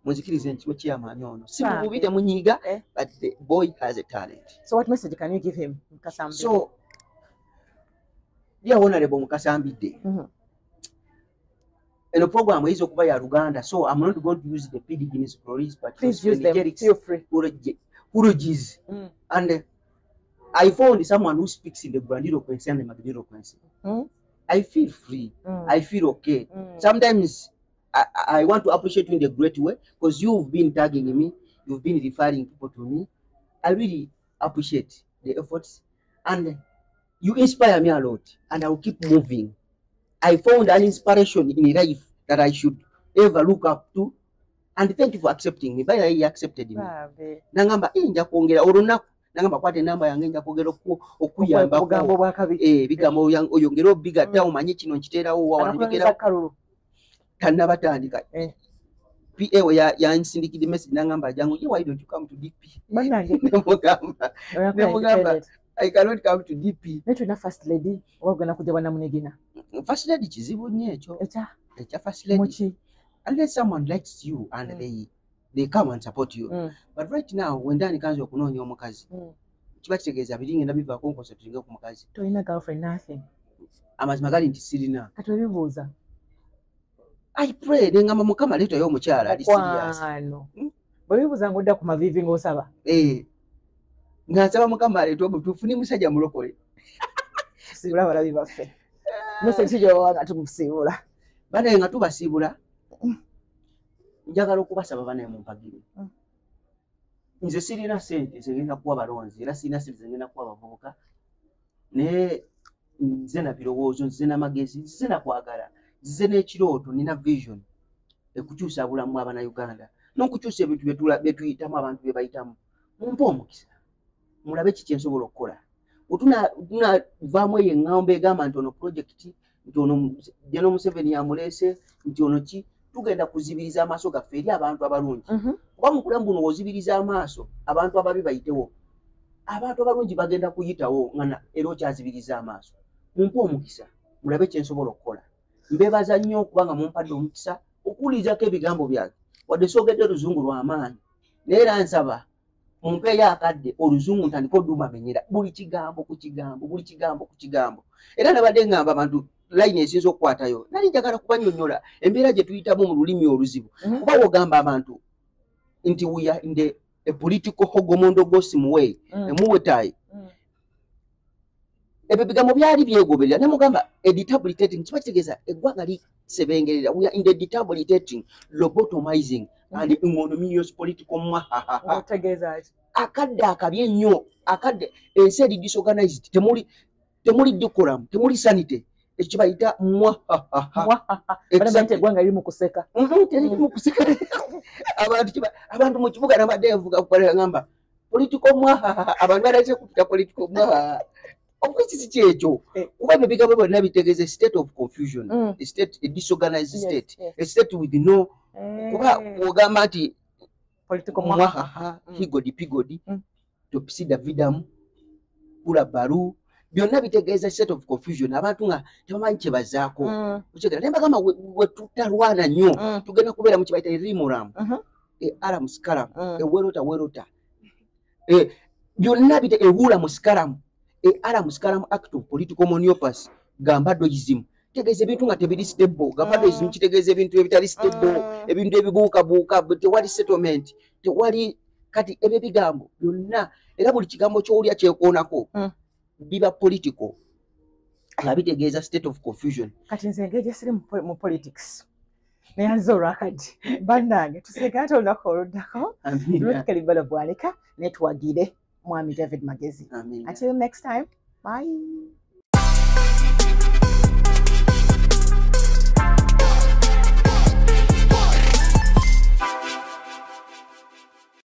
muzikirize nkibo kyamaanyi ono si mububi temunyiiga but the boy has a talent. So what message can you give him, Mukasambidde? So dear Honorable Mukasambidde, and the program is okuba ya Luganda, so I'm not going to use the PD Guinness Glories, but please use them, feel free. Urujis. And I found someone who speaks in the Brandiro Quincy and the Magdiro Quincy. I feel free. I feel okay. Sometimes I want to appreciate you in a great way because you've been tagging me, you've been referring people to me. I really appreciate the efforts and you inspire me a lot and I will keep moving. I found an inspiration in life that I should ever look up to and thank you for accepting me. By the way, you accepted me. Nangamba nja kwongera olunaku nangamba kwate namba yange nja kwogera okuyamba bigambo oyongera obiga ta omanyi kino nkiteerawo wawandikira tannabatandika PA we yansindikidde message nangamba jangu why don't you come to DP nemugamba I cannot come to DP. Netu na first lady wagana kuja wana munegina. First lady kizibu nnyo ekyo. Echa first lady. Muchi. Unless someone likes you and they come and support you. But right now when Dani kanzo okunoonya omukazi. Kiba kitegeeza biringenda bivaako nkonsentinga ku mukazi. Toyina girlfriend nothing. Amazima gali nti sirina. Kati obibuuza. I pray ngamba Mukama leeta yo omukyala ali serious. Bwebibuuza ng'odda ku mavivi ng'osaba. Nasaba Mukama leeta omutuufu ni musajja mulokole. Siibula balabi baffe. Message gyo nga tumusiibula. Banaye nga tubasiibula. Njagala okubasaba banaye mumpagire. Nze sirina ssente zengenda kuwa balonzi era sirina ssente zengenda kuwa abavubuka. Naye nze na birowoozo, nze n'amagezi, nze nakwagala, nze n'ekirooto, nina vision ekukyusa bulamu bw'Abannayuganda n'okukyusa ebintu bye tuyitamu abantu bye bayitamu. Mumpe omukisa. Mulabe kiki nsobola okukola. Tunavaamu eyo eŋŋambo egamba nti ono projekiti, nti ono General Museveni yamuleese, nti ono ki, tugenda kuzibiriza amaaso gaffe eri abantu abalungi. Kuba mu bulamu buno ozibiriza amaaso abantu ababi bayitewo. Abantu abalungi bagenda kuyitawo nga era okyazibiriza amaaso. Mumpe omukisa. Mulabe kye nsobola okukola. Mbeebaza nnyo kubanga mumpadde omukisa okuwulirizako ebigambo byange. Wadde soogedde oluzungu lw'amaanyi. Naye era nsaba mumpeeyo akadde oluzungu ntandika odumamenyera buli kigambo ku kigambo, buli kigambo ku kigambo. Era nabadde ngamba abantu line esinza okukwatayo. Nali njagala kubanyonnyola embeera gye tuyitamu mu lulimi oluzibu. Kuba wogamba abantu nti we are in a political hogomondogosim way. Emuwetayi. ebyo bigambo byali byegoberera ne mugamba debilitating kiba kitegeeza eggwanga lisebengerera we are in the debilitating lobotomizing and ignominious political mwahahaha otegeeza ki akadde akabi ennyo akadde ensi eri disorganized temuli decorum temuli sanity ekyo bayita balaga nti eggwanga liri mu kuseka teriri mu kuseka abantu mu kibuga nabadde yavuga kubalagamba political mwahahaha abantu balaze kupita political mwahahaha okwekisi kyekyo kuba ebyo bigambo byonna bitegeeza state of confusion a disorganized state a state with no kuba ogamba nti political mwahaha higodi pigodi topisida vidamu kula baru byonna bitegeeza state of confusion abantu nga tebamanyi kyebazaako okyegera naye mbagamba we tutalwana nnyo tugenda kubeera mu kibayita erimuram aram scaram werota byonna bite ewula mu scaram aram scaram act of political monopoly gambadoism kitegeeza ebintu nga tebiri stable gambadoism kitegeeza ebintu ebitali stable ebintu ebibuukabuuka tewali settlement tewali kati ebyo bigambo byonna era buli kigambo kyowulya kyekoonako biba political nga bitegeeza state of confusion kati nze engeri gyesiri mu politics neyanze olwakati bannange tusireka nti olunaku oluddako lwekalibbala bwanika netwagire mwami David Magezi until next time bye